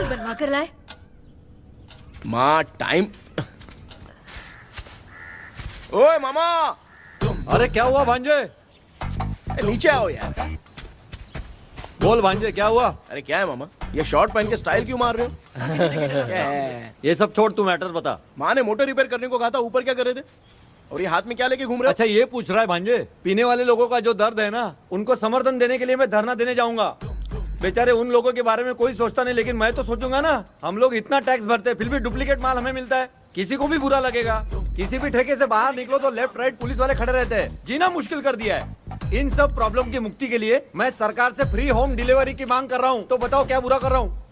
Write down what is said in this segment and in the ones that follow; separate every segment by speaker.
Speaker 1: बनवा कर लाए
Speaker 2: माँ टाइम। ओए मामा।
Speaker 3: अरे क्या हुआ भांजे?
Speaker 2: नीचे आओ यार।
Speaker 3: बोल भांजे क्या हुआ?
Speaker 2: अरे क्या है मामा, ये शॉर्ट पहन के स्टाइल क्यों मार रहे हो? क्या है?
Speaker 3: ये सब छोड़, तू मैटर बता।
Speaker 2: माँ ने मोटर रिपेयर करने को कहा था, ऊपर क्या कर रहे थे? और ये हाथ में क्या लेके घूम रहे हो?
Speaker 3: अच्छा ये पूछ रहा है भांजे, पीने वाले लोगों का जो दर्द है ना, उनको समर्थन देने के लिए मैं धरना देने जाऊंगा। बेचारे उन लोगों के बारे में कोई सोचता नहीं, लेकिन मैं तो सोचूंगा ना। हम लोग इतना टैक्स भरते हैं, फिर भी डुप्लीकेट माल हमें मिलता है, किसी को भी बुरा लगेगा। किसी भी ठेके से बाहर निकलो तो लेफ्ट राइट पुलिस वाले खड़े रहते हैं, जीना मुश्किल कर दिया है। इन सब प्रॉब्लम की मुक्ति के लिए मैं सरकार से फ्री होम डिलीवरी की मांग कर रहा हूँ। तो बताओ क्या बुरा कर रहा हूँ?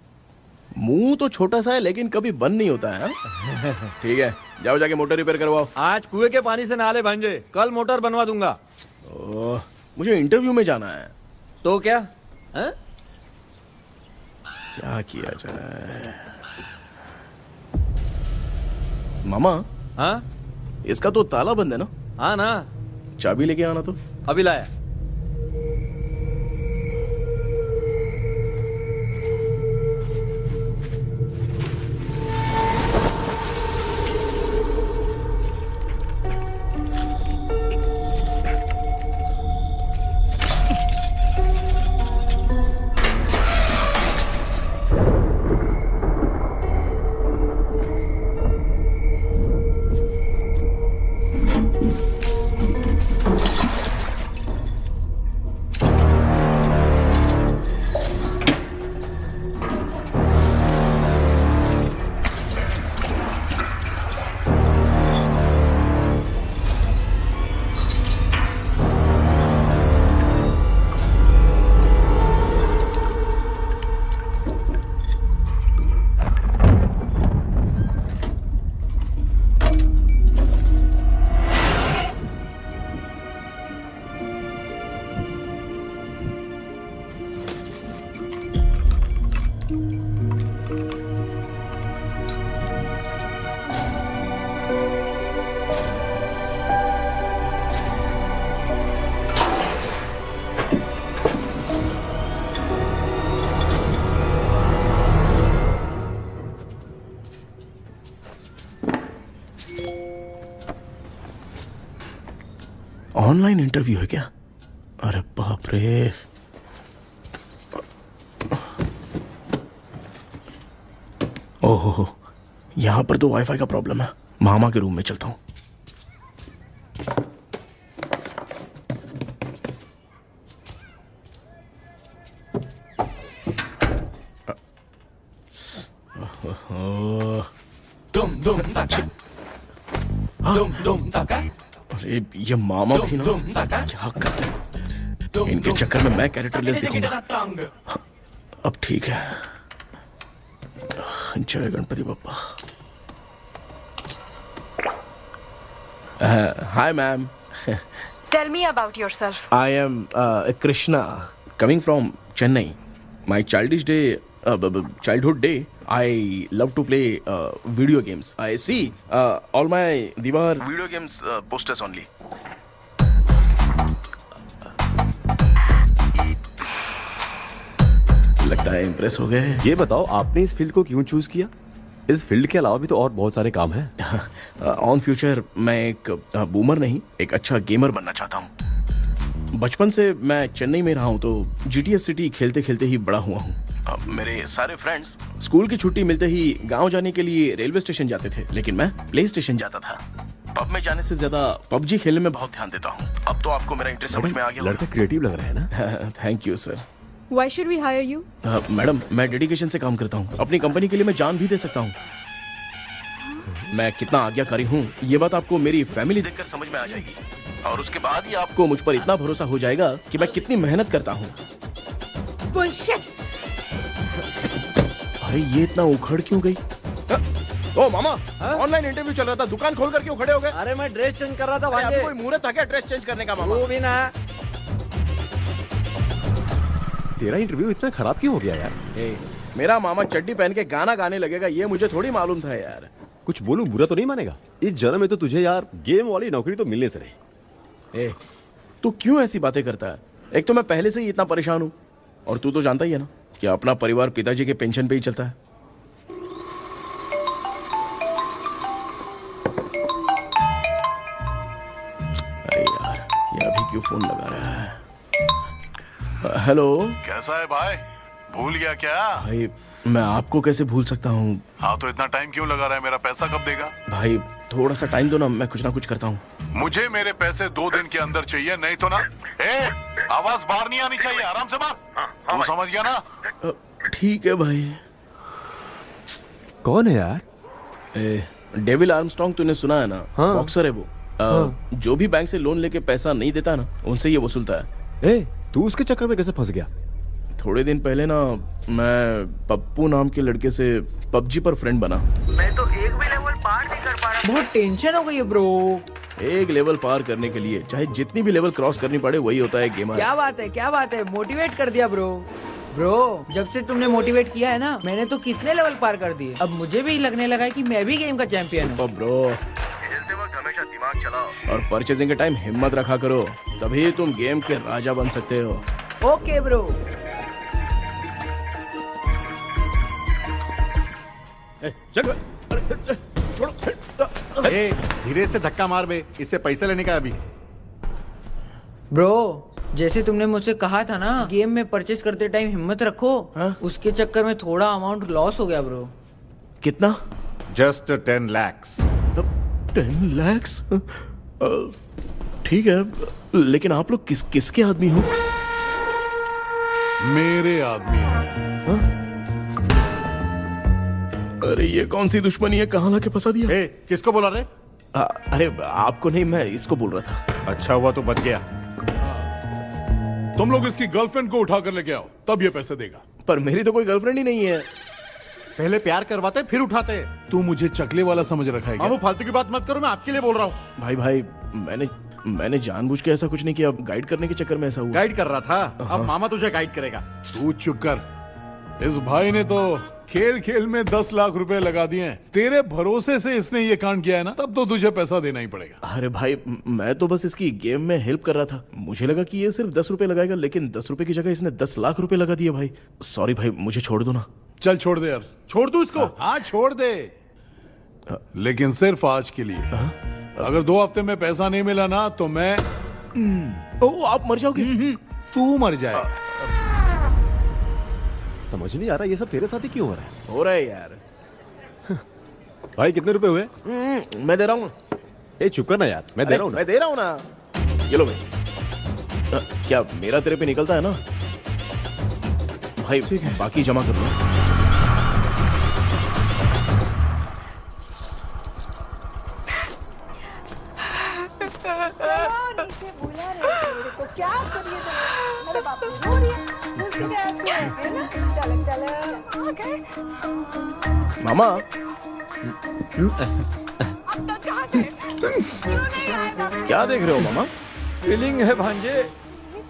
Speaker 2: मुंह तो छोटा सा है लेकिन कभी बंद नहीं होता है। ठीक है, जाओ जाके मोटर रिपेयर करवाओ।
Speaker 3: आज कुएं के पानी से नहा ले भांजे, कल मोटर बनवा दूंगा।
Speaker 2: मुझे इंटरव्यू में जाना है।
Speaker 3: तो क्या है?
Speaker 2: क्या किया जाए? मामा।
Speaker 3: हाँ
Speaker 2: इसका तो ताला बंद है ना?
Speaker 3: हाँ ना।
Speaker 2: चाबी लेके आना तो।
Speaker 3: अभी लाया।
Speaker 2: ऑनलाइन इंटरव्यू है क्या? अरे बाप रे। ओहो, यहां पर तो वाईफाई का प्रॉब्लम है। मामा के रूम में चलता हूं। अरे ये मामा भी ना क्या करते हैं? इनके चक्कर में मैं कैरेक्टरलेस दिखूंगा। अब ठीक है। जय Ganpati Bappa. Hi ma'am.
Speaker 4: Tell me about yourself.
Speaker 2: I am Krishna, coming from Chennai. My childhood day, I love to play video games. I see all my Diwar video games posters only. लगता है impress हो गए।
Speaker 5: ये बताओ आपने इस field को क्यों चूज किया? इस फील्ड के अलावा भी तो और बहुत सारे काम हैं।
Speaker 2: ऑन फ्यूचर मैं एक बूमर नहीं, एक अच्छा गेमर बनना चाहता हूँ। बचपन से मैं चेन्नई में रहा हूँ तो जीटीएस सिटी खेलते खेलते ही बड़ा हुआ हूँ। मेरे सारे फ्रेंड्स स्कूल की छुट्टी मिलते ही गांव जाने के लिए रेलवे स्टेशन जाते थे, लेकिन मैं प्ले स्टेशन जाता था। पब में जाने से ज्यादा पबजी खेलने में बहुत ध्यान देता हूँ। अब तो आपको मेरा इंटरेस्ट समझ में आ गया।
Speaker 5: लड़का क्रिएटिव लग रहा है ना।
Speaker 2: Thank you sir.
Speaker 4: Why should we hire you?
Speaker 2: Madam मैं डेडिकेशन से काम करता हूँ। अपनी कंपनी के लिए मैं जान भी दे सकता हूँ। मैं कितना आज्ञाकारी हूँ ये बात आपको मेरी फैमिली देखकर समझ में आ जाएगी, और उसके बाद ही आपको मुझ पर इतना भरोसा हो जाएगा कि मैं कितनी मेहनत करता हूँ।
Speaker 4: Bullshit!
Speaker 2: अरे ये इतना उखड़ क्यों गई? ओ मामा, ऑनलाइन इंटरव्यू चल रहा था, दुकान खोल कर क्यों खड़े हो गए?
Speaker 3: अरे मैं ड्रेस चेंज कर रहा था
Speaker 2: अरे
Speaker 3: भाई।
Speaker 2: अभी कोई मुहूर्त था क्या ड्रेस चेंज करने का मामा?
Speaker 3: वो भी ना।
Speaker 5: तेरा इंटरव्यू इतना खराब क्यों हो गया यार?
Speaker 2: मेरा मामा चड्डी पहन के गाना गाने लगेगा ये मुझे थोड़ी मालूम था यार।
Speaker 5: कुछ बोलूं बुरा तो नहीं मानेगा? इस जन्म में तो तुझे यार गेम वाली नौकरी तो मिलने से रही।
Speaker 2: तू क्यों ऐसी बातें करता है? एक तो मैं पहले से ही इतना परेशान हूँ, और तू तो जानता ही है ना कि अपना परिवार पिताजी के पेंशन पे ही चलता है। अरे यार ये अभी क्यों फोन लगा रहा है? हेलो।
Speaker 6: कैसा है भाई? भूल गया क्या?
Speaker 2: भाई मैं आपको कैसे भूल सकता हूँ?
Speaker 6: हाँ तो इतना टाइम क्यों लगा रहा है? मेरा पैसा कब देगा?
Speaker 2: भाई थोड़ा सा टाइम दो ना कुछ करता हूँ।
Speaker 6: मुझे मेरे पैसे 2 दिन के अंदर चाहिए, नहीं तो ना आवाज बाहर नहीं आनी चाहिए। आराम से बात। तू समझ गया ना?
Speaker 2: ठीक है भाई।
Speaker 5: कौन है यार?
Speaker 2: डेविल आर्मस्ट्रॉन्ग तूने सुना है ना?
Speaker 5: हाँ।
Speaker 2: बॉक्सर है वो। जो भी बैंक से लोन लेके पैसा नहीं देता ना उनसे ये वसूलता है।
Speaker 5: तू उसके चक्कर में कैसे फंस गया?
Speaker 2: थोड़े दिन पहले ना मैं पप्पू नाम के लड़के से पबजी पर फ्रेंड बना।
Speaker 7: मैं तो एक भी लेवल पार नहीं कर पा रहा। बहुत टेंशन हो गई है ब्रो।
Speaker 2: एक लेवल पार करने के लिए चाहे जितनी भी लेवल क्रॉस करनी पड़े वही होता है गेमर।
Speaker 7: क्या बात है, मोटिवेट कर दिया ब्रो। जब से तुमने मोटिवेट किया है ना मैंने तो कितने लेवल पार कर दिए। अब मुझे भी लगने लगा है कि मैं भी गेम का चैंपियन हूँ।
Speaker 2: ब्रो हमेशा दिमाग चलाओ और परचेजिंग के टाइम हिम्मत रखा करो, तभी तुम गेम के राजा बन सकते हो।
Speaker 7: Okay bro.
Speaker 8: धीरे से धक्का मार बे, इससे पैसे लेने का अभी।
Speaker 7: ब्रो जैसे तुमने मुझसे कहा था ना गेम में परचेस करते टाइम हिम्मत रखो, उसके चक्कर में थोड़ा अमाउंट लॉस हो गया ब्रो।
Speaker 2: कितना?
Speaker 8: Just 10 lakhs।
Speaker 2: 10 lakhs? ठीक है, लेकिन आप लोग किसके आदमी हो?
Speaker 6: मेरे आदमी हैं।
Speaker 2: अरे ये कौन सी दुश्मनी है? कहाँ लाके फंसा दिया?
Speaker 8: किसको बोला रे?
Speaker 2: अरे आपको नहीं, मैं इसको बोल रहा था।
Speaker 8: अच्छा हुआ तो बच गया।
Speaker 6: तुम लोग इसकी गर्लफ्रेंड को उठा कर लेके आओ, तब ये पैसे देगा।
Speaker 2: पर मेरी तो कोई गर्लफ्रेंड ही नहीं है।
Speaker 8: पहले प्यार करवाते फिर उठाते।
Speaker 6: तू मुझे चकले वाला समझ रखा है क्या?
Speaker 8: वो फालतू की बात मत करो, मैं आपके लिए बोल रहा हूँ।
Speaker 2: भाई मैंने जानबूझ के ऐसा कुछ नहीं किया, गाइड करने के चक्कर में ऐसा हुआ।
Speaker 8: गाइड कर रहा था, अब मामा तुझे गाइड करेगा।
Speaker 6: तू चुप कर। इस भाई ने तो खेल में 10 लाख रुपए लगा दिए हैं। तेरे भरोसे से इसने ये कांड किया है ना, तब तो तुझे पैसा देना ही पड़ेगा।
Speaker 2: अरे भाई मैं तो बस इसकी गेम में हेल्प कर रहा था। मुझे लगा कि ये सिर्फ 10 रुपए लगाएगा, लेकिन 10 रुपए की जगह इसने 10 लाख रुपए लगा दिए। भाई सॉरी भाई, मुझे छोड़ दो ना।
Speaker 6: चल छोड़ दे यार।
Speaker 8: छोड़ दू इसको?
Speaker 6: हाँ छोड़ दे, लेकिन सिर्फ आज के लिए। अगर 2 हफ्ते में पैसा नहीं मिला ना तो मैं
Speaker 2: आप मर जाओगे।
Speaker 6: तू मर जाए।
Speaker 5: समझ नहीं आ रहा ये सब तेरे साथ ही क्यों हो रहा है?
Speaker 2: हो रहा है यार।
Speaker 5: भाई कितने रुपए हुए?
Speaker 2: मैं दे रहा हूँ।
Speaker 5: चुप कर ना यार, मैं दे रहा हूँ।
Speaker 2: मैं दे रहा हूँ ना। ये लो भाई। क्या मेरा तेरे पे निकलता है ना भाई? बाकी जमा कर लो। मामा क्या देख रहे हो मामा?
Speaker 3: फीलिंग है भांजे,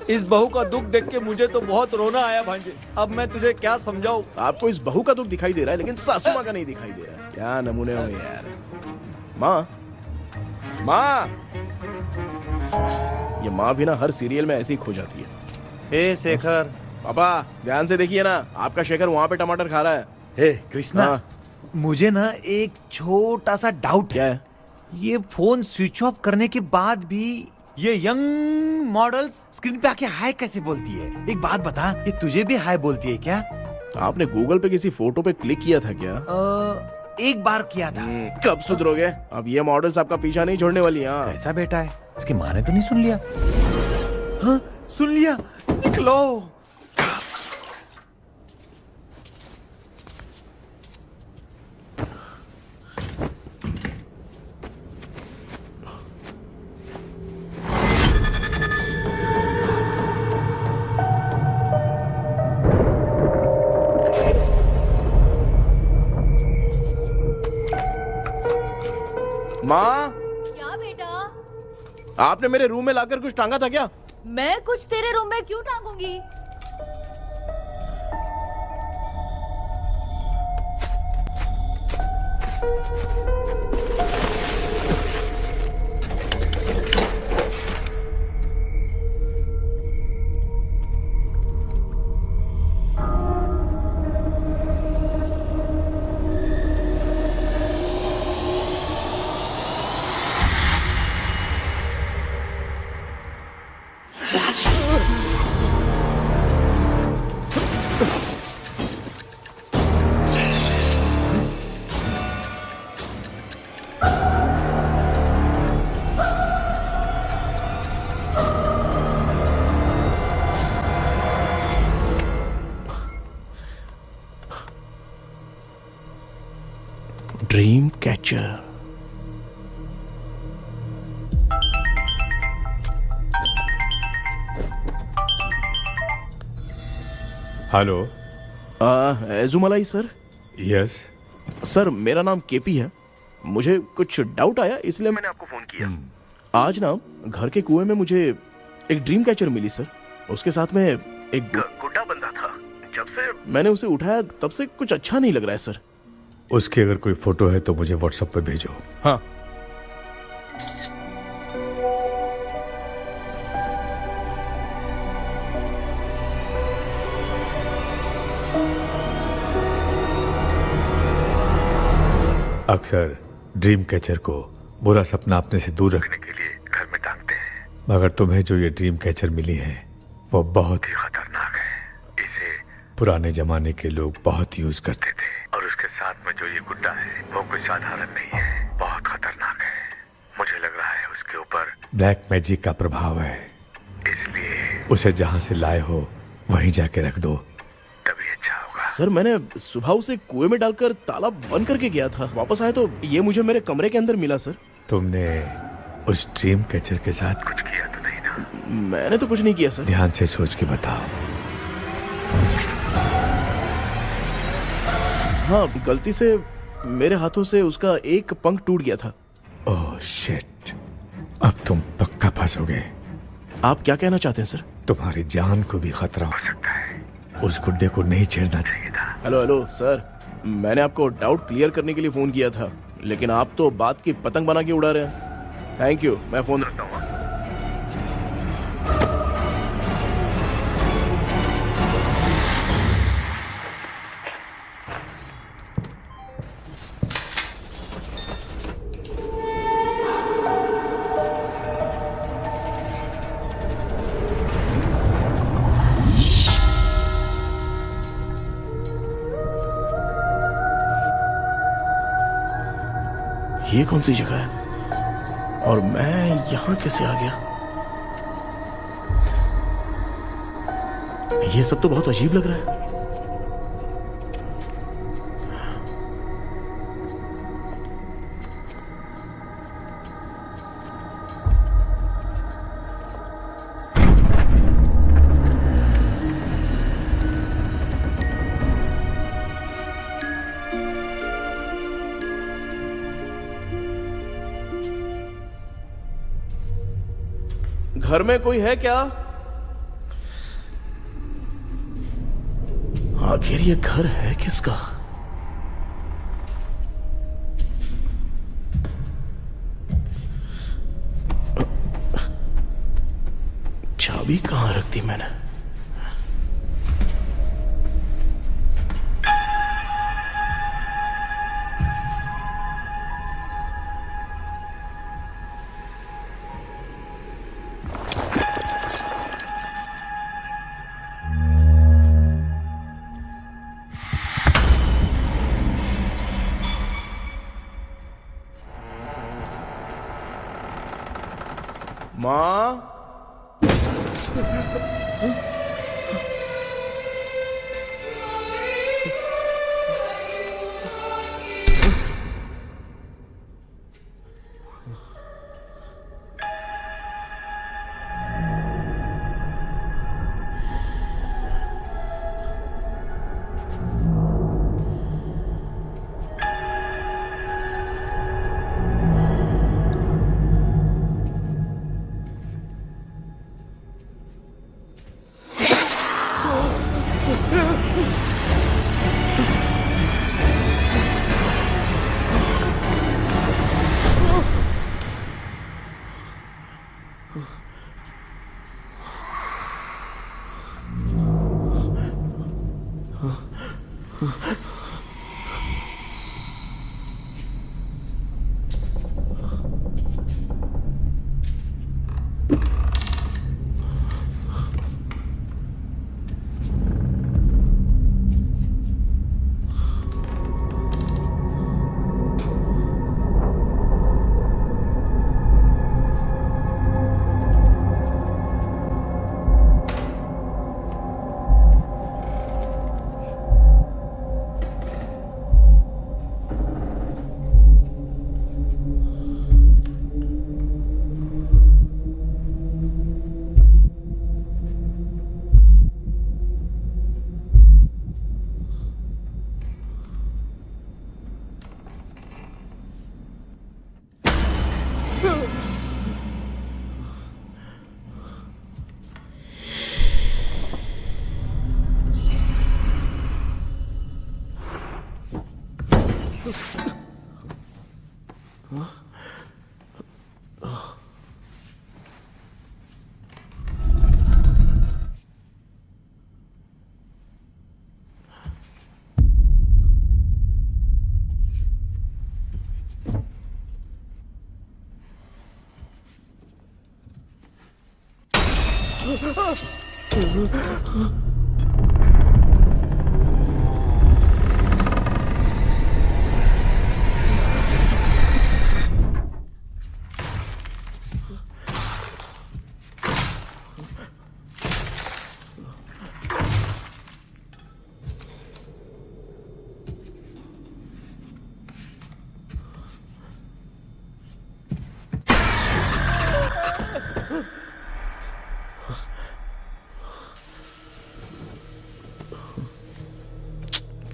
Speaker 3: इस बहू का दुख देख के मुझे तो बहुत रोना आया भांजे। अब मैं तुझे क्या समझाऊं?
Speaker 2: आपको इस बहू का दुख दिखाई दे रहा है लेकिन सासू माँ का नहीं दिखाई दे रहा है। क्या नमूने हो यार। माँ माँ, ये माँ भी ना हर सीरियल में ऐसी ही खो जाती है।
Speaker 9: हे शेखर।
Speaker 2: पापा ध्यान से देखिए ना, आपका शेखर वहाँ पे टमाटर खा रहा है।
Speaker 9: हे कृष्णा,
Speaker 2: हाँ।
Speaker 9: मुझे ना एक छोटा सा डाउट
Speaker 2: क्या है?
Speaker 9: ये फोन स्विच ऑफ करने के बाद भी ये यंग मॉडल्स स्क्रीन पे आके हाय कैसे बोलती है? एक बात बता, ये तुझे भी हाय बोलती है क्या?
Speaker 2: आपने गूगल पे किसी फोटो पे क्लिक किया था क्या?
Speaker 9: एक बार किया था।
Speaker 2: कब सुधरोगे? अब ये मॉडल्स आपका पीछा नहीं छोड़ने वाली। हाँ
Speaker 9: कैसा बेटा है? इसकी माँ ने तो नहीं सुन लिया? हाँ सुन लिया, निकलो।
Speaker 2: माँ,
Speaker 1: क्या बेटा?
Speaker 2: आपने मेरे रूम में लाकर कुछ टांगा था क्या?
Speaker 1: मैं कुछ तेरे रूम में क्यों टांगूंगी?
Speaker 2: Dream catcher.
Speaker 10: Hello.
Speaker 2: Ezhumalai sir.
Speaker 10: Yes
Speaker 2: sir, मेरा नाम केपी है। मुझे कुछ डाउट आया इसलिए मैंने आपको फोन किया। आज ना घर के कुएं में मुझे एक ड्रीम कैचर मिली सर। उसके साथ में एक गुड्डा बंदा था। जब से मैंने उसे उठाया तब से कुछ अच्छा नहीं लग रहा है सर।
Speaker 10: उसकी अगर कोई फोटो है तो मुझे व्हाट्सएप पे भेजो।
Speaker 2: हाँ।
Speaker 10: अक्सर ड्रीम कैचर को बुरा सपना अपने से दूर रखने के लिए घर में टांगते हैं, मगर तुम्हें जो ये ड्रीम कैचर मिली है वो बहुत ही खतरनाक है। इसे पुराने जमाने के लोग बहुत यूज करते थे, और उसके साथ में जो ये गुड्डा है वो कोई साधारण नहीं है, बहुत खतरनाक है। मुझे लग रहा है उसके ऊपर ब्लैक मैजिक का प्रभाव है, इसलिए उसे जहां से लाए हो वहीं जाके रख दो, तभी अच्छा होगा।
Speaker 2: सर, मैंने सुबह उसे कुएं में डालकर ताला बंद करके गया था। वापस आया तो ये मुझे मेरे कमरे के अंदर मिला सर।
Speaker 10: तुमने उस ड्रीम कैचर के साथ कुछ किया तो नहीं ना?
Speaker 2: मैंने तो कुछ नहीं किया सर।
Speaker 10: ध्यान से सोच के बताओ।
Speaker 2: हाँ, गलती से मेरे हाथों से उसका एक पंख टूट गया था।
Speaker 10: ओह शिट, अब तुम पक्का फंसोगे।
Speaker 2: आप क्या कहना चाहते हैं सर?
Speaker 10: तुम्हारी जान को भी खतरा हो सकता है। उस गुड्डे को नहीं छेड़ना चाहिए था।
Speaker 2: हेलो हेलो सर, मैंने आपको डाउट क्लियर करने के लिए फोन किया था, लेकिन आप तो बात की पतंग बना के उड़ा रहे हैं। थैंक यू, मैं फोन रखता हूँ। ये कौन सी जगह है और मैं यहां कैसे आ गया? ये सब तो बहुत अजीब लग रहा है। घर में कोई है क्या? आखिर ये घर है किसका? चाबी कहां रख दी मैंने? माँ,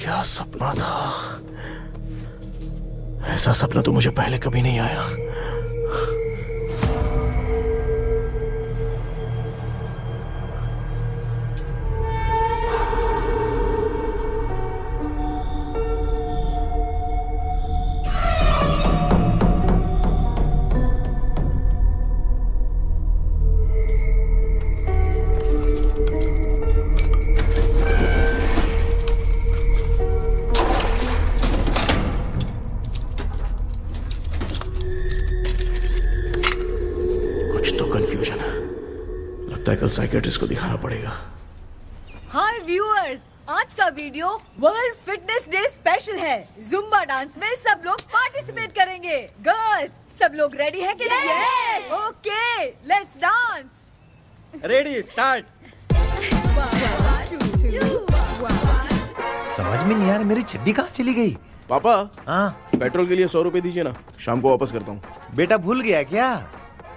Speaker 2: क्या सपना था? ऐसा सपना तो मुझे पहले कभी नहीं आया। कल साइकियाट्रिस्ट को दिखाना पड़ेगा।
Speaker 1: हाय व्यूअर्स, आज का video world fitness day special है। जुम्बा डांस में सब लोग पार्टिसिपेट करेंगे। गर्ल्स, सब लोग रेडी हैं कि नहीं? Yes. Okay, let's dance.
Speaker 3: Ready, start.
Speaker 9: समझ में नहीं आ रहा मेरी चड्डी कहाँ चली गई?
Speaker 2: पापा,
Speaker 9: हाँ,
Speaker 2: पेट्रोल के लिए 100 रुपए दीजिए ना, शाम को वापस करता हूँ।
Speaker 9: बेटा भूल गया क्या?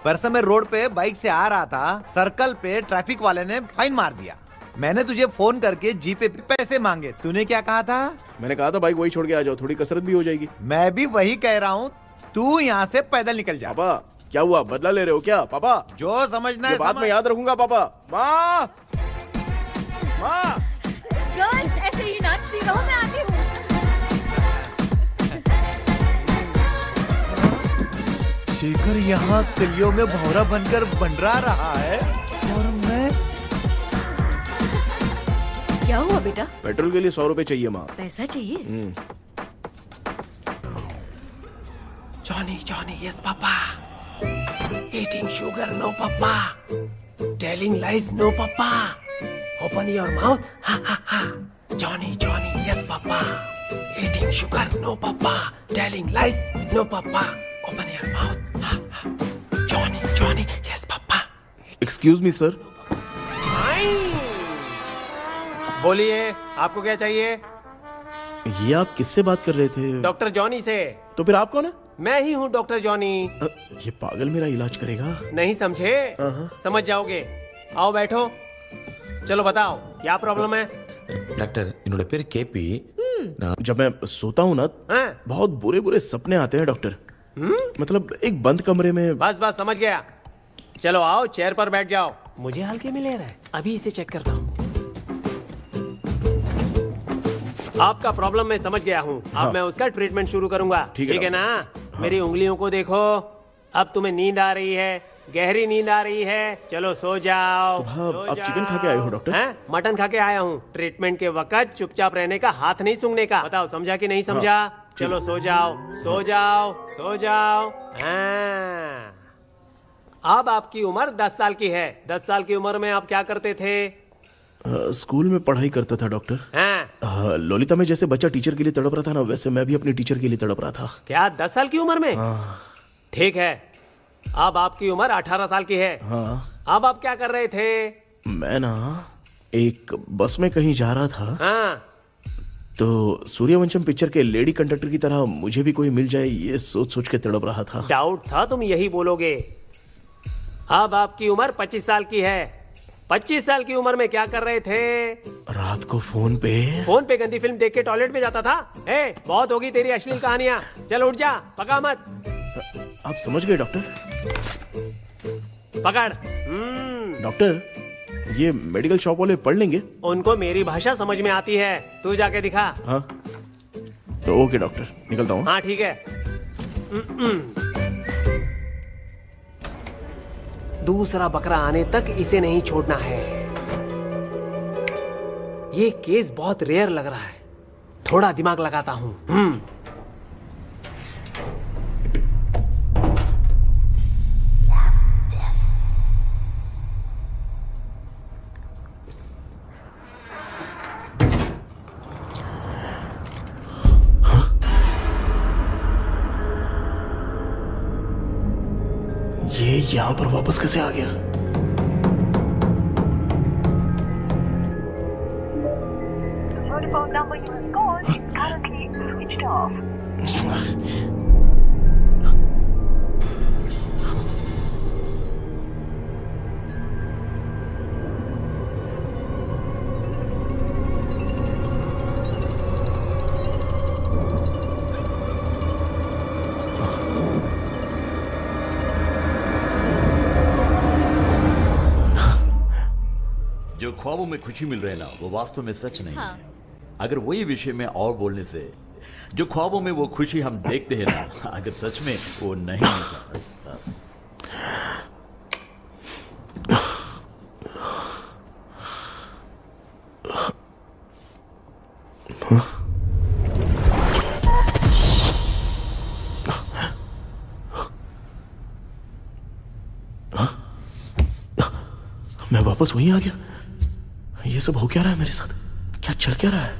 Speaker 9: परसों मैं रोड पे बाइक से आ रहा था, सर्कल पे ट्रैफिक वाले ने फाइन मार दिया। मैंने तुझे फोन करके जीपे पे पैसे मांगे, तूने क्या कहा था?
Speaker 2: मैंने कहा था बाइक वही छोड़ के आ जाओ, थोड़ी कसरत भी हो जाएगी।
Speaker 9: मैं भी वही कह रहा हूँ, तू यहाँ से पैदल निकल जा।
Speaker 2: पापा, क्या हुआ, बदला ले रहे हो क्या पापा?
Speaker 9: जो समझना
Speaker 2: ये
Speaker 9: है
Speaker 2: बात मैं याद रखूंगा पापा। माँ, माँ।
Speaker 1: गर्ल्स ऐसे ही नाचती रहो, मैं आती हूँ।
Speaker 9: शेखर यहाँ कलियों में भौरा बनकर बंडरा रहा है और मैं।
Speaker 1: क्या हुआ बेटा?
Speaker 2: पेट्रोल के लिए 100 रुपए चाहिए माँ।
Speaker 1: पैसा चाहिए?
Speaker 11: Johnny, Johnny, yes, Papa. Eating sugar, no, Papa. Telling lies, no, Papa. Open your mouth, ha, ha, ha. Johnny, Johnny, yes, Papa. Eating sugar, no, Papa. Telling lies, no, Papa. Open your mouth, ha, ha. Johnny, Johnny, yes, Papa.
Speaker 2: Excuse me sir.
Speaker 11: बोलिए, आपको क्या चाहिए?
Speaker 2: ये आप किससे बात कर रहे थे?
Speaker 11: डॉक्टर जॉनी से।
Speaker 2: तो फिर आप कौन है?
Speaker 11: मैं ही हूँ डॉक्टर जॉनी।
Speaker 2: ये पागल मेरा इलाज करेगा?
Speaker 11: नहीं समझे? समझ जाओगे। आओ बैठो। चलो बताओ क्या प्रॉब्लम है?
Speaker 12: डॉक्टर इन्होंने फिर केपी
Speaker 2: जब मैं सोता हूँ ना बहुत बुरे बुरे सपने आते हैं डॉक्टर। मतलब एक बंद कमरे में।
Speaker 11: बस बस समझ गया। चलो आओ चेयर पर बैठ जाओ। मुझे हल्के में ले रहा है, अभी इसे चेक करता हूँ। आपका प्रॉब्लम मैं समझ गया हूँ। अब मैं उसका ट्रीटमेंट शुरू करूंगा। ठीक है ना? मेरी उंगलियों को देखो। अब तुम्हें नींद आ रही है, गहरी नींद आ रही है। चलो सो जाओ।
Speaker 2: सुबह आप चिकन खा के आए हो डॉक्टर?
Speaker 11: मटन खा के आया हूँ। ट्रीटमेंट के वक्त चुपचाप रहने का, हाथ नहीं सूंघने का। बताओ समझा कि नहीं समझा? चलो सो जाओ, सो जाओ, सो जाओ। अब आपकी उम्र 10 साल की है। 10 साल की उम्र में आप क्या करते थे?
Speaker 2: स्कूल में पढ़ाई करता था डॉक्टर। लोलिता में जैसे बच्चा टीचर के लिए तड़प रहा था ना, वैसे मैं भी अपनी टीचर के लिए तड़प रहा था।
Speaker 11: क्या 10 साल की उम्र में? ठीक है, अब आपकी उम्र 18 साल की है। अब आप क्या कर रहे थे?
Speaker 2: मैं ना एक बस में कहीं जा रहा था। तो सूर्यवंशम पिक्चर के लेडी कंडक्टर की तरह मुझे भी कोई मिल जाए, ये सोच सोच के तड़प रहा था।
Speaker 11: डाउट था तुम यही बोलोगे। अब आपकी उम्र 25 साल की है। 25 साल की उम्र में क्या कर रहे थे?
Speaker 2: रात को फोन पे
Speaker 11: गंदी फिल्म देख के टॉयलेट में जाता था। बहुत होगी तेरी अश्लील कहानियां। चल उठ जा, पका मत।
Speaker 2: आप समझ गए डॉक्टर?
Speaker 11: पकड़।
Speaker 2: डॉक्टर ये मेडिकल शॉप वाले पढ़ लेंगे?
Speaker 11: उनको मेरी भाषा समझ में आती है। तू जाके दिखा।
Speaker 2: हाँ तो ओके डॉक्टर, निकलता हूँ।
Speaker 11: हाँ ठीक है। दूसरा बकरा आने तक इसे नहीं छोड़ना है। ये केस बहुत रेयर लग रहा है, थोड़ा दिमाग लगाता हूं।
Speaker 2: ये यहाँ पर वापस कैसे आ गया?
Speaker 13: जो ख्वाबों में खुशी मिल रहे ना, वो वास्तव में सच नहीं है। अगर वही विषय में और बोलने से, जो ख्वाबों में वो खुशी हम देखते हैं ना, अगर सच में वो नहीं होता।
Speaker 2: मैं वापस वहीं आ गया। ये सब हो क्या रहा है मेरे साथ? क्या चल क्या रहा है?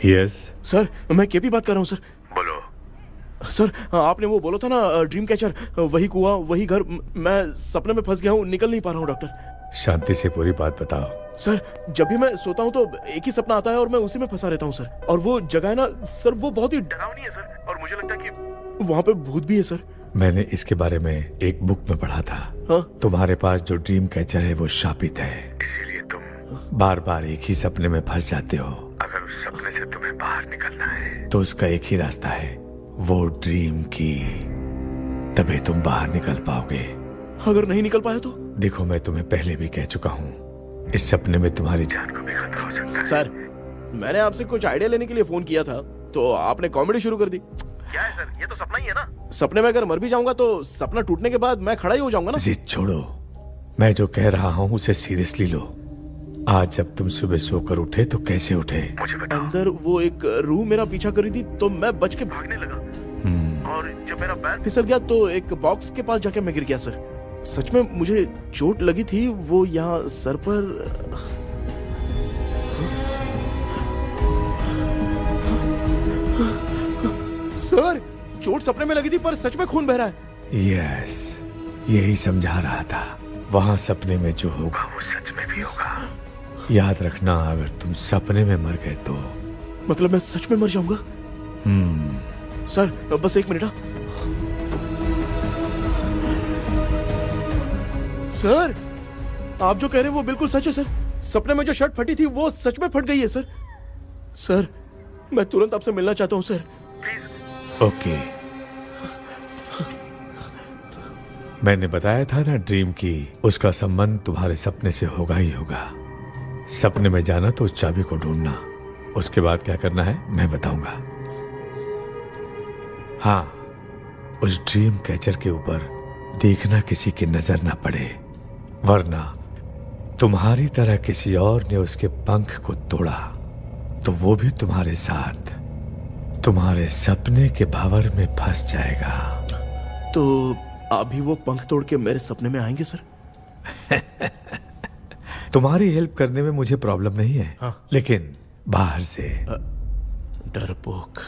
Speaker 10: यस
Speaker 2: सर, मैं केपी बात कर रहा हूँ सर। बोलो सर, आपने वो बोला था ना ड्रीम कैचर, वही कुआं वही घर, मैं सपने में फंस गया हूँ, निकल नहीं पा रहा हूँ डॉक्टर।
Speaker 10: शांति से पूरी बात बताओ।
Speaker 2: सर, जब भी मैं सोता हूँ तो एक ही सपना आता है और मैं उसी में फंसा रहता हूँ सर। और वो जगह है ना सर, वो बहुत ही डरावनी है सर, और मुझे लगता है कि वहाँ पे भूत भी है सर।
Speaker 10: मैंने इसके बारे में एक बुक में पढ़ा था।
Speaker 2: हाँ?
Speaker 10: तुम्हारे पास जो ड्रीम कैचर है वो शापित है, इसीलिए तुम बार बार एक ही सपने में फंस जाते हो। अगर उस सपने से तुम्हें बाहर निकलना है तो उसका एक ही रास्ता है, वो ड्रीम की, तभी तुम बाहर निकल पाओगे।
Speaker 2: अगर नहीं निकल पाया तो?
Speaker 10: देखो, मैं तुम्हें पहले भी कह चुका हूँ, इस सपने में तुम्हारी जान को भी खतरा हो सकता है।
Speaker 2: सर, मैंने आपसे कुछ आइडिया लेने के लिए फोन किया था तो आपने कॉमेडी शुरू कर दी।
Speaker 14: क्या है सर, ये तो सपना ही है ना।
Speaker 2: सपने में अगर मर भी जाऊंगा तो सपना टूटने के बाद मैं खड़ा ही हो जाऊंगा ना।
Speaker 10: जिद छोड़ो, मैं जो कह रहा हूँ उसे सीरियसली लो। आज जब तुम सुबह सोकर उठे तो कैसे उठे?
Speaker 2: मुझे बताओ। अंदर वो एक रूह मेरा पीछा कर रही थी तो मैं बच के भागने लगा, और जब मेरा पैर फिसल गया तो एक बॉक्स के पास जाके मैं गिर गया सर। सच में मुझे चोट लगी थी, वो यहाँ सर पर। सर, चोट सपने में लगी थी पर सच में खून बह रहा है।
Speaker 10: यस, यही समझा रहा था। वहाँ सपने में जो होगा वो सच में भी होगा। याद रखना, अगर तुम सपने में मर गए तो
Speaker 2: मतलब मैं सच में मर जाऊंगा? सर, बस एक मिनट। सर, आप जो कह रहे हैं वो बिल्कुल सच है सर। सपने में जो शर्ट फटी थी वो सच में फट गई है सर। सर मैं तुरंत आपसे मिलना चाहता हूँ सर।
Speaker 10: ओके, मैंने बताया था ना ड्रीम की उसका संबंध तुम्हारे सपने से होगा ही होगा। सपने में जाना तो उस चाबी को ढूंढना, उसके बाद क्या करना है मैं बताऊंगा। हाँ, उस ड्रीम कैचर के ऊपर देखना किसी की नजर ना पड़े, वरना तुम्हारी तरह किसी और ने उसके पंख को तोड़ा तो वो भी तुम्हारे साथ तुम्हारे सपने के भावर में फंस जाएगा।
Speaker 2: तो आप भी वो पंख तोड़ के मेरे सपने में आएंगे सर?
Speaker 10: तुम्हारी हेल्प करने में मुझे प्रॉब्लम नहीं है।
Speaker 2: हाँ।
Speaker 10: लेकिन बाहर से
Speaker 2: डरपोक।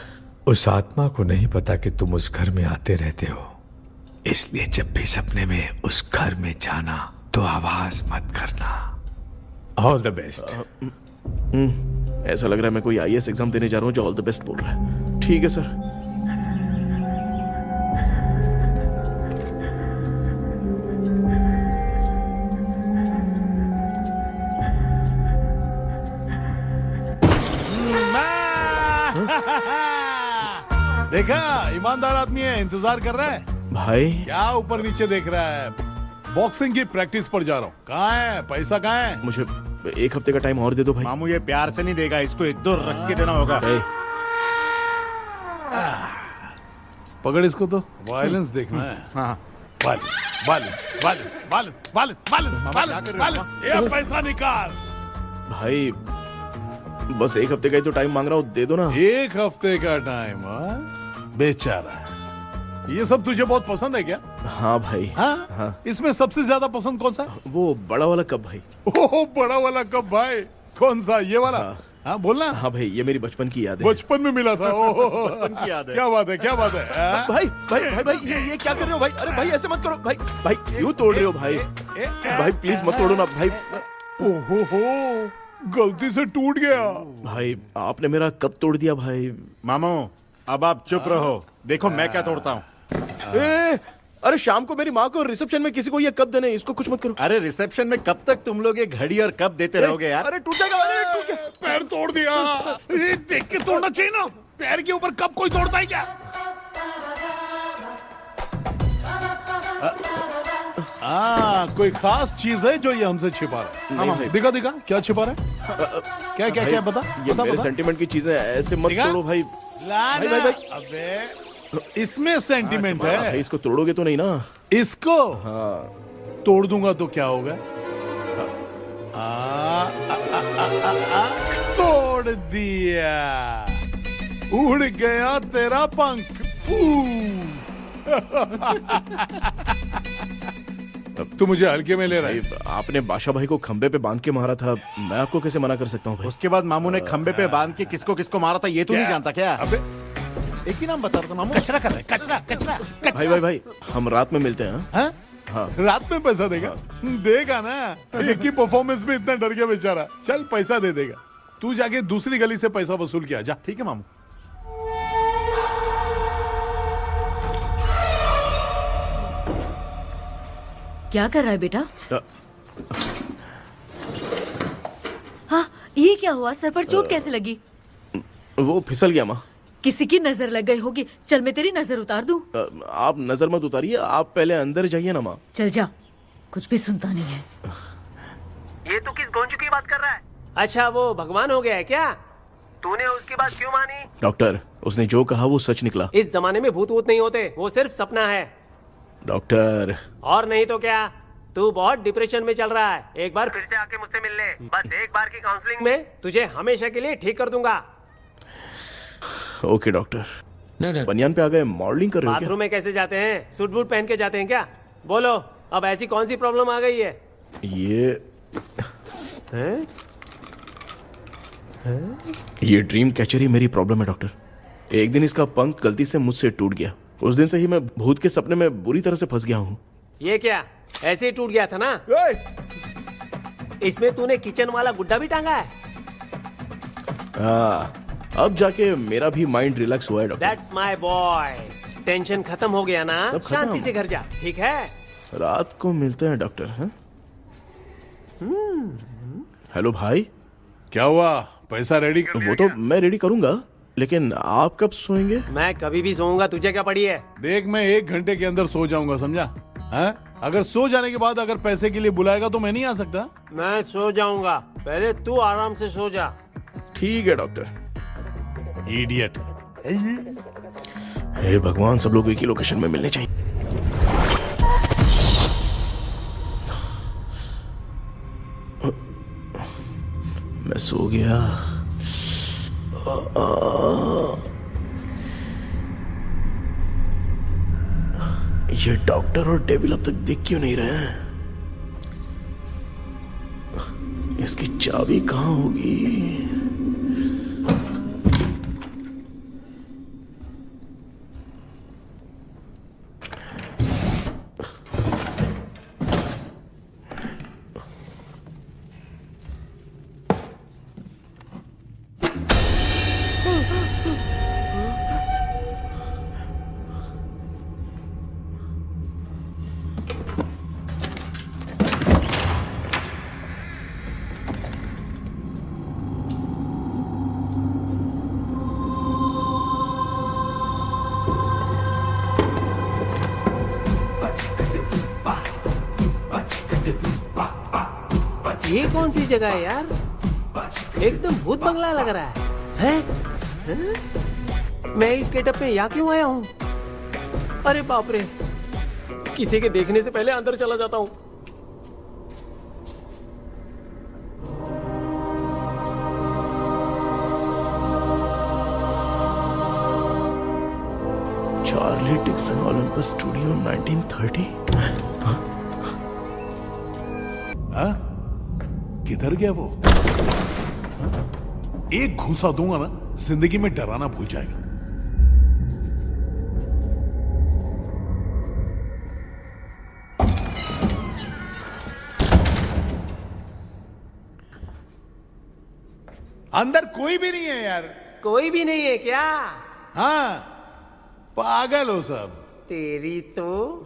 Speaker 10: उस आत्मा को नहीं पता कि तुम उस घर में आते रहते हो, इसलिए जब भी सपने में उस घर में जाना तो आवाज मत करना। All the best.
Speaker 2: ऐसा लग रहा है मैं कोई आईएएस एग्जाम देने जा रहा हूँ जो ऑल द बेस्ट बोल रहा है। ठीक है सर।
Speaker 6: देखा, ईमानदार आदमी है, इंतजार कर रहा है।
Speaker 2: भाई
Speaker 6: क्या ऊपर नीचे देख रहा है? बॉक्सिंग की प्रैक्टिस पर जा रहा हूँ। कहाँ है पैसा? कहाँ है?
Speaker 2: मुझे 1 हफ्ते का टाइम और दे दो भाई।
Speaker 8: मामू ये प्यार से नहीं देगा, इसको 1-2 रख के देना होगा।
Speaker 6: पकड़ इसको तो वायलेंस देखना है।
Speaker 8: हाँ,
Speaker 6: ये पैसा निकाल
Speaker 2: भाई। बस 1 हफ्ते का ही तो टाइम मांग रहा हूँ, दे दो ना।
Speaker 6: 1 हफ्ते का टाइम? बेचारा, ये सब तुझे बहुत पसंद है क्या?
Speaker 2: हाँ भाई।
Speaker 6: हाँ? इसमें सबसे ज्यादा पसंद कौन सा?
Speaker 2: वो बड़ा वाला कप भाई।
Speaker 6: ओह, बड़ा वाला कप भाई। कौन सा? ये वाला? हाँ बोलना।
Speaker 2: हाँ भाई, ये मेरी बचपन की याद है।
Speaker 6: बचपन में मिला था।
Speaker 8: बचपन की याद है।
Speaker 6: क्या बात है, क्या बात है?
Speaker 2: भाई भाई भाई भाई, ये क्या कर रहे हो भाई? अरे भाई ऐसे मत करो भाई। भाई क्यों तोड़ रहे हो भाई? भाई प्लीज मत तोड़ो ना भाई।
Speaker 6: ओहो, गलती से टूट गया।
Speaker 2: भाई आपने मेरा कप तोड़ दिया भाई।
Speaker 8: मामू अब आप चुप रहो, देखो मैं क्या तोड़ता हूँ।
Speaker 2: अरे शाम को मेरी माँ को रिसेप्शन में किसी को ये कप देने, इसको कुछ मत करो।
Speaker 8: अरे रिसेप्शन में कब तक तुम लोग ये घड़ी और कप देते रहोगे यार?
Speaker 2: अरे टूट जाएगा। अरे टूट गया।
Speaker 6: पैर तोड़ दिया। ये देख के तोड़ना चाहिए ना, पैर के ऊपर कप कोई तोड़ता है क्या? कोई खास चीज है जो ये हमसे छिपा रहा है?
Speaker 2: नहीं,
Speaker 6: दिखा दिखा, क्या छिपा रहा है? क्या क्या क्या? बता।
Speaker 2: ये मेरे सेंटीमेंट की चीजें ऐसे मत तोड़ो भाई।
Speaker 6: भाई भाई भाई, अबे इसमें सेंटीमेंट है
Speaker 2: भाई। इसको तोड़ोगे तो नहीं ना?
Speaker 6: इसको?
Speaker 2: हाँ।
Speaker 6: तोड़ दूंगा तो क्या होगा? तोड़ दिया, उड़ गया तेरा पंख। तू मुझे हल्के में ले रहा है।
Speaker 2: आपने बादशाह भाई को खंबे पे बांध के मारा था, मैं आपको कैसे मना कर सकता हूँ भाई?
Speaker 8: उसके बाद मामू ने खंबे पे बांध के किसको किसको मारा था ये तो नहीं जानता क्या?
Speaker 6: अबे एक ही नाम बता रहा था मामू। कचरा कर रहा है, कचरा कचरा कचरा।
Speaker 2: भाई भाई भाई, हम रात में मिलते हैं।
Speaker 6: हाँ? हाँ। रात में पैसा देगा? देगा ना, एक ही परफॉर्मेंस में इतना डर गया बेचारा। चल पैसा दे देगा, तू जाके दूसरी गली से पैसा वसूल किया जा। ठीक है मामू।
Speaker 1: क्या कर रहा है बेटा? हाँ, ये क्या हुआ? सर पर चोट कैसे लगी?
Speaker 2: वो फिसल गया माँ।
Speaker 1: किसी की नजर लग गई होगी। चल मैं तेरी नजर उतार दूं।
Speaker 2: आप नजर मत उतारिए, आप पहले अंदर जाइए ना माँ।
Speaker 1: चल जा, कुछ भी सुनता नहीं है।
Speaker 11: ये तो किस गोंजू की बात कर रहा है? अच्छा वो भगवान हो गया है क्या? तूने उसकी बात क्यों मानी?
Speaker 2: डॉक्टर, उसने जो कहा वो सच निकला।
Speaker 11: इस जमाने में भूत वूत नहीं होते, वो सिर्फ सपना है।
Speaker 2: डॉक्टर।
Speaker 11: और नहीं तो क्या, तू बहुत डिप्रेशन में चल रहा है। एक बार फिर से आके मुझसे मिल ले, बस एक बार की काउंसलिंग में तुझे हमेशा के लिए ठीक कर दूंगा।
Speaker 2: Okay doctor. बनियान पे आ गए, मॉडलिंग कर रहे हो क्या?
Speaker 11: बाथरूम में कैसे जाते हैं? सूट बूट पहन के जाते हैं क्या? बोलो, अब ऐसी कौन सी प्रॉब्लम आ गई है?
Speaker 2: ये ड्रीम कैचर ही मेरी प्रॉब्लम है डॉक्टर। एक दिन इसका पंख गलती से मुझसे टूट गया। उस दिन से ही मैं भूत के सपने में बुरी तरह से फंस गया हूँ।
Speaker 11: ये क्या ऐसे ही टूट गया था ना? इसमें तूने किचन वाला गुड्डा भी टांगा है?
Speaker 2: अब जाके मेरा भी माइंड रिलैक्स हुआ है doctor.
Speaker 11: That's my boy। Tension खत्म हो गया ना?
Speaker 2: सब खत्म।
Speaker 11: शांति से घर जा, ठीक है?
Speaker 2: रात को मिलते हैं डॉक्टर। हाँ? हेलो भाई,
Speaker 6: क्या हुआ? पैसा रेडी कर
Speaker 2: वो तो मैं रेडी करूंगा, लेकिन आप कब सोएंगे?
Speaker 11: मैं कभी भी सोऊंगा, तुझे क्या पड़ी है?
Speaker 6: देख, मैं 1 घंटे के अंदर सो जाऊंगा, समझा? अगर सो जाने के बाद अगर पैसे के लिए बुलाएगा तो मैं नहीं आ सकता।
Speaker 11: मैं सो जाऊंगा, पहले तू आराम से सो जा।
Speaker 2: ठीक है डॉक्टर।
Speaker 6: इडियट।
Speaker 2: हे भगवान, सब लोग एक ही लोकेशन में मिलने चाहिए। मैं सो गया। ये डॉक्टर और डेविल अब तक दिख क्यों नहीं रहे हैं? इसकी चाबी कहाँ होगी?
Speaker 11: ये कौन सी जगह है यार? एकदम भूत बंगला लग रहा है? मैं इस गेटअप में यहाँ क्यों आया हूँ? अरे बाप रे, किसी के देखने से पहले अंदर चला जाता हूँ।
Speaker 2: Charlie Dixon Olympus studio 1930।
Speaker 6: किधर गया वो? एक घूसा दूंगा ना, जिंदगी में डराना भूल जाएगा। अंदर कोई भी नहीं है यार।
Speaker 11: कोई भी नहीं है क्या?
Speaker 6: हाँ, पागल हो सब।
Speaker 11: तेरी तो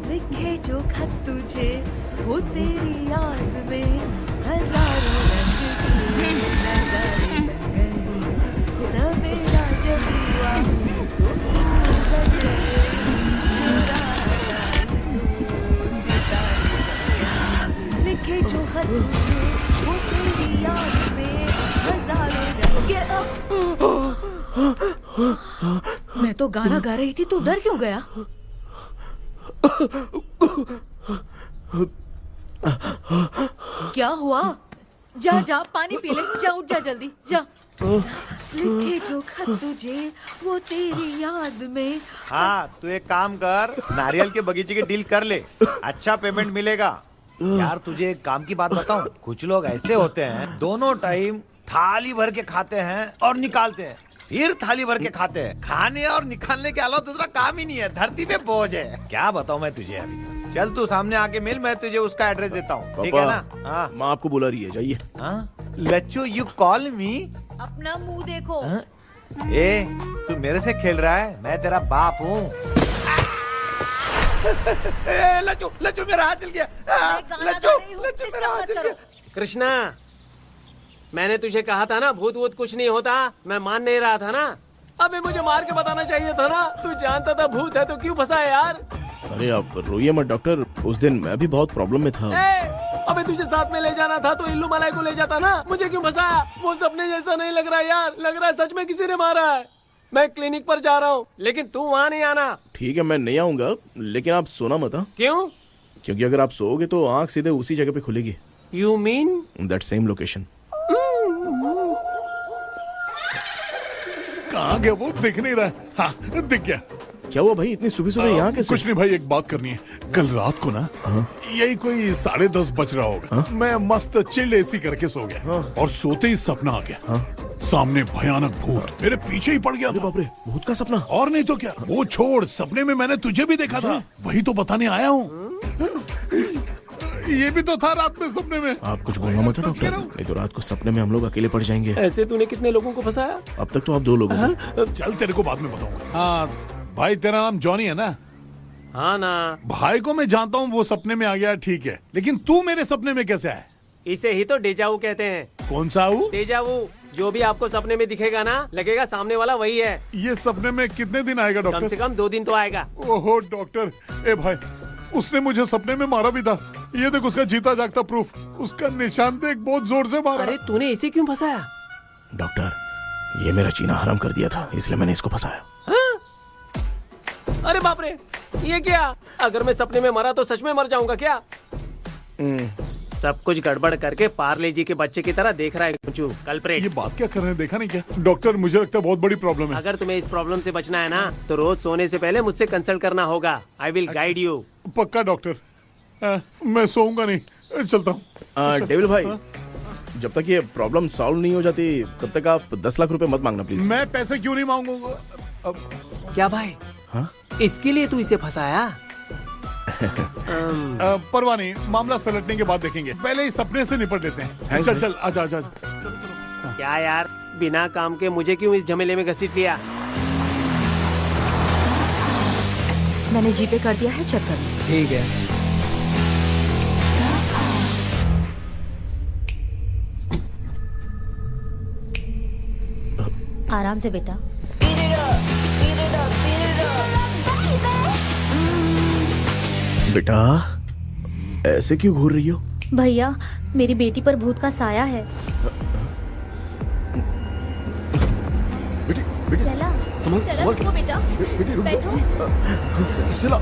Speaker 1: लिखे जो खत तुझे वो तेरी याद में हजारों रंग की नजारे बन गए। सवेरा जब हुआ तो बन गए, सितारे। लिखे जो खत तुझे वो तेरी याद में हजारों रंग के। मैं तो गाना गा रही थी, तू डर क्यों गया? क्या हुआ? जा जा पानी पी ले, जा उठ जा जल्दी जा। लिखे जो खत तुझे वो तेरी याद में।
Speaker 9: हाँ, तू एक काम कर, नारियल के बगीचे की डील कर ले, अच्छा पेमेंट मिलेगा। यार तुझे एक काम की बात बताऊं, कुछ लोग ऐसे होते हैं दोनों टाइम थाली भर के खाते हैं और निकालते हैं, फिर थाली भर के खाते हैं। खाने और निकालने के अलावा दूसरा काम ही नहीं है, धरती पे बोझ है। क्या बताऊं मैं तुझे अभी। चल तू सामने आके मिल, मैं तुझे उसका एड्रेस देता हूँ, ठीक है ना? हाँ,
Speaker 2: माँ आपको बुला रही है, जाइए।
Speaker 9: लच्चू, यू कॉल मी?
Speaker 1: अपना मुंह देखो।
Speaker 9: ए, तू मेरे से खेल रहा है? मैं तेरा बाप हूँ। लच्चू, लच्चू मेरा हाथ जल गया। लच्चू, लच्चू मेरा हाथ जल गया।
Speaker 11: कृष्णा, मैंने तुझे कहा था ना भूत वूत कुछ नहीं होता, मैं मान नहीं रहा था ना। अबे मुझे मार के बताना चाहिए था ना, तू जानता था भूत है तो क्यों फंसा यार?
Speaker 2: अरे आप रोइए मत डॉक्टर, उस दिन मैं भी बहुत प्रॉब्लम में था।
Speaker 11: अबे तुझे साथ में ले जाना था तो इल्लू मलाई को ले जाता ना, मुझे क्यों फंसाया? वो सपने जैसा नहीं लग रहा यार, लग रहा है सच में किसी ने मारा है। मैं क्लिनिक पर जा रहा हूँ, लेकिन तू वहाँ नहीं आना।
Speaker 2: ठीक है, मैं नहीं आऊंगा, लेकिन आप सोना मत।
Speaker 11: क्यों?
Speaker 2: क्योंकि अगर आप सोओगे तो आंख सीधे उसी जगह पे खुलेगी।
Speaker 11: You mean
Speaker 2: that same location.
Speaker 6: कहाँ गया वो? दिख नहीं रहा। हाँ, दिख गया।
Speaker 2: क्या हुआ भाई, इतनी सुबह सुबह यहाँ कैसे?
Speaker 6: कुछ नहीं भाई, एक बात करनी है। कल रात को ना यही कोई 10:30 बज रहा होगा, मैं मस्त चिल एसी करके सो गया और सोते ही सपना आ गया। सामने भयानक भूत मेरे पीछे ही पड़ गया।
Speaker 2: बाप रे, भूत का सपना?
Speaker 6: और नहीं तो क्या, वो छोड़, सपने में मैंने तुझे भी देखा था, वही तो बताने आया हूँ। ये भी तो था रात में सपने में।
Speaker 2: आप कुछ बोलना मत डॉक्टर, नहीं तो रात को सपने में हम लोग अकेले पड़ जाएंगे।
Speaker 11: ऐसे तूने कितने लोगों को फंसाया?
Speaker 2: अब तक तो आप 2 लोगों को।
Speaker 6: चल तेरे को बाद में बताऊंगा। हाँ भाई, तेरा नाम जॉनी है ना?
Speaker 11: हाँ ना।
Speaker 6: भाई को मैं जानता हूँ, वो सपने में आ गया, ठीक है, लेकिन तू मेरे सपने में कैसे आया?
Speaker 11: इसे ही तो डेजावू कहते हैं।
Speaker 6: कौन सा वो?
Speaker 11: डेजावू। जो भी आपको सपने में दिखेगा ना, लगेगा सामने वाला वही है।
Speaker 6: ये सपने में कितने दिन आएगा डॉक्टर?
Speaker 11: कम से कम 2 दिन तो आएगा।
Speaker 6: ओहो डॉक्टर, ए भाई, उसने मुझे सपने में मारा भी था। ये देख उसका जीता जागता प्रूफ, उसका निशान देख, बहुत जोर से मारा।
Speaker 11: अरे तूने इसे क्यों फंसाया?
Speaker 2: डॉक्टर, ये मेरा जीना हराम कर दिया था, इसलिए मैंने इसको फंसाया।
Speaker 11: अरे बाप रे, ये क्या? अगर मैं सपने में मरा तो सच में मर जाऊंगा क्या? सब कुछ गड़बड़ करके पार्ले जी के बच्चे की तरह देख रहा है कुछ कल्प्रेट।
Speaker 6: ये बात क्या कर रहे हैं, देखा नहीं क्या? डॉक्टर, मुझे लगता है बहुत बड़ी प्रॉब्लम है।
Speaker 11: अगर तुम्हें इस प्रॉब्लम से बचना है ना, तो रोज सोने से पहले मुझसे कंसल्ट करना होगा। I will guide you.
Speaker 6: पक्का डॉक्टर, मैं सोऊंगा नहीं, चलता हूँ।
Speaker 2: डेविल भाई, जब तक ये प्रॉब्लम सॉल्व नहीं हो जाती तब तक आप 10 लाख रुपए मत मांगना प्लीज।
Speaker 6: मैं पैसे क्यों नहीं मांगूंगा?
Speaker 11: क्या भाई?
Speaker 2: हाँ?
Speaker 11: इसके लिए तू इसे फंसाया?
Speaker 6: परवाह नहीं, मामला सलटने के बाद देखेंगे, पहले ही सपने से निपट लेते हैं। चल चल, आजा आजा।
Speaker 11: क्या यार, बिना काम के मुझे क्यों इस झमेले में घसीट लिया?
Speaker 4: मैंने जीपे कर दिया है, चेक कर लो।
Speaker 7: ठीक है।
Speaker 15: आराम से बेटा।
Speaker 2: बेटा, ऐसे क्यों घूर रही हो?
Speaker 15: भैया, मेरी बेटी पर भूत का साया है। स्टेला, स्टेला रुको बेटा, बैठो।
Speaker 2: स्टेला,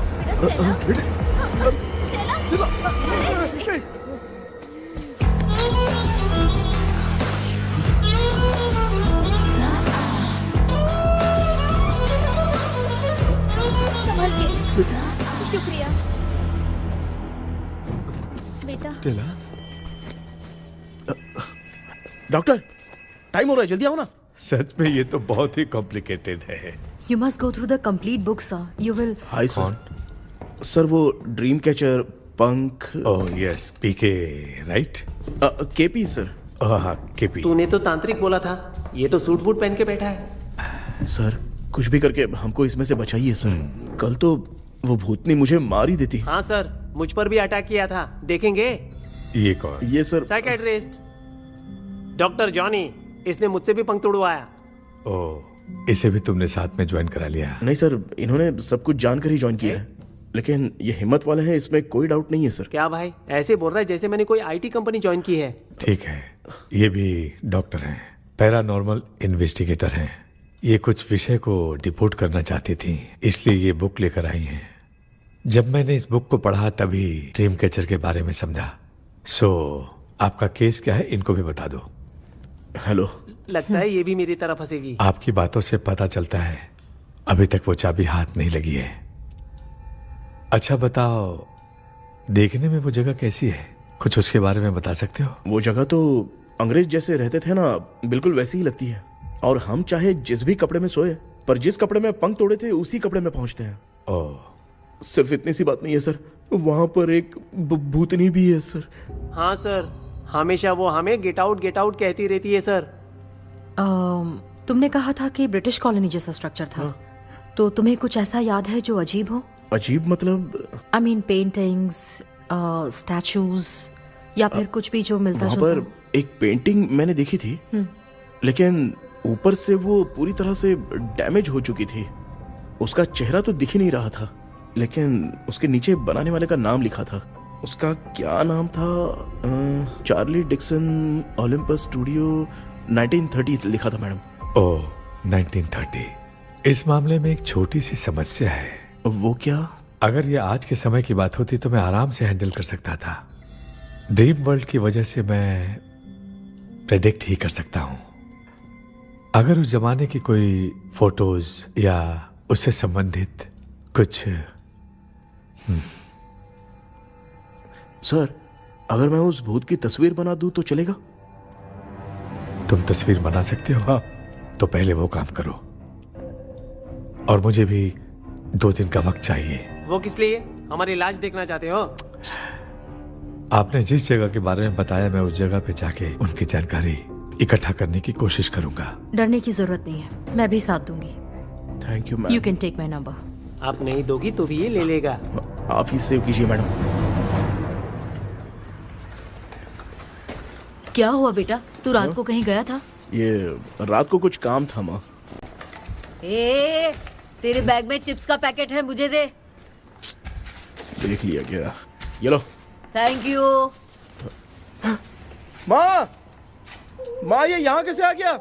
Speaker 15: संभल के। शुक्रिया बेटा।
Speaker 2: स्टेला, डॉक्टर, टाइम हो रहा है, जल्दी आओ ना।
Speaker 10: सच में ये तो बहुत ही कॉम्प्लिकेटेड है।
Speaker 1: You must go through the complete book, sir. You will.
Speaker 2: Hi sir. Sir, वो ड्रीम कैचर, पंख।
Speaker 10: ओह यस, पीके राइट?
Speaker 2: KP sir.
Speaker 10: हाँ, केपी।
Speaker 11: तूने तो तांत्रिक बोला था, ये तो सूट बूट पहन के बैठा है।
Speaker 2: सर, कुछ भी करके हमको इसमें से बचाइए सर। कल तो वो भूतनी मुझे मार ही देती।
Speaker 11: हाँ सर, मुझ पर भी अटैक किया था, देखेंगे।
Speaker 10: ये कौन?
Speaker 2: ये सर
Speaker 11: साइकियाट्रिस्ट डॉक्टर जॉनी, इसने मुझसे भी पंख तोड़वाया।
Speaker 10: ओह, इसे भी तुमने साथ में ज्वाइन करा लिया?
Speaker 2: नहीं सर, इन्होंने सब कुछ जानकर ही ज्वाइन किया है, लेकिन ये हिम्मत वाले हैं, इसमें कोई डाउट नहीं है सर।
Speaker 11: क्या भाई, ऐसे बोल रहा है जैसे मैंने कोई आईटी कंपनी ज्वाइन की है।
Speaker 10: ठीक है, ये भी डॉक्टर हैं, पैरानॉर्मल इन्वेस्टिगेटर हैं। ये कुछ विषय को डिपोर्ट करना चाहती थी, इसलिए ये बुक लेकर आई हैं। जब मैंने इस बुक को पढ़ा तभी ड्रीम कैचर के बारे में समझा। सो आपका केस क्या है, इनको भी बता दो।
Speaker 2: हेलो।
Speaker 11: लगता है ये भी मेरी तरह फंसेगी।
Speaker 10: आपकी बातों से पता चलता है अभी तक वो चाबी हाथ नहीं लगी है। अच्छा बताओ, देखने में वो जगह कैसी है, कुछ उसके बारे में बता सकते हो?
Speaker 2: वो जगह तो अंग्रेज जैसे रहते थे ना, बिल्कुल वैसी ही लगती है। और हम चाहे जिस भी कपड़े में सोए, पर जिस कपड़े में पंख तोड़े थे उसी कपड़े में पहुंचते हैं।
Speaker 10: ओह।
Speaker 2: सिर्फ इतनी सी बात नहीं है सर, वहां पर एक भूतनी भी है सर।
Speaker 11: हाँ सर, हमेशा वो हमें गेट आउट कहती रहती है सर।
Speaker 1: तुमने कहा था कि ब्रिटिश कॉलोनी जैसा स्ट्रक्चर था। तो तुम्हें कुछ ऐसा याद है जो अजीब हो?
Speaker 2: अजीब मतलब?
Speaker 1: I mean पेंटिंग्स, स्टैचूज या फिर कुछ भी जो मिलता जुलता।
Speaker 2: वहाँ पर एक पेंटिंग मैंने देखी थी, लेकिन ऊपर से वो पूरी तरह से डैमेज हो चुकी थी। उसका चेहरा तो दिख ही नहीं रहा था, लेकिन उसके नीचे बनाने वाले का नाम लिखा था। उसका क्या नाम था? चार्ली डिक्सन, ओलंपस स्टूडियो, 1930 लिखा था मैडम।
Speaker 10: ओह, 1930। इस मामले में एक छोटी सी समस्या है।
Speaker 2: वो क्या?
Speaker 10: अगर ये आज के समय की बात होती तो मैं आराम से हैंडल कर सकता था। ड्रीम वर्ल्ड की वजह से मैं प्रेडिक्ट ही कर सकता हूं। अगर उस जमाने की कोई फोटोज या उससे संबंधित कुछ
Speaker 2: सर, अगर मैं उस भूत की तस्वीर बना दूं तो चलेगा?
Speaker 10: तुम तस्वीर बना सकते हो? हाँ। तो पहले वो काम करो, और मुझे भी 2 दिन का वक्त चाहिए।
Speaker 11: वो किस लिए? हमारी इलाज देखना चाहते हो?
Speaker 10: आपने जिस जगह के बारे में बताया, मैं उस जगह पे जाके उनकी जानकारी इकट्ठा करने की कोशिश करूंगा।
Speaker 4: डरने की जरूरत नहीं है, मैं भी साथ दूंगी।
Speaker 2: Thank you ma'am.
Speaker 4: You can take my number.
Speaker 11: आप नहीं दोगी तो भी ये ले लेगा।
Speaker 2: आप ही सेव कीजिए मैडम।
Speaker 4: क्या हुआ बेटा, तू रात को कहीं गया था?
Speaker 2: ये रात को कुछ काम था माँ।
Speaker 1: ए, तेरे बैग में चिप्स का पैकेट है, मुझे दे।
Speaker 2: देख लिया क्या? ये लो।
Speaker 1: Thank you.
Speaker 2: माँ, माँ ये यहाँ कैसे आ गया?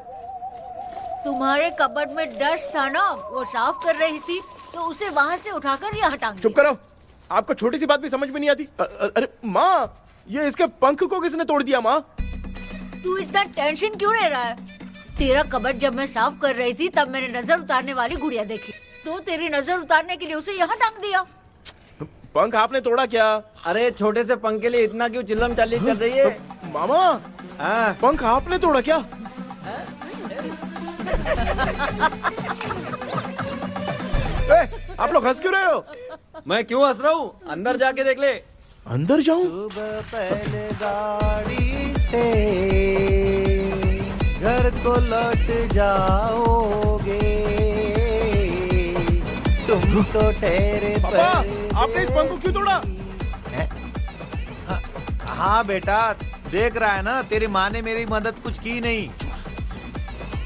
Speaker 1: तुम्हारे कबर्ड में डस्ट था ना, वो साफ कर रही थी तो उसे वहाँ से उठाकर यहाँ टांग
Speaker 2: चुप करो, आपको छोटी सी बात भी समझ में नहीं आती। अरे माँ, ये इसके पंख को किसने तोड़ दिया? माँ
Speaker 1: तू इतना टेंशन क्यों ले रहा है? तेरा कबर्ड जब मैं साफ कर रही थी तब मैंने नजर उतारने वाली गुड़िया देखी, तो तेरी नजर उतारने के लिए उसे यहाँ टांग दिया।
Speaker 2: पंख आपने तोड़ा क्या?
Speaker 3: अरे छोटे से पंख के लिए इतना क्यों चिल्लम चाली चल रही है?
Speaker 2: मामा, पंख आपने तोड़ा क्या? आप लोग हंस क्यों रहे हो?
Speaker 3: मैं क्यों हंस रहा हूँ? अंदर जाके देख ले।
Speaker 2: अंदर जाऊं?
Speaker 9: सुबह पहले गाड़ी से घर को लौट जाओगे, तुम तो ठहरे।
Speaker 2: पापा, आपने इस पंख को क्यों तोड़ा?
Speaker 9: हाँ बेटा, देख रहा है ना, तेरी माँ ने मेरी मदद कुछ की नहीं,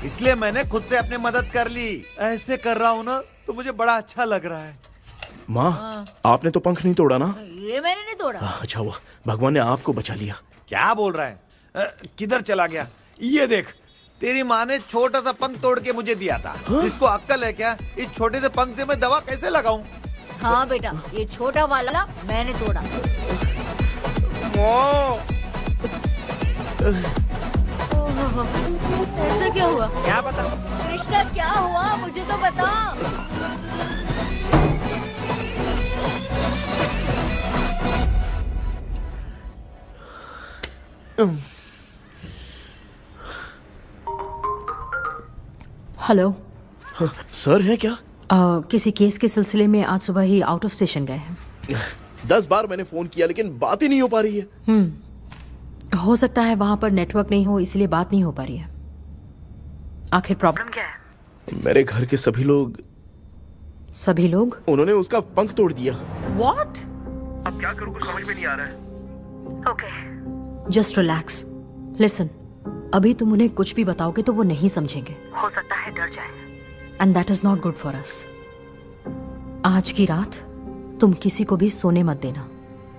Speaker 9: इसलिए मैंने खुद से अपनी मदद कर ली। ऐसे कर रहा हूँ ना तो मुझे बड़ा अच्छा लग रहा है।
Speaker 2: माँ, आपने तो पंख नहीं तोड़ा ना?
Speaker 1: ये मैंने नहीं तोड़ा।
Speaker 2: अच्छा हुआ, भगवान ने आपको बचा लिया।
Speaker 9: क्या बोल रहा है? किधर चला गया? ये देख, तेरी माँ ने छोटा सा पंख तोड़ के मुझे दिया था। इसको अक्ल है क्या? इस छोटे से पंख से मैं दवा कैसे लगाऊं?
Speaker 1: हाँ बेटा, ये छोटा वाला मैंने तोड़ा। ऐसा क्या हुआ?
Speaker 9: क्या बता?
Speaker 1: कृष्णा क्या हुआ, मुझे तो बता।
Speaker 4: हेलो
Speaker 2: सर है क्या?
Speaker 4: किसी केस के सिलसिले में आज सुबह ही आउट ऑफ स्टेशन गए हैं।
Speaker 2: 10 बार मैंने फोन किया लेकिन बात ही नहीं हो पा रही है।
Speaker 4: हो सकता है वहां पर नेटवर्क नहीं हो, इसलिए बात नहीं हो पा रही है। आखिर प्रॉब्लम क्या है?
Speaker 2: मेरे घर के सभी लोग उन्होंने उसका पंख तोड़ दिया।
Speaker 4: What?
Speaker 14: अब क्या करूँ कुछ समझ में नहीं आ रहा है।
Speaker 4: Okay. Just relax. Listen. अभी तुम उन्हें कुछ भी बताओगे तो वो नहीं समझेंगे। हो सकता है डर जाए। And that is not good for us. आज की रात तुम किसी को भी सोने मत देना।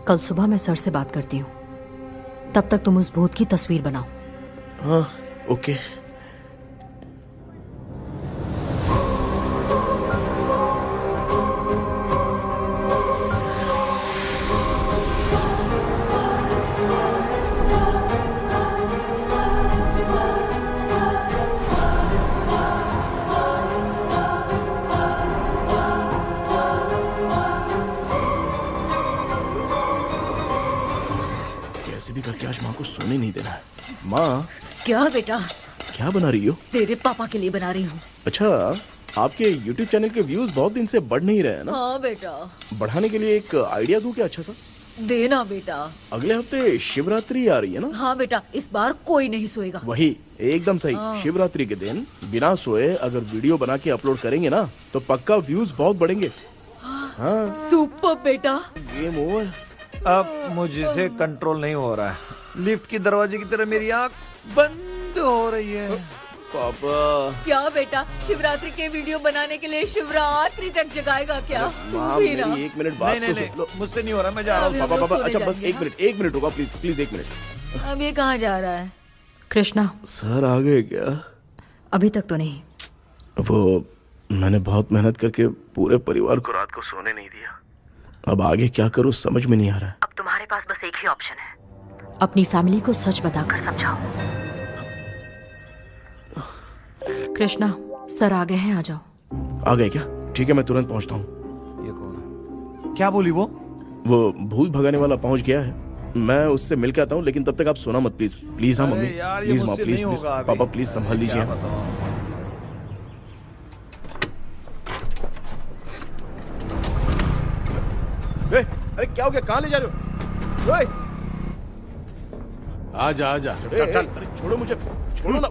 Speaker 4: कल सुबह मैं सर से बात करती हूँ। तब तक तुम उस भूत की तस्वीर बनाओ।
Speaker 2: हाँ, ओके। करके आज माँ को सोने नहीं देना है। माँ।
Speaker 1: क्या बेटा?
Speaker 2: क्या बना रही हो?
Speaker 1: तेरे पापा के लिए बना रही हूँ।
Speaker 2: अच्छा, आपके YouTube चैनल के व्यूज बहुत दिन से बढ़ नहीं रहे हैं ना?
Speaker 1: हाँ बेटा।
Speaker 2: बढ़ाने के लिए एक आइडिया दूं क्या अच्छा सा?
Speaker 1: देना बेटा।
Speaker 2: अगले हफ्ते शिवरात्रि आ रही है ना?
Speaker 1: हाँ बेटा, इस बार कोई नहीं सोएगा।
Speaker 2: वही, एकदम सही। शिवरात्रि के दिन बिना सोए अगर वीडियो बना के अपलोड करेंगे ना तो पक्का व्यूज बहुत बढ़ेंगे। हाँ।
Speaker 1: सुपर बेटा।
Speaker 2: Game over.
Speaker 9: अब मुझसे कंट्रोल नहीं हो रहा है। लिफ्ट की दरवाजे की तरह मेरी आंख बंद हो रही है।
Speaker 2: पापा।
Speaker 1: क्या बेटा, शिवरात्रि के वीडियो बनाने के लिए शिवरात्रि तक जगाएगा क्या?
Speaker 2: मेरी 1 मिनट बात
Speaker 9: नहीं, मुझसे नहीं हो रहा, मैं जा रहा हूँ।
Speaker 2: पापा, अच्छा बस 1 मिनट रुको प्लीज 1 मिनट।
Speaker 1: अब ये कहाँ जा रहा है?
Speaker 4: कृष्णा।
Speaker 2: सर आ गए क्या?
Speaker 4: अभी तक तो नहीं।
Speaker 2: वो मैंने बहुत मेहनत करके पूरे परिवार को रात को सोने नहीं दिया। अब आगे क्या करूं समझ में नहीं आ रहा है।
Speaker 4: अब तुम्हारे पास बस एक ही ऑप्शन है, अपनी फैमिली को सच बताकर समझाओ। कृष्णा, सर आ गए हैं, आ जाओ।
Speaker 2: आ गए क्या? ठीक है, मैं तुरंत पहुंचता हूँ।
Speaker 9: ये क्या बोली वो
Speaker 2: भूत भगाने वाला पहुंच गया है। मैं उससे मिल के आता हूँ, लेकिन तब तक आप सोना मत प्लीज। प्लीज हाँ मम्मी,
Speaker 9: यार, ये
Speaker 2: प्लीज माँ,
Speaker 9: मुझसे
Speaker 2: प्लीज
Speaker 9: नहीं
Speaker 2: प्लीज
Speaker 9: होगा अभी।
Speaker 2: पापा प्लीज संभाल लीजिए। अरे क्या हो गया, कहाँ ले जा रहे हो? ओए!
Speaker 6: आजा आजा।
Speaker 2: चल चल, अरे छोड़ो मुझे, छोड़ो ना।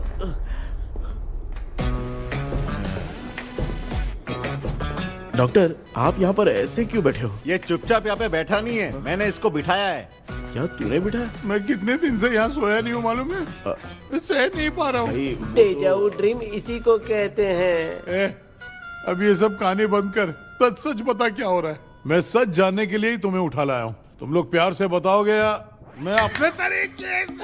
Speaker 2: डॉक्टर, आप यहाँ पर ऐसे क्यों बैठे हो?
Speaker 8: ये चुपचाप यहाँ पे बैठा नहीं है, मैंने इसको बिठाया है।
Speaker 2: क्या तूने बिठाया?
Speaker 6: मैं कितने दिन से यहाँ सोया नहीं हूँ मालूम है, सह नहीं पा रहा हूँ।
Speaker 11: डेजा वू ड्रीम इसी को कहते हैं।
Speaker 6: अब ये सब कहानी बंद कर, सच बता क्या हो रहा है। मैं सच जानने के लिए ही तुम्हें उठा लाया हूँ। तुम लोग प्यार से बताओगे या मैं अपने तरीके से?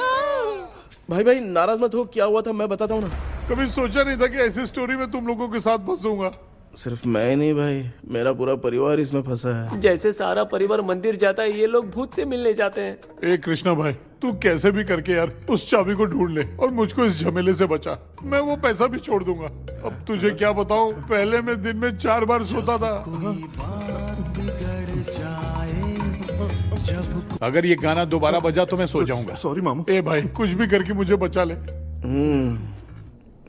Speaker 2: भाई नाराज मत हो, क्या हुआ था मैं बताता हूँ ना।
Speaker 6: कभी सोचा नहीं था कि ऐसी स्टोरी में तुम लोगों के साथ फंसूंगा।
Speaker 2: सिर्फ मैं नहीं भाई, मेरा पूरा परिवार इसमें फंसा है।
Speaker 11: जैसे सारा परिवार मंदिर जाता है, ये लोग भूत से मिलने जाते हैं।
Speaker 6: ए कृष्णा भाई, तू कैसे भी करके यार उस चाबी को ढूंढ ले और मुझको इस झमेले से बचा। मैं वो पैसा भी छोड़ दूंगा। अब तुझे क्या बताऊं, पहले मैं दिन में 4 बार सोता था। अगर ये गाना दोबारा बजा तो मैं सो जाऊंगा।
Speaker 8: सॉरी मामू।
Speaker 6: ए भाई, कुछ भी करके मुझे बचा ले।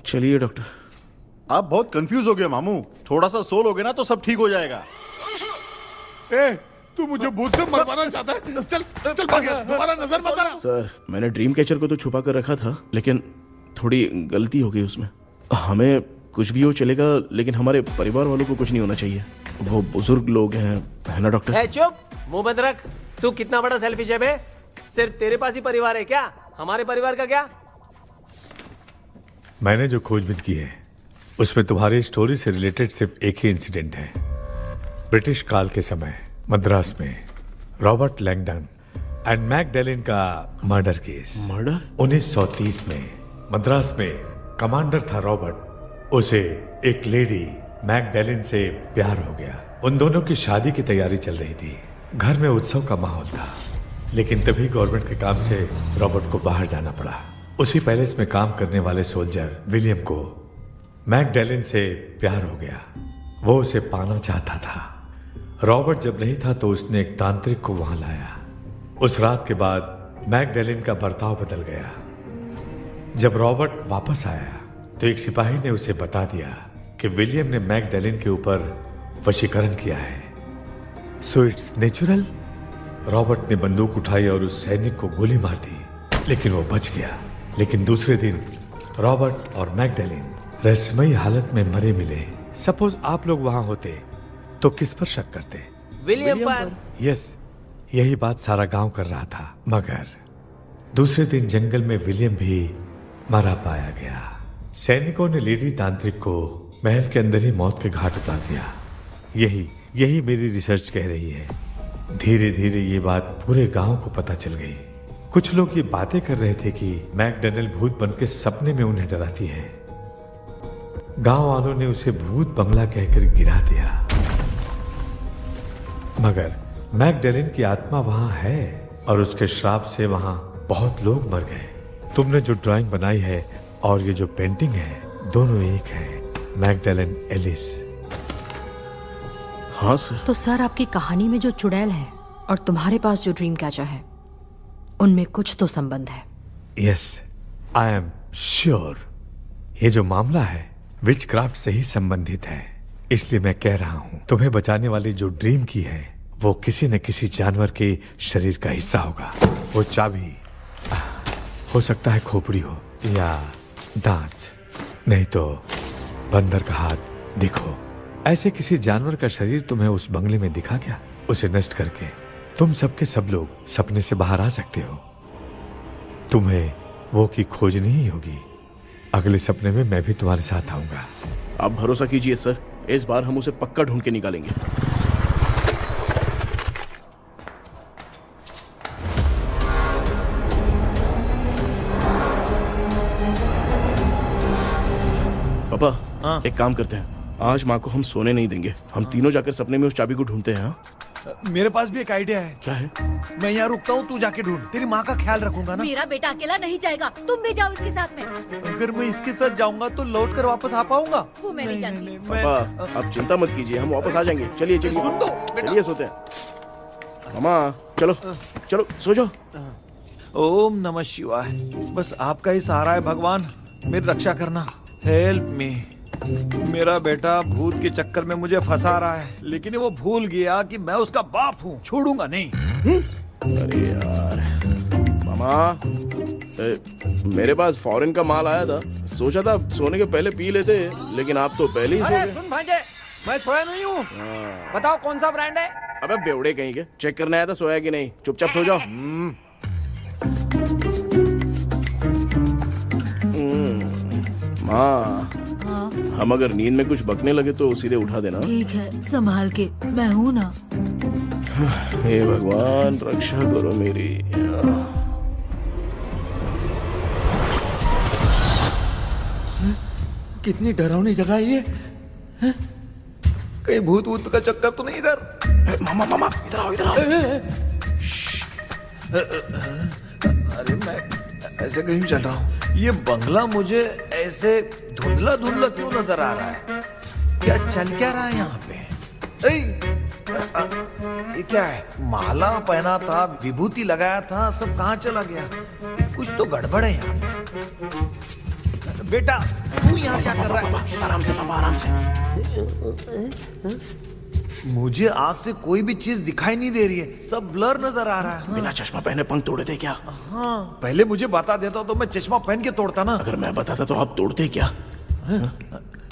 Speaker 2: चलिए डॉक्टर।
Speaker 8: आप बहुत कंफ्यूज हो गए मामू, थोड़ा सा सो लोगे ना तो सब ठीक हो जाएगा।
Speaker 6: ए, तू मुझे भूत से मरवाना चाहता है? चल चल भाग, दोबारा नजर मत आना।
Speaker 2: सर, मैंने ड्रीम कैचर को तो छुपा कर रखा था, लेकिन थोड़ी गलती हो गई उसमें। हमें कुछ भी हो चलेगा, लेकिन हमारे परिवार वालों को कुछ नहीं होना चाहिए। वो बुजुर्ग लोग हैं, है ना डॉक्टर?
Speaker 11: चुप, मुंह बंद रख। तू कितना बड़ा सेल्फिश है बे? सिर्फ तेरे पास ही परिवार है क्या? हमारे परिवार का क्या?
Speaker 10: मैंने जो खोजबीन की है उसमें तुम्हारी स्टोरी से रिलेटेड सिर्फ एक ही इंसिडेंट है। ब्रिटिश काल के समय मद्रास में रॉबर्ट लैंगडन एंड मैकडैलिन का मर्डर केस।
Speaker 2: मर्डर?
Speaker 10: 1930 में मद्रास में कमांडर था रॉबर्ट। उसे एक लेडी मैकडैलिन से प्यार हो गया। उन दोनों की शादी की तैयारी चल रही थी। घर में उत्सव का माहौल था, लेकिन तभी गवर्नमेंट के काम से रॉबर्ट को बाहर जाना पड़ा। उसी पैलेस में काम करने वाले सोल्जर विलियम को मैकडैलिन से प्यार हो गया। वो उसे पाना चाहता था। रॉबर्ट जब नहीं था तो उसने एक तांत्रिक को वहां लाया। उस रात के बाद मैकडैलिन का बर्ताव बदल गया। जब रॉबर्ट वापस आया तो एक सिपाही ने उसे बता दिया कि विलियम ने मैकडैलिन के ऊपर वशीकरण किया है। So it's natural. रॉबर्ट ने बंदूक उठाई और उस सैनिक को गोली मार दी, लेकिन वो बच गया। लेकिन दूसरे दिन रॉबर्ट और मैकडैलिन रहस्यमयी हालत में मरे मिले। सपोज आप लोग वहां होते तो किस पर शक करते?
Speaker 11: विलियम पर।
Speaker 10: यस, यही बात सारा गांव कर रहा था। मगर दूसरे दिन जंगल में विलियम भी मरा पाया गया। सैनिकों ने लेडी तांत्रिक को महल के अंदर ही मौत के घाट उतार दिया। यही मेरी रिसर्च कह रही है। धीरे धीरे ये बात पूरे गांव को पता चल गई। कुछ लोग ये बातें कर रहे थे कि मैकडैलिन भूत बनके सपने में उन्हें डराती है। गांव वालों ने उसे भूत बंगला कहकर गिरा दिया। मगर मैकडैलिन की आत्मा वहां है और उसके श्राप से वहां बहुत लोग मर गए। तुमने जो ड्राइंग बनाई है और ये जो पेंटिंग है, दोनों एक है। मैकडैलिन एलिस।
Speaker 2: हाँ सर।
Speaker 4: तो सर, आपकी कहानी में जो चुड़ैल है और तुम्हारे पास जो ड्रीम कैचर है, उनमें कुछ तो संबंध है।
Speaker 10: Yes, I am sure. ये जो मामला है विचक्राफ्ट से ही संबंधित है। इसलिए मैं कह रहा हूं, तुम्हें बचाने वाली जो ड्रीम की है वो किसी न किसी जानवर के शरीर का हिस्सा होगा। वो चाबी हो सकता है खोपड़ी हो या दांत, नहीं तो बंदर का हाथ। देखो, ऐसे किसी जानवर का शरीर तुम्हें उस बंगले में दिखा क्या? उसे नष्ट करके तुम सबके सब लोग सपने से बाहर आ सकते हो। तुम्हें वो की खोजनी ही होगी। अगले सपने में मैं भी तुम्हारे साथ आऊंगा।
Speaker 2: आप भरोसा कीजिए सर, इस बार हम उसे पक्का ढूंढ के निकालेंगे। पापा, एक काम करते हैं, आज माँ को हम सोने नहीं देंगे। हम तीनों जाकर सपने में उस चाबी को ढूंढते हैं।
Speaker 9: मेरे पास भी एक आइडिया है।
Speaker 2: क्या है?
Speaker 9: मैं यहाँ रुकता हूँ, तू जाके ढूंढ। तेरी माँ का ख्याल रखूंगा ना।
Speaker 1: मेरा बेटा अकेला नहीं जाएगा, तुम भी जाओ इसके साथ में।
Speaker 9: अगर मैं इसके साथ जाऊंगा तो लौट कर वापस आ पाऊंगा?
Speaker 1: वो मैं नहीं जानती।
Speaker 2: पापा आप चिंता मत कीजिए, हम वापस आ जाएंगे। चलिए चलिए
Speaker 9: सुन दो
Speaker 2: चलिए सोते हैं। मामा चलो चलो सो जाओ।
Speaker 9: ओम नमः शिवाय। बस आपका ही सहारा है भगवान, मेरी रक्षा करना। Help me. मेरा बेटा भूत के चक्कर में मुझे फंसा रहा है, लेकिन वो भूल गया कि मैं उसका बाप हूँ। छोड़ूंगा नहीं।
Speaker 2: अरे यार मामा, मेरे पास फॉरेन का माल आया था, सोचा था सोने के पहले पी लेते, लेकिन आप तो पहले ही सो
Speaker 7: अरे
Speaker 2: गए।
Speaker 7: सुन भांजे, मैं सोया नहीं हूँ। बताओ कौन सा ब्रांड है?
Speaker 2: अबे बेवड़े कहीं के, चेक करने आया था सोया कि नहीं। चुपचाप सो जाओ। माँ, हम अगर नींद में कुछ बकने लगे तो सीधे उठा देना।
Speaker 4: ठीक है, संभाल के, मैं हूँ ना।
Speaker 2: हे भगवान रक्षा करो मेरी।
Speaker 3: कितनी डरावनी जगह है ये। कहीं भूत वूत का चक्कर तो नहीं इधर?
Speaker 2: मामा मामा इधर आओ, इधर आओ।
Speaker 9: अरे मैं ऐसे कहीं चल रहा हूँ। ये बंगला मुझे ऐसे धुंधला धुंधला क्यों नजर आ रहा है? क्या चल क्या रहा है यहाँ पे? ये क्या है? माला पहना था, विभूति लगाया था, सब कहाँ चला गया? कुछ तो गड़बड़ है यहाँ पे। बेटा तू यहाँ क्या कर रहा है?
Speaker 2: आराम से पापा, आराम से।
Speaker 9: मुझे आँख से कोई भी चीज दिखाई नहीं दे रही है, सब ब्लर नजर आ रहा है।
Speaker 2: बिना चश्मा पहने पंख तोड़े थे क्या?
Speaker 9: हाँ, पहले मुझे बता देता तो मैं चश्मा पहन के तोड़ता ना।
Speaker 2: अगर मैं बताता तो आप तोड़ते क्या?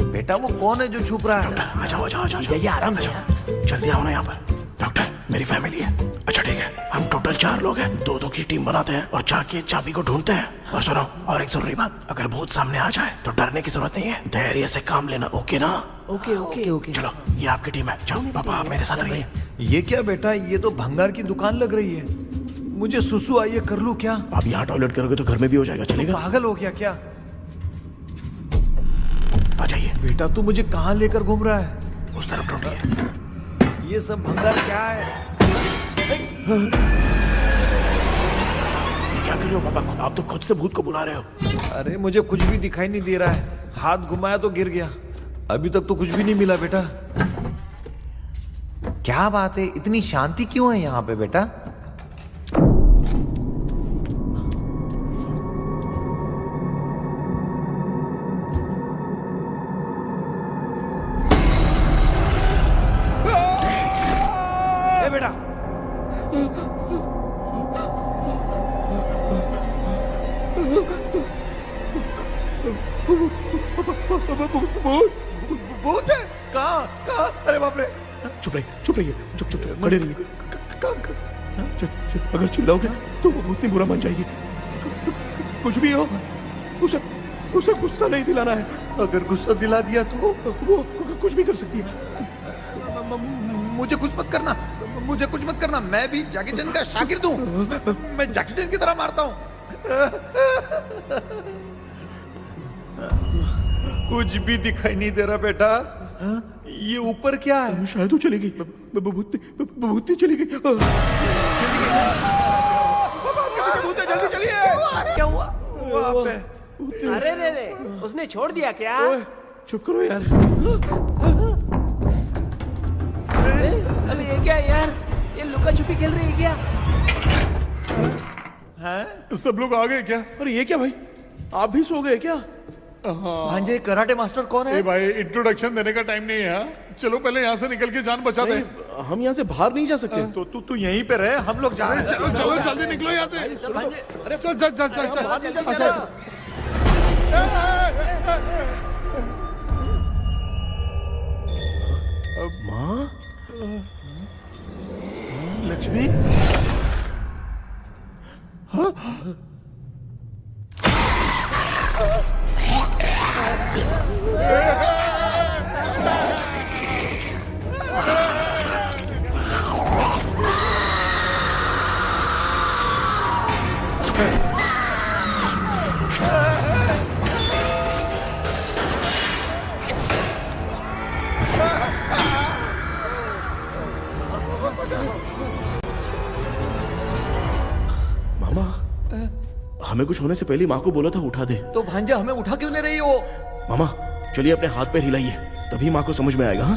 Speaker 9: बेटा वो कौन है जो छुप रहा है?
Speaker 2: आ जाओ आ जाओ आ जाओ, ये आराम से जल्दी आओ ना यहाँ पर। डॉक्टर मेरी फैमिली है। अच्छा ठीक है, हम टोटल 4 लोग हैं, 2-2 की टीम बनाते हैं और जाके चाबी को ढूंढते हैं। और सुनो, और एक जरूरी बात, अगर भूत सामने आ जाए तो डरने की जरूरत नहीं है, धैर्य से काम लेना। ओके ना?
Speaker 7: Okay okay okay.
Speaker 2: चलो ये आपकी टीम है, जाओ पापा आप मेरे साथ रहिए।
Speaker 9: ये क्या बेटा, ये तो भंगार की दुकान लग रही है। मुझे सुसु आई है, कर लूं क्या?
Speaker 2: आप यहाँ टॉयलेट करोगे तो घर में भी हो जाएगा, चलेगा?
Speaker 9: पागल हो गया क्या?
Speaker 2: आ जाइए।
Speaker 9: बेटा तू मुझे कहाँ लेकर घूम रहा है?
Speaker 2: उस तरफ ढूंढिए।
Speaker 9: ये सब भंगार क्या है?
Speaker 2: ये क्या कर रहे हो पापा? आप तो खुद से भूत को बुला रहे हो।
Speaker 9: अरे मुझे कुछ भी दिखाई नहीं दे रहा है, हाथ घुमाया तो गिर गया। अभी तक तो कुछ भी नहीं मिला बेटा। क्या बात है, इतनी शांति क्यों है यहाँ पे बेटा? ए बेटा, भूत है? कहाँ कहाँ? अरे बाप रे!
Speaker 2: चुप रहिए, चुप रहिए, चुप चुप चुप खड़े रहिए। अगर चिल्लाओगे तो वो भूतनी बुरा मान जाएगी। कुछ भी हो, उसे गुस्सा नहीं दिलाना है।
Speaker 9: अगर गुस्सा दिला दिया तो
Speaker 2: वो कुछ भी कर सकती है।
Speaker 9: मुझे कुछ मत करना, मुझे कुछ मत करना। मैं भी जैकी चैन का शागिर्द हूँ, मैं जैकी चैन की तरह मारता हूँ। कुछ भी दिखाई नहीं दे रहा बेटा। ये ऊपर क्या है?
Speaker 2: शायद वो चली गई, भूतनी चली गई।
Speaker 11: जल्दी चलिए। क्या हुआ?
Speaker 9: वहाँ पे
Speaker 11: अरे रे रे, उसने छोड़ दिया क्या?
Speaker 2: चुप करो यार।
Speaker 11: अरे ये क्या यार, ये लुका छुपी खेल रही है क्या?
Speaker 6: हैं? सब लोग आ गए क्या?
Speaker 2: अरे ये क्या भाई, आप भी सो गए क्या?
Speaker 9: भांजे कराटे मास्टर कौन है?
Speaker 6: भाई इंट्रोडक्शन देने का टाइम नहीं है। चलो पहले यहाँ से निकल के जान बचा दे।
Speaker 2: हम यहाँ से बाहर नहीं जा सकते।
Speaker 9: तो तू यहीं पे रहे, हम लोग जा रहे हैं।
Speaker 6: चलो चलो जल्दी निकलो यहाँ से।
Speaker 2: अरे
Speaker 6: चल चल चल चल चल।
Speaker 2: माँ,
Speaker 9: लक्ष्मी,
Speaker 2: मामा हमें कुछ होने से पहले माँ को बोला था उठा दे।
Speaker 3: तो भांजा हमें उठा क्यों नहीं रही हो?
Speaker 2: मामा चलिए अपने हाथ पैर हिलाइए, तभी माँ को समझ में आएगा। हाँ?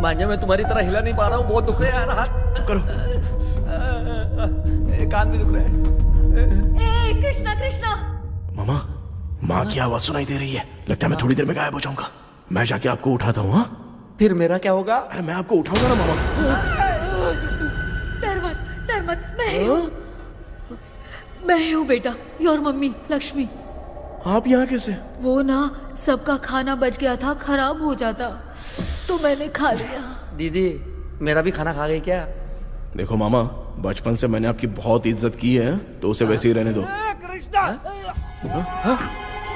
Speaker 3: भांजा मैं तुम्हारी तरह हिला नहीं पा रहा हूँ, बहुत दुख रहा है यार हाथ।
Speaker 2: चुप करो।
Speaker 3: कान भी दुख रहा है।
Speaker 1: ए कृष्णा कृष्णा।
Speaker 2: मामा माँ की आवाज सुनाई दे रही है, लगता है मैं थोड़ी देर में गायब हो जाऊंगा। मैं जाके आपको उठाता हूँ। हाँ
Speaker 3: फिर मेरा क्या होगा?
Speaker 2: अरे मैं आपको उठाऊंगा ना मामा।
Speaker 1: डर मत, मैं हूँ बेटा, योर मम्मी लक्ष्मी।
Speaker 2: आप यहाँ कैसे?
Speaker 1: वो ना सबका खाना बच गया था, खराब हो जाता तो मैंने खा लिया।
Speaker 3: दीदी मेरा भी खाना खा गई क्या?
Speaker 2: देखो मामा बचपन से मैंने आपकी बहुत इज्जत की है, तो उसे वैसे ही रहने दो।
Speaker 3: कृष्णा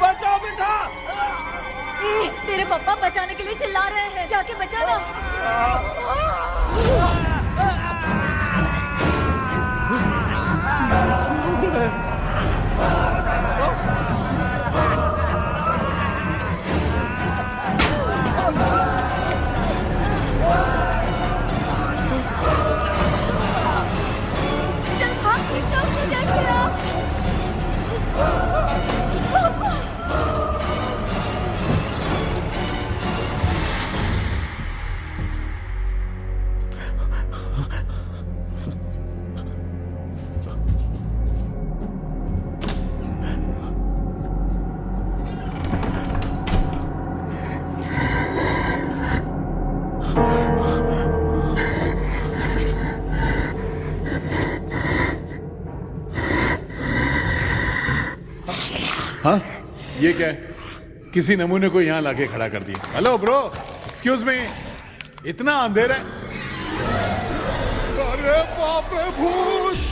Speaker 3: बचाओ बेटा।
Speaker 1: तेरे पापा बचाने के लिए चिल्ला रहे हैं, जाके बचाना। चल भाग कृष्णा, उसने जय किया।
Speaker 6: हाँ ये क्या है? किसी नमूने को यहाँ लाके खड़ा कर दिया। हेलो ब्रो, एक्सक्यूज मी, इतना अंधेरा है। अरे बाप रे भूत!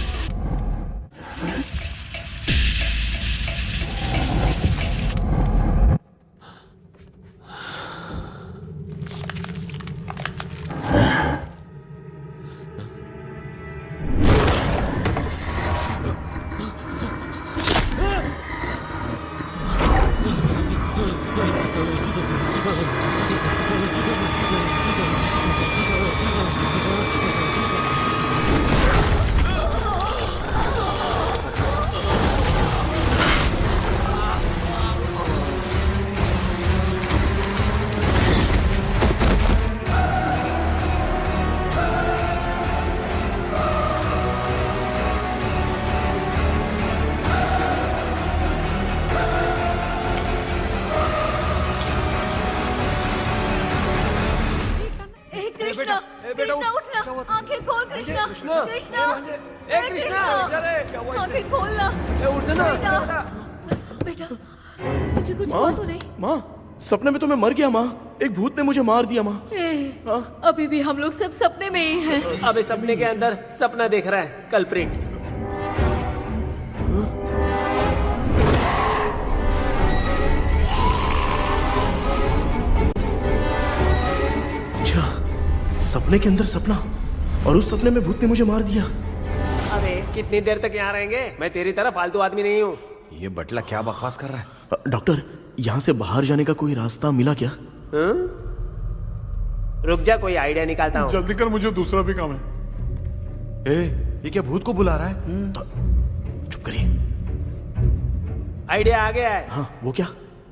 Speaker 6: कृष्णा उठना, आंखें खोल कृष्णा, कृष्णा, आंखें खोलना। बेटा मुझे कुछ हुआ तो नहीं?
Speaker 2: माँ सपने में तो मैं मर गया माँ, एक भूत ने मुझे मार दिया माँ।
Speaker 1: अभी भी हम लोग सब सपने में ही हैं।
Speaker 11: अबे सपने के अंदर सपना देख रहा है कल्प्रिट।
Speaker 2: सपने के अंदर सपना, और उस सपने में भूत ने मुझे मार दिया।
Speaker 11: अरे कितनी देर तक यहाँ रहेंगे? मैं तेरी तरह फालतू आदमी नहीं हूँ।
Speaker 9: ये बटला क्या बकवास कर रहा है?
Speaker 2: डॉक्टर यहाँ से बाहर जाने का कोई रास्ता मिला क्या?
Speaker 11: रुक जा, कोई आइडिया निकालता हूँ।
Speaker 6: जल्दी कर, मुझे दूसरा भी काम है।
Speaker 9: ये क्या भूत को बुला रहा है?
Speaker 2: चुप करिए।
Speaker 11: आइडिया आ गया है।
Speaker 2: हाँ वो क्या?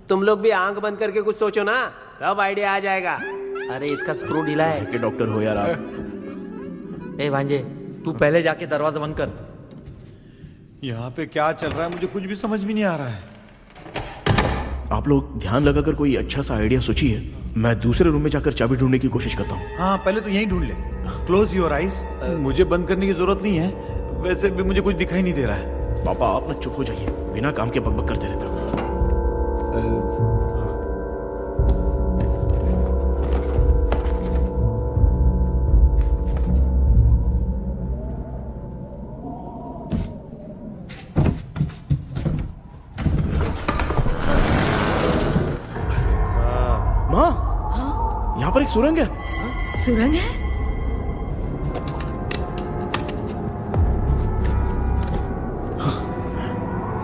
Speaker 11: तुम लोग भी आंख बंद करके कुछ सोचो ना, तब आइडिया आ जाएगा।
Speaker 3: अरे इसका स्क्रू ढीला है।
Speaker 2: के डॉक्टर हो यार आप।
Speaker 3: ए भांजे तू पहले जाके दरवाजा बंद कर।
Speaker 9: यहाँ पे क्या चल रहा है मुझे कुछ भी समझ में नहीं आ रहा है।
Speaker 2: आप लोग ध्यान लगाकर कोई अच्छा सा आइडिया सोचिए, मैं दूसरे रूम में जाकर चाबी ढूंढने की कोशिश करता हूँ।
Speaker 9: हाँ पहले तो यहीं ढूंढ ले। Close your eyes. मुझे बंद करने की जरूरत नहीं है, वैसे भी मुझे कुछ दिखाई नहीं दे रहा है।
Speaker 2: पापा आप ना चुप हो जाइए, बिना काम के बकबक करते रहते हो। यहाँ पर एक सुरंग है।
Speaker 1: सुरंग है?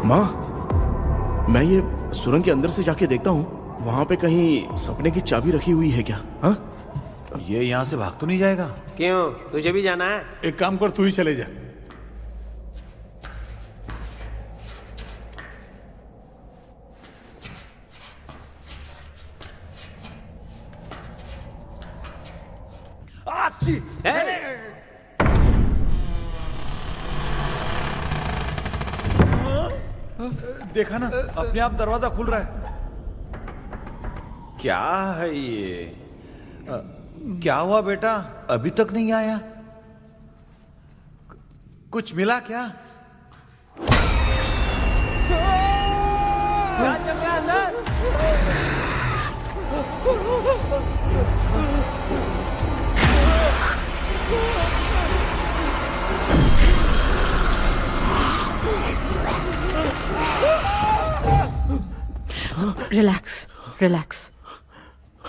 Speaker 2: माँ मैं ये सुरंग के अंदर से जाके देखता हूँ, वहां पे कहीं सपने की चाबी रखी हुई है क्या? हाँ
Speaker 9: ये यहाँ से भाग तो नहीं जाएगा?
Speaker 11: क्यों, तुझे भी जाना है?
Speaker 6: एक काम कर, तू ही चले जा।
Speaker 9: देखा ना, अपने आप दरवाजा खुल रहा है। क्या है ये? क्या हुआ बेटा, अभी तक नहीं आया? कुछ मिला क्या?
Speaker 11: क्या चल रहा है अंदर?
Speaker 4: Relax relax.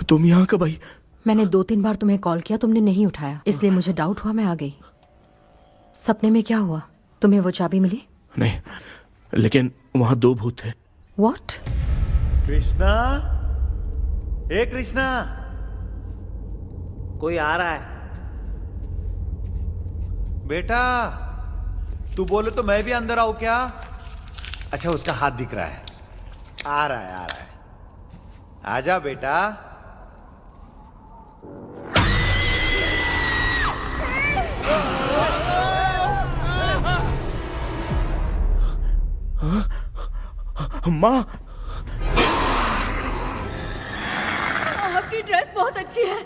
Speaker 2: तुम यहाँ कब आई?
Speaker 4: मैंने 2-3 बार तुम्हें कॉल किया, तुमने नहीं उठाया, इसलिए मुझे डाउट हुआ, मैं आ गई। सपने में क्या हुआ? तुम्हें वो चाबी मिली?
Speaker 2: नहीं, लेकिन वहां 2 भूत थे।
Speaker 4: What?
Speaker 9: कृष्णा, ए कृष्णा,
Speaker 11: कोई आ रहा है।
Speaker 9: बेटा तू बोले तो मैं भी अंदर आऊं क्या? अच्छा, उसका हाथ दिख रहा है। आ रहा है, आ रहा है। आजा बेटा।
Speaker 2: माँ,
Speaker 1: आपकी ड्रेस बहुत अच्छी है,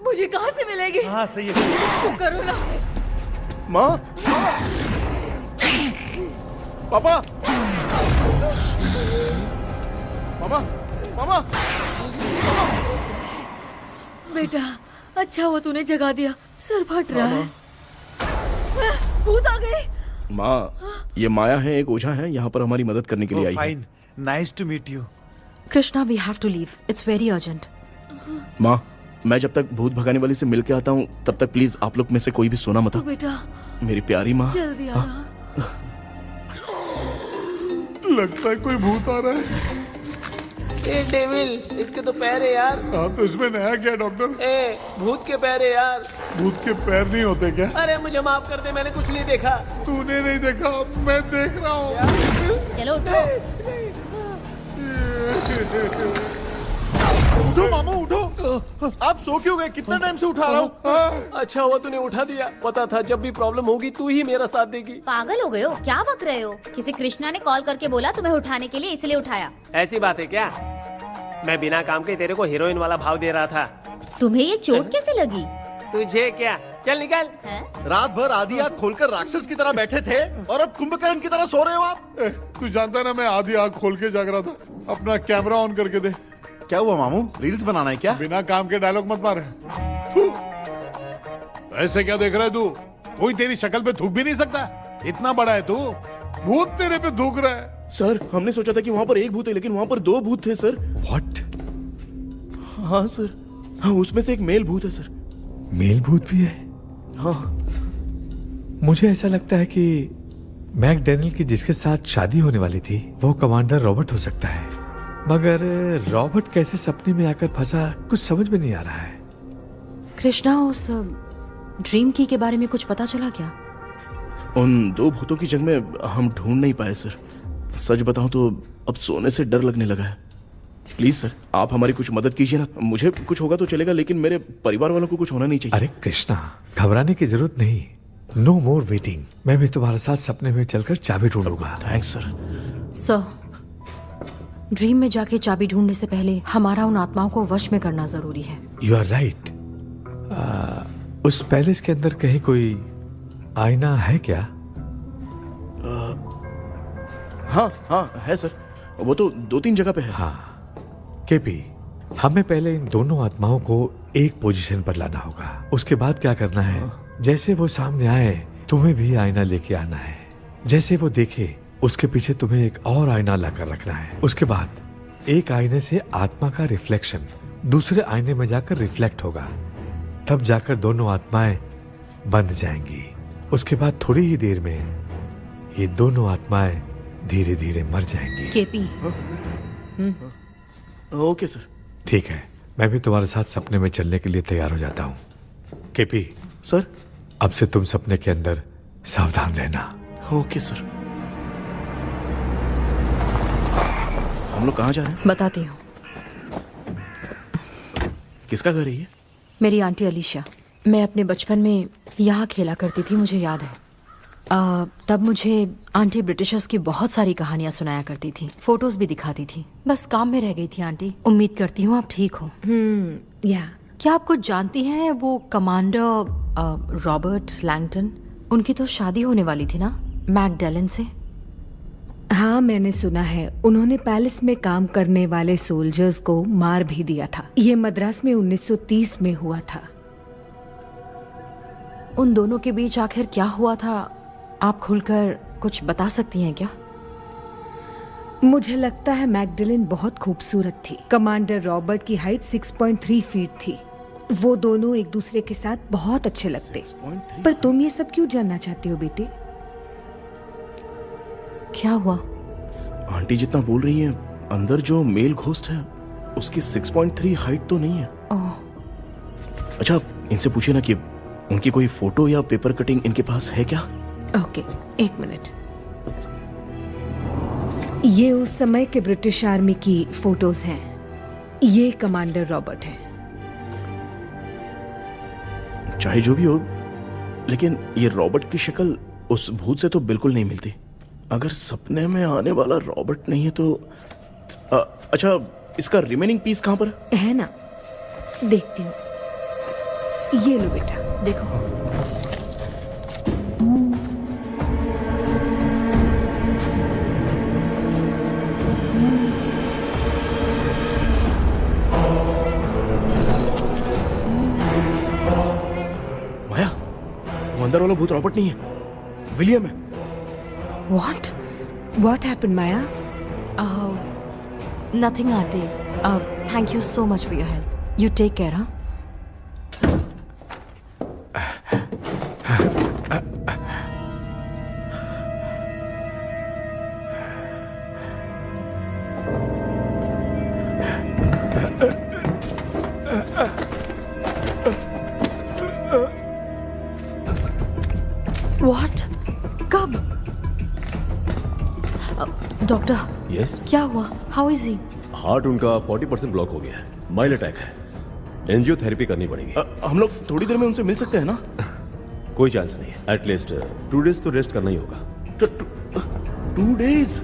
Speaker 1: मुझे कहाँ से मिलेगी?
Speaker 9: हाँ सही है।
Speaker 1: चुप करो ना।
Speaker 2: माँ, पापा, मामा, मामा।
Speaker 1: बेटा अच्छा हुआ तूने जगा दिया, सर फट रहा है। भूत आ गए।
Speaker 2: माँ, ये माया है, एक ओझा है, यहाँ पर हमारी मदद करने के लिए आई है।
Speaker 9: Fine, nice to meet you.
Speaker 4: Krishna, we have to leave, it's very urgent.
Speaker 2: माँ, मैं जब तक भूत भगाने वाली से मिल के आता हूँ तब तक प्लीज आप लोग में से कोई भी सोना मत।
Speaker 1: बेटा
Speaker 2: मेरी प्यारी माँ,
Speaker 1: जल्दी आना।
Speaker 6: लगता है कोई भूत आ रहा है।
Speaker 11: ए डेविल, इसके तो पैर है यार।
Speaker 6: हाँ तो इसमें नया क्या डॉक्टर?
Speaker 11: ए, भूत के पैर है यार।
Speaker 6: भूत के पैर नहीं होते क्या?
Speaker 11: अरे मुझे माफ कर दे, मैंने कुछ नहीं देखा।
Speaker 6: तूने नहीं देखा, मैं देख रहा हूँ।
Speaker 15: चलो उठो।
Speaker 8: उठो मामू, उठो। आप सो क्यों गए? कितना टाइम से उठा रहा हूँ।
Speaker 11: अच्छा हुआ तूने उठा दिया, पता था जब भी प्रॉब्लम होगी तू ही मेरा साथ देगी।
Speaker 15: पागल हो गए हो क्या? बक रहे हो? किसी कृष्णा ने कॉल करके बोला तुम्हें उठाने के लिए, इसलिए उठाया।
Speaker 11: ऐसी बात है क्या? मैं बिना काम के तेरे को हीरोइन वाला भाव दे रहा था।
Speaker 15: तुम्हें ये चोट कैसे लगी?
Speaker 11: तुझे क्या, चल निकल।
Speaker 8: रात भर आधी आँख खोलकर राक्षस की तरह बैठे थे और अब कुंभकर्ण की तरह सो रहे हो आप।
Speaker 6: तू जानता है ना, मैं आधी आँख खोल के जाग रहा था। अपना कैमरा ऑन करके दे।
Speaker 8: क्या हुआ मामू, रील्स बनाना है क्या?
Speaker 6: बिना काम के डायलॉग मत मार। ऐसे क्या देख रहा है तू? कोई तेरी शक्ल पे थूक भी नहीं सकता, इतना बड़ा है तू। भूत तेरे पे थूक रहा है।
Speaker 2: सर, हमने सोचा था कि वहाँ पर एक भूत है, लेकिन वहाँ पर 2 भूत थे सर।
Speaker 10: व्हाट?
Speaker 2: हाँ सर, हाँ, उसमें से एक मेल भूत है सर।
Speaker 10: मेल भूत भी है?
Speaker 2: हाँ।
Speaker 10: मुझे ऐसा लगता है कि मैकडैनियल की जिसके साथ शादी होने वाली थी वो कमांडर रॉबर्ट हो सकता है, मगर रॉबर्ट कैसे सपने में आकर फंसा कुछ समझ में नहीं आ रहा है।
Speaker 4: कृष्णा, उस ड्रीम की के बारे में कुछ पता चला क्या?
Speaker 2: उन 2 भूतों की जंग में हम ढूंढ नहीं पाए सर। सच बताऊं तो अब सोने से डर लगने लगा है। प्लीज सर, आप हमारी कुछ मदद कीजिए ना। मुझे कुछ होगा तो चलेगा, लेकिन मेरे परिवार वालों को कुछ होना नहीं चाहिए।
Speaker 10: अरे कृष्णा, घबराने की जरूरत नहीं। No more waiting. मैं भी तुम्हारे साथ सपने में चलकर चाबी ढूंढूंगा।
Speaker 2: Thanks sir.
Speaker 4: सर, ड्रीम में जाके चाबी ढूंढने से पहले हमारा उन आत्माओं को वश में करना जरूरी है।
Speaker 10: You are right. उस पैलेस के अंदर कहीं कोई आईना है क्या?
Speaker 2: हाँ हाँ है सर, वो तो 2-3 जगह पे है।
Speaker 10: हाँ केपी, हमें पहले इन दोनों आत्माओं को एक पोजीशन पर लाना होगा। उसके बाद क्या करना है, जैसे वो सामने आए तुम्हें भी आईना लेके आना है। जैसे वो देखे उसके पीछे तुम्हें एक और आईना लाकर रखना है। उसके बाद एक आईने से आत्मा का रिफ्लेक्शन दूसरे आईने में जाकर रिफ्लेक्ट होगा, तब जाकर दोनों आत्माएं बंध जाएंगी। उसके बाद थोड़ी ही देर में ये दोनों आत्माएं धीरे धीरे मर जाएंगी।
Speaker 4: केपी।
Speaker 2: Okay sir.
Speaker 10: ठीक है, मैं भी तुम्हारे साथ सपने में चलने के लिए तैयार हो जाता हूँ। केपी
Speaker 2: सर,
Speaker 10: अब से तुम सपने के अंदर सावधान रहना।
Speaker 2: Okay sir. हम लोग कहाँ जा रहे हैं?
Speaker 4: बताती हूँ।
Speaker 2: किसका घर है ये?
Speaker 4: मेरी आंटी अलीशा। मैं अपने बचपन में यहाँ खेला करती थी, मुझे याद है। तब मुझे आंटी ब्रिटिशर्स की बहुत सारी कहानियाँ सुनाया करती थी, फोटोज भी दिखाती थी। बस काम में रह गई थी आंटी। उम्मीद करती हूँ आप ठीक हो।
Speaker 1: या
Speaker 4: क्या आप कुछ जानती हैं वो कमांडर रॉबर्ट लैंगटन? उनकी तो शादी होने वाली थी ना मैकडलेन से।
Speaker 1: हाँ, मैंने सुना है उन्होंने पैलेस में काम करने वाले सोल्जर्स को मार भी दिया था। ये मद्रास में 1930 में हुआ था।
Speaker 4: उन दोनों के बीच आखिर क्या हुआ था, आप खुलकर कुछ बता सकती हैं क्या?
Speaker 1: मुझे लगता है मैकडलेन बहुत खूबसूरत थी। कमांडर रॉबर्ट की हाइट 6.3 फीट थी। वो दोनों एक दूसरे के साथ बहुत अच्छे लगते। पर तुम ये सब क्यों जानना चाहते हो बेटे?
Speaker 4: क्या हुआ?
Speaker 2: आंटी जितना बोल रही है, अंदर जो मेल घोस्ट है उसकी 6.3 हाइट तो नहीं है। अच्छा, इनसे पूछिए ना कि उनकी कोई फोटो या पेपर कटिंग इनके पास है क्या?
Speaker 1: ओके, एक मिनट। ये उस समय के ब्रिटिश आर्मी की फोटोज हैं। ये कमांडर रॉबर्ट है।
Speaker 2: चाहे जो भी हो, लेकिन ये रॉबर्ट की शक्ल उस भूत से तो बिल्कुल नहीं मिलती। अगर सपने में आने वाला रॉबर्ट नहीं है तो अच्छा, इसका रिमेनिंग पीस कहां पर
Speaker 1: है? ना, देखती हूँ। ये लो बेटा, देखो।
Speaker 2: माया, वो अंदर वाला भूत रॉबर्ट नहीं है, विलियम है।
Speaker 1: What? What happened, Maya?
Speaker 4: Nothing, auntie. Thank you so much for your help. You take care, huh? What? कब? डॉक्टर।
Speaker 5: यस।
Speaker 4: क्या हुआ? How is he?
Speaker 5: हार्ट उनका 40% ब्लॉक हो गया है। माइल्ड अटैक है। एंजियोथेरेपी करनी पड़ेगी।
Speaker 2: हम लोग थोड़ी देर में उनसे मिल सकते हैं ना?
Speaker 5: कोई चांस नहीं है। एटलीस्ट 2 डेज तो रेस्ट करना ही होगा।
Speaker 2: 2 डेज?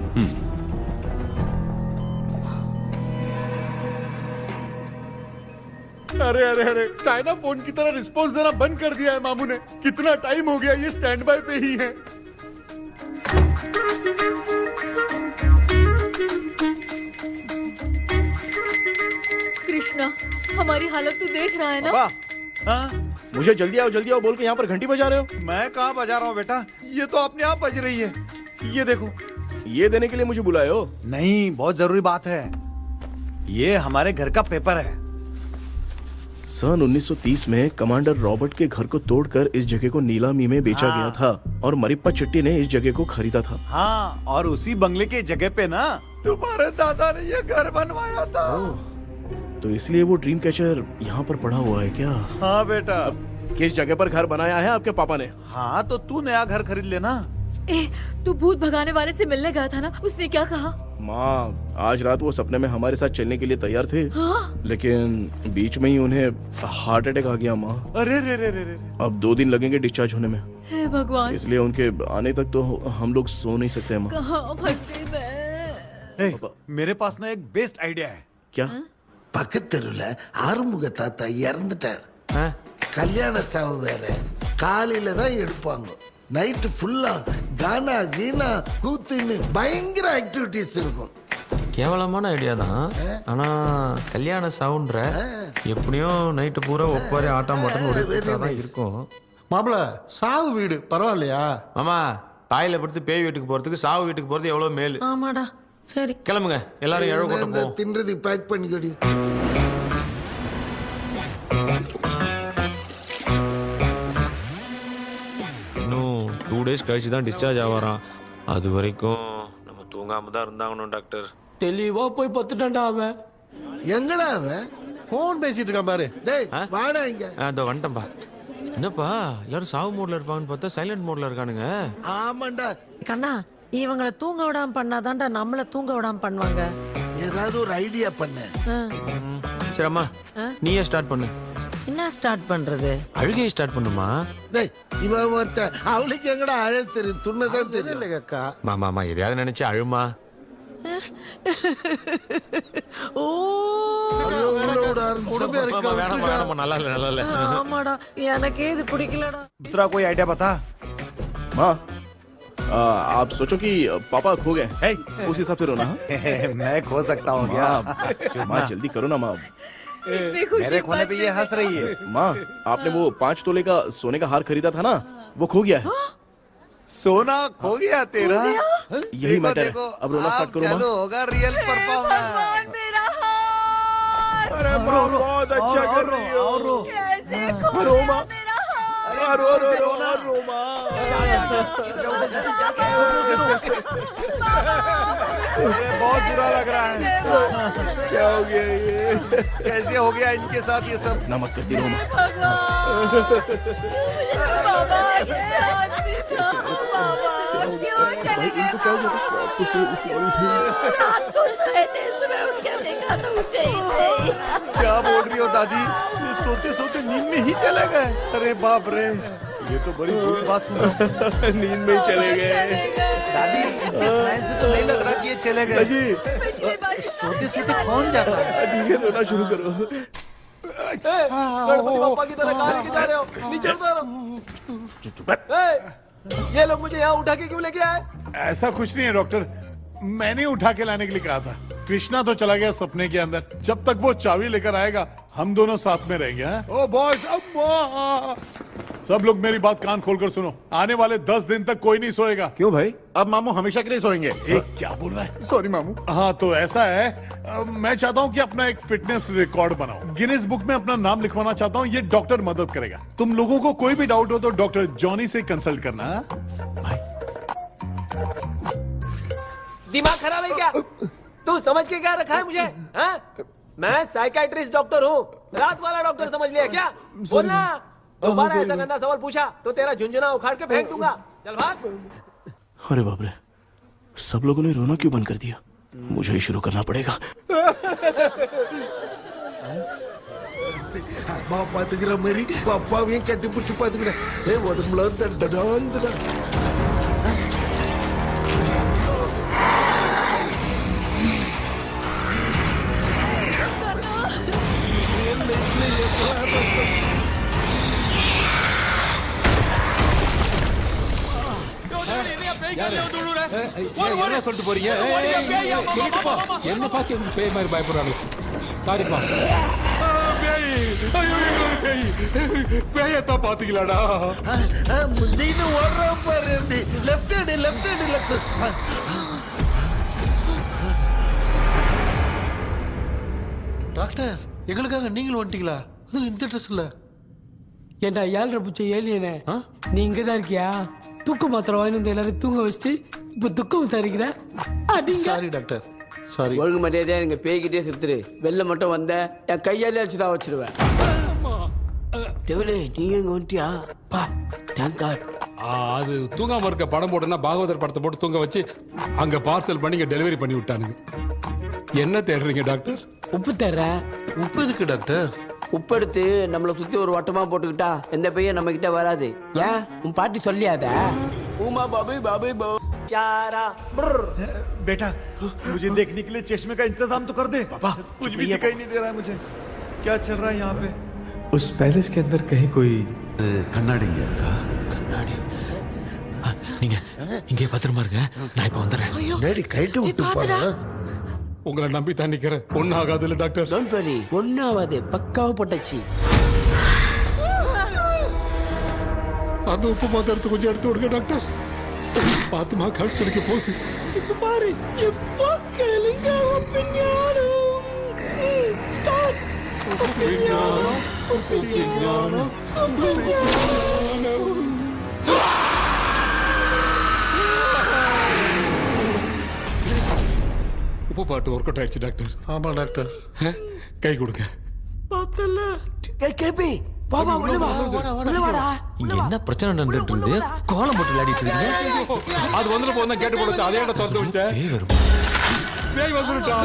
Speaker 8: अरे अरे अरे, चाइना फोन की तरह रिस्पॉन्स देना बंद कर दिया है मामू ने। कितना टाइम हो गया, ये स्टैंड बाय पे ही है।
Speaker 1: कृष्णा, हमारी हालत तू देख रहा है ना?
Speaker 8: हाँ?
Speaker 2: मुझे जल्दी आओ बोल के यहाँ पर घंटी बजा रहे हो।
Speaker 8: मैं कहाँ बजा रहा हूँ बेटा, ये तो अपने आप बज रही है। ये देखो।
Speaker 2: ये देने के लिए मुझे बुलाए हो?
Speaker 9: नहीं, बहुत जरूरी बात है। ये हमारे घर का पेपर है।
Speaker 2: सन 1930 में कमांडर रॉबर्ट के घर को तोड़कर इस जगह को नीलामी में बेचा गया था और मरिप्पा चिट्टी ने इस जगह को खरीदा था।
Speaker 9: हाँ, और उसी बंगले के जगह पे ना तुम्हारे दादा ने ये घर बनवाया था।
Speaker 2: तो इसलिए वो ड्रीम कैचर यहाँ पर पड़ा हुआ है क्या?
Speaker 9: हाँ बेटा।
Speaker 2: किस जगह पर घर बनाया है आपके पापा ने?
Speaker 9: हाँ, तो तू नया घर खरीद लेना।
Speaker 1: तू भूत भगाने वाले से मिलने गया था ना, उसने क्या कहा?
Speaker 2: माँ, आज रात वो सपने में हमारे साथ चलने के लिए तैयार थे।
Speaker 1: हाँ?
Speaker 2: लेकिन बीच में ही उन्हें हार्ट अटैक आ गया माँ।
Speaker 9: अरे रे रे रे रे।
Speaker 2: अब 2 दिन लगेंगे डिस्चार्ज होने में।
Speaker 1: हे भगवान।
Speaker 2: इसलिए उनके आने तक तो हम लोग सो नहीं सकते माँ।
Speaker 1: कहाँ फंसे मैं?
Speaker 9: मेरे पास ना एक बेस्ट आइडिया है।
Speaker 2: क्या?
Speaker 16: பக்கத்தெருல ஆறுமுக தாத்தா இறந்துட்டார். கல்யாண சாவு வேற. காலையில தான் எடுப்பாங்க. நைட் ஃபுல்லா கானா கீனா கூத்துன்னு பயங்கர ஆக்டிவிட்டிஸ் இருக்கும்.
Speaker 12: கேவலமான ஐடியா தான். ஆனா கல்யாண சாவுன்ற எப்படியும் நைட்டு பூரா ஒப்பாரி ஆட்டம் பாட்டம் தான் இருக்கும்.
Speaker 16: மாப்பிள, சாவு வீடு பரவாயில்லையா?
Speaker 12: மாமா, தாயில படுத்து பேய் வீட்டுக்கு போறதுக்கு சாவு வீட்டுக்கு போறது எவ்வளவு மேல்.
Speaker 4: ஆமாடா. சரி,
Speaker 12: கிளம்புங்க, எல்லாரும் எழ கொட்ட போவோம்.
Speaker 16: தின்றது பேக் பண்ணிக்கடி.
Speaker 12: இன்னும் 2 days கழிச்சு தான் டிஸ்சார்ஜ் ஆவாராம். அது வரைக்கும் நம்ம தூங்காம தான் இருந்தாங்கணும் டாக்டர்.
Speaker 11: தெளிவா போய் பத்துட்டான்டா அவன்.
Speaker 16: எங்கடா அவன்? போன் பேசிட்டு இருக்கான் பாரு. டேய் வாடா இங்க.
Speaker 12: அதோ வந்துட்டேன்பா. என்னப்பா எல்லாரும் சாவு மோட்ல இருப்பாங்கன்னு பார்த்தா சைலண்ட் மோட்ல இருக்கானுங்க.
Speaker 16: ஆமாண்டா
Speaker 17: கண்ணா, இவங்கள தூங்க விடாம பண்ணாதான்டா நம்மள தூங்க விடாம பண்ணுவாங்க.
Speaker 16: ஏதாவது ஒரு ஐடியா பண்ணு.
Speaker 12: சரி அம்மா, நீயே ஸ்டார்ட் பண்ணு.
Speaker 17: என்ன ஸ்டார்ட் பண்றது?
Speaker 12: அழுகையை ஸ்டார்ட் பண்ணுமா?
Speaker 16: டேய் இவன் ஒருத்தன், அவளுக்கு எங்கடா அழ தெரியும், துண்ணதான் தெரியல அக்கா.
Speaker 12: மாமா எதையாவது நினைச்சு அழுமா.
Speaker 17: ஓ
Speaker 12: வேணாமா, நல்லா இல்ல.
Speaker 17: ஆமாடா, எனக்கே இது பிடிக்கலடா.
Speaker 9: दूसरा कोई आइडिया बता।
Speaker 2: माँ, आप सोचो कि पापा खो गए, उस हिसाब से रोना।
Speaker 9: मैं खो सकता हूँ क्या?
Speaker 2: माँ जल्दी करो ना माँ।
Speaker 9: मेरे खोने पे ये हंस रही है।
Speaker 2: माँ, आपने वो 5 तोले का सोने का हार खरीदा था ना, वो खो गया है।
Speaker 9: सोना खो गया तेरा?
Speaker 2: यही मैटर है। अब रोना स्टार्ट करो माँ।
Speaker 9: चलो होगा रियल परफॉर्मेंस।
Speaker 1: मेरा हार।
Speaker 2: अरे माँ बहुत अच्छा कर रही हो।
Speaker 1: कैसे खो
Speaker 2: रो माँ।
Speaker 1: मेरा हार?
Speaker 2: रो माँ।
Speaker 9: बहुत बुरा लग रहा है।
Speaker 2: क्या हो गया ये?
Speaker 9: कैसे हो गया इनके साथ ये सब?
Speaker 2: ना मत करती रो माँ।
Speaker 1: बाबा क्यों चले गए?
Speaker 2: इनको क्या हो गया? आपको फिर उसके बाद उठे।
Speaker 1: रात को सोए थे, सुबह उठ के देखा तो उठे ही नहीं।
Speaker 9: क्या बोल रही हो दादी? ये सोते सोते नींद में ही चले गए? अरे बाप रे, ये तो बड़ी बुरी बात सुना।
Speaker 2: नींद में ही चले गए।
Speaker 9: दादी इनके स्माइल से तो नहीं लग रहा कि ये चले गए। सोते सोते कौन जाता है?
Speaker 2: ठीक है, रोना शुरू करो।
Speaker 11: गणपति बप्पा की तरह कहाँ लेके जा रहे हो? नीचे उतारो। ये लोग मुझे यहाँ उठा के क्यों लेके आए?
Speaker 6: ऐसा कुछ नहीं है डॉक्टर, मैंने उठा के लाने के लिए कहा था। कृष्णा तो चला गया सपने के अंदर, जब तक वो चाबी लेकर आएगा हम दोनों साथ में रहेंगे। ओ बॉयज, अम्मा सब लोग मेरी बात कान खोलकर सुनो, आने वाले 10 दिन तक कोई नहीं सोएगा।
Speaker 5: क्यों भाई?
Speaker 6: अब मामू हमेशा के लिए सोएंगे। क्या बोल रहा है? सॉरी मामू। हाँ तो ऐसा है, मैं चाहता हूँ कि अपना एक फिटनेस रिकॉर्ड बनाऊं, गिनीज बुक में अपना नाम लिखवाना चाहता हूँ। ये डॉक्टर मदद करेगा। तुम लोगों को कोई भी डाउट हो तो डॉक्टर जॉनी से कंसल्ट करना।
Speaker 11: दिमाग खराब है क्या? तू समझ के क्या रखा है मुझे? हाँ? मैं साइकाइट्रिस्ट डॉक्टर हूँ, रात वाला डॉक्टर समझ लिया क्या? बोलना, दोबारा ऐसा गंदा सवाल पूछा तो तेरा झुंझुना उखाड़ के फेंक दूंगा। चल भाग।
Speaker 2: अरे बाप रे, सब लोगों ने रोना क्यों बंद कर दिया? मुझे ही शुरू करना पड़ेगा।
Speaker 16: அம்மா பாத்துக்கிற மாதிரி அப்பாவையும் கட்டி பிடிச்சி பாத்துக்கிறேன். உடம்புல
Speaker 18: என்ன சொல்லிட்டு போறீங்க? என்ன பார்த்து பேய் மாதிரி பயப்படுறாங்க. சாரிப்பா. பேயத்தான் பாத்தீங்களாடா?
Speaker 16: முந்தின்னு ஓடுற பாரு. Left hand left hand left. Doctor, எங்களுக்காக நீங்களும் வந்துட்டீங்களா? அது இந்த ட்ரெஸ்ல.
Speaker 19: ஏண்டா 7:30 பூச்சி ஏலியனே, நீ இங்க தான் இருக்கியா? தூக்க மாத்திரை வாங்கி வந்து எல்லாரும் தூங்க வச்சுட்டு இப்ப துக்கம் விசாரிக்கிற.
Speaker 16: Sorry doctor, sorry.
Speaker 7: ஒழுங்கு மரியாதையா நீங்க பேய்கிட்டே செத்துரு. வெளில மட்டும் வந்த என் கையாலே அடிச்சுதான் வச்சிருவேன். டெவிலே, நீ எங்க வந்துட்டியா? பா, தேங்க் காட்.
Speaker 18: அது தூங்காம இருக்க படம் போட்டுனா பாகவதர் படத்தை போட்டு தூங்க வச்சு அங்க பார்சல் பண்ணி டெலிவரி பண்ணி விட்டானுங்க. என்ன தேடுறீங்க டாக்டர்?
Speaker 19: உப்பு தர்றேன்.
Speaker 16: உப்பு எதுக்கு டாக்டர்?
Speaker 7: உப்பு எடுத்து நம்மளை சுத்தி ஒரு வட்டமா போட்டுக்கிட்டா எந்த பையன் நம்ம கிட்ட வராது. ஏன் உன் பாட்டி சொல்லியாத? உமா பாபு பாபு चारा।
Speaker 9: बेटा, मुझे देखने के लिए चश्मे का इंतजाम तो कर दे। पापा, कुछ भी दिखाई नहीं दे रहा है मुझे। क्या चल रहा है यहाँ पे?
Speaker 10: उस पैलेस के अंदर कहीं कोई
Speaker 5: கண்ணாடி
Speaker 12: கண்ணாடி. நீங்க இங்கே பத்திரமா இருங்க, நான் இப்ப வந்துடுறேன்.
Speaker 16: டேடி கைட்டு விட்டு போறா.
Speaker 18: உங்களை நம்பி தான் நிக்கிறேன். ஒன்னும் ஆகாதுல்ல டாக்டர்?
Speaker 7: டோன்ட் வரி, ஒன்னும் ஆகாது. பக்காவா போட்டாச்சு.
Speaker 18: அந்த உப்பு மாத்திரத்தை கொஞ்சம் எடுத்து விடுங்க டாக்டர். பாத்துமா கல் சுருக்க போகுது.
Speaker 19: இப்ப பாரு, எப்போ கேளுங்க ஒப்பிஞானம். ஸ்டார்ட். ஒப்பிஞானம், ஒப்பிஞானம், ஒப்பிஞானம்.
Speaker 18: உப்பு பாட்டு ஒர்க் அவுட் ஆயிடுச்சு டாக்டர்.
Speaker 16: ஆமா டாக்டர்.
Speaker 18: கை கொடுங்க.
Speaker 16: கேபி வா வா உள்ள வா உள்ள வாடா
Speaker 12: இங்க என்ன பிரச்சனை நடந்துட்டு இருக்கு? கோலம் போட்டு விளையாடிட்டு இருக்கீங்க.
Speaker 18: அது வந்துட்டு போனா கேட்டு போடுச்சு. அதே இடம் திறந்து வச்ச. பேய் வந்துட்டா.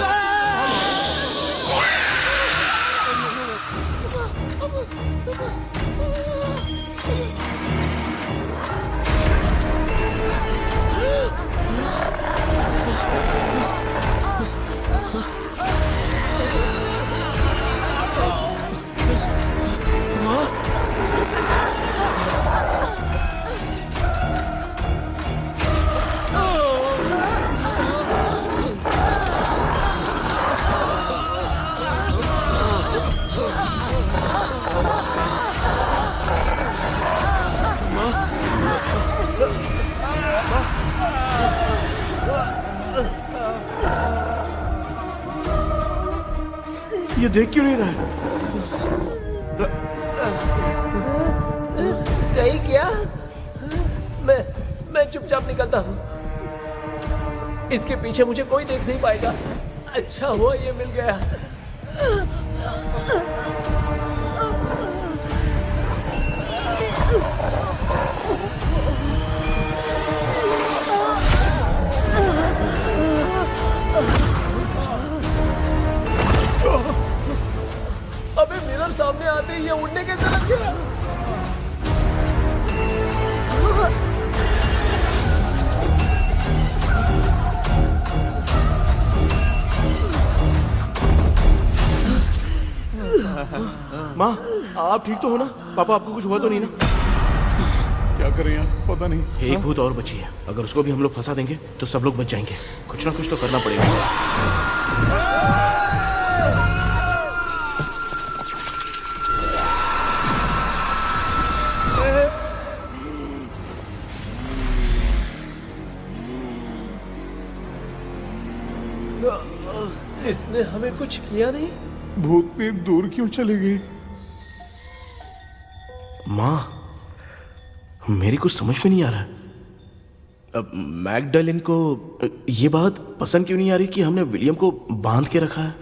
Speaker 2: ये देख क्यों नहीं रहा है?
Speaker 11: नहीं क्या? मैं चुपचाप निकलता हूँ। इसके पीछे मुझे कोई देख नहीं पाएगा। अच्छा हुआ ये मिल गया। अबे मिरर सामने आते ही ये उड़ने कैसे लग गया?
Speaker 2: माँ आप ठीक तो हो ना? पापा आपको कुछ हुआ तो नहीं ना?
Speaker 6: क्या करें यार, पता नहीं।
Speaker 2: एक भूत और बची है, अगर उसको भी हम लोग फंसा देंगे तो सब लोग बच जाएंगे। कुछ ना कुछ तो करना पड़ेगा।
Speaker 11: इसने हमें कुछ किया नहीं।
Speaker 6: भूतनी दूर क्यों चली गई?
Speaker 2: माँ मेरी कुछ समझ में नहीं आ रहा। अब मैगडालिन को ये बात पसंद क्यों नहीं आ रही कि हमने विलियम को बांध के रखा है?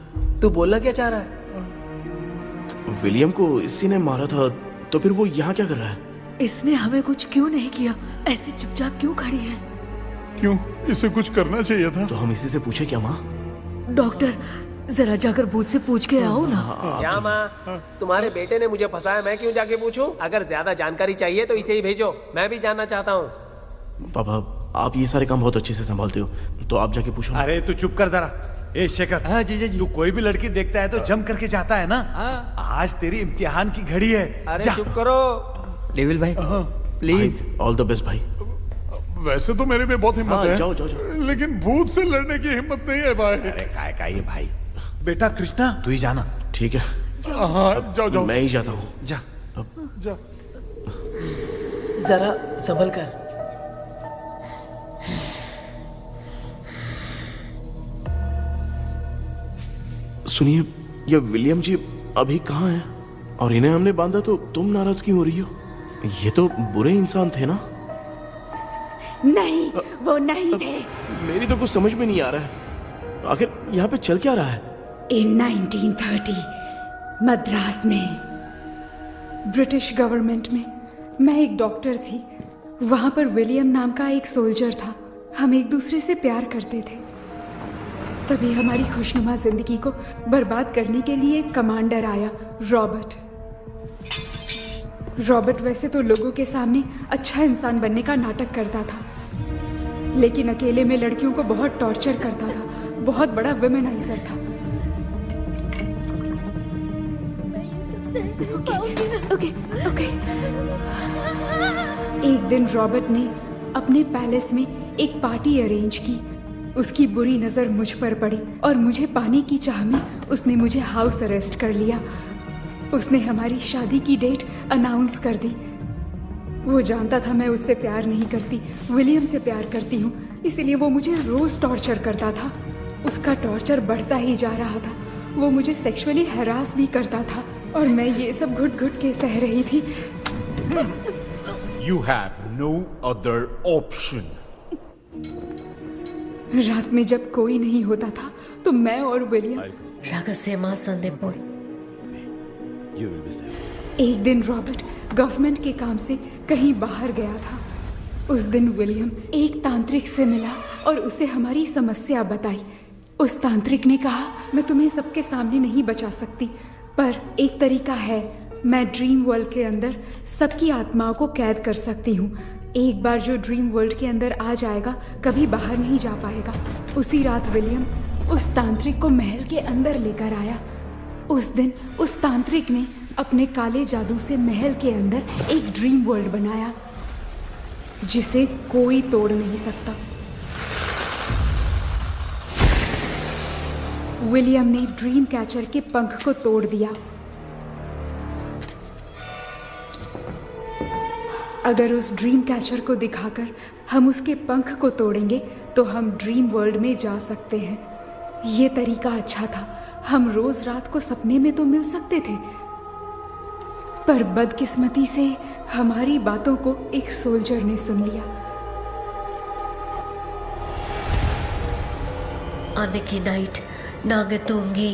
Speaker 11: तू बोलना क्या चाह रहा है?
Speaker 2: विलियम को इसी ने मारा था, तो फिर वो यहाँ क्या कर रहा है?
Speaker 1: इसने हमें कुछ क्यों नहीं किया? ऐसे चुपचाप क्यों खड़ी है?
Speaker 6: क्यों, इसे कुछ करना चाहिए था।
Speaker 2: तो हम इसी से पूछे क्या माँ?
Speaker 1: डॉक्टर जरा जाकर भूत से पूछ के आओ ना।
Speaker 11: क्या माँ, तुम्हारे बेटे ने मुझे फंसाया, मैं क्यों जाके पूछूं? अगर ज्यादा जानकारी चाहिए तो इसे ही भेजो, मैं भी जानना चाहता हूँ।
Speaker 2: पापा आप ये सारे काम बहुत अच्छे से संभालते हो, तो आप जाके पूछो।
Speaker 9: अरे तू चुप कर जरा। ए शेखर,
Speaker 7: हाँ जी जी।
Speaker 9: तू कोई भी लड़की देखता है तो जम करके जाता है ना। आज तेरी इम्तिहान की घड़ी है।
Speaker 7: अरे चुप करो डेविल भाई, प्लीज।
Speaker 2: ऑल द बेस्ट भाई।
Speaker 6: वैसे तो मेरे में बहुत हिम्मत है।
Speaker 2: जाओ जाओ जाओ।
Speaker 6: लेकिन भूत से लड़ने की हिम्मत नहीं है भाई।
Speaker 9: अरे काय का ये भाई। बेटा कृष्णा तू ही जाना।
Speaker 2: ठीक है।
Speaker 6: हाँ जाओ जाओ।
Speaker 2: मैं ही जाता हूँ।
Speaker 9: जा
Speaker 6: जा।
Speaker 11: जरा संभल कर।
Speaker 2: सुनिए, ये विलियम जी अभी कहाँ हैं? और इन्हें हमने बांधा तो तुम नाराज क्यों हो रही हो? ये तो बुरे इंसान थे ना?
Speaker 1: नहीं, वो नहीं थे।
Speaker 2: मेरी तो कुछ समझ में नहीं आ रहा है। आखिर यहाँ पे चल क्या रहा है?
Speaker 20: In 1930 मद्रास में ब्रिटिश गवर्नमेंट में मैं एक डॉक्टर थी। वहाँ पर विलियम नाम का एक सोल्जर था। हम एक दूसरे से प्यार करते थे। तभी हमारी खुशनुमा जिंदगी को बर्बाद करने के लिए एक कमांडर आया, रॉबर्ट। रॉबर्ट वैसे तो लोगों के सामने अच्छा इंसान बनने का नाटक करता था, लेकिन अकेले में लड़कियों को बहुत टॉर्चर करता था। बहुत बड़ा वुमेनाइजर था। ओके। एक दिन रॉबर्ट ने अपने पैलेस में एक पार्टी अरेंज की। उसकी बुरी नजर मुझ पर पड़ी और मुझे पाने की चाह में उसने मुझे हाउस अरेस्ट कर लिया। उसने हमारी शादी की डेट अनाउंस कर दी। वो जानता था मैं उससे प्यार नहीं करती, विलियम से प्यार करती हूँ, इसलिए वो मुझे रोज टॉर्चर करता था। उसका टॉर्चर बढ़ता ही जा रहा था। वो मुझे सेक्सुअली हैरास भी करता था और मैं ये सब घुट घुट के सह रही थी।
Speaker 21: You have no other option.
Speaker 20: रात में जब कोई नहीं होता था तो मैं और विलियम
Speaker 17: ரகசியமா சந்திப்போம்.
Speaker 5: You will be safe.
Speaker 20: एक दिन रॉबर्ट गवर्नमेंट के काम से कहीं बाहर गया था। उस दिन विलियम एक तांत्रिक से मिला और उसे हमारी समस्या बताई। उस तांत्रिक ने कहा, मैं तुम्हें सबके सामने नहीं बचा सकती, पर एक तरीका है। मैं ड्रीम वर्ल्ड के अंदर सबकी आत्माओं को कैद कर सकती हूँ। एक बार जो ड्रीम वर्ल्ड के अंदर आ जाएगा कभी बाहर नहीं जा पाएगा। उसी रात विलियम उस तांत्रिक को महल के अंदर लेकर आया। उस दिन उस तांत्रिक ने अपने काले जादू से महल के अंदर एक ड्रीम वर्ल्ड बनाया जिसे कोई तोड़ नहीं सकता। विलियम ने ड्रीम कैचर के पंख को तोड़ दिया। अगर उस ड्रीम कैचर को दिखाकर हम उसके पंख को तोड़ेंगे तो हम ड्रीम वर्ल्ड में जा सकते हैं। ये तरीका अच्छा था। हम रोज रात को सपने में तो मिल सकते थे, पर बदकिस्मती से हमारी बातों को एक सोल्जर ने सुन लिया।
Speaker 13: அன்னைக்கு நைட் நாங்க தூங்கி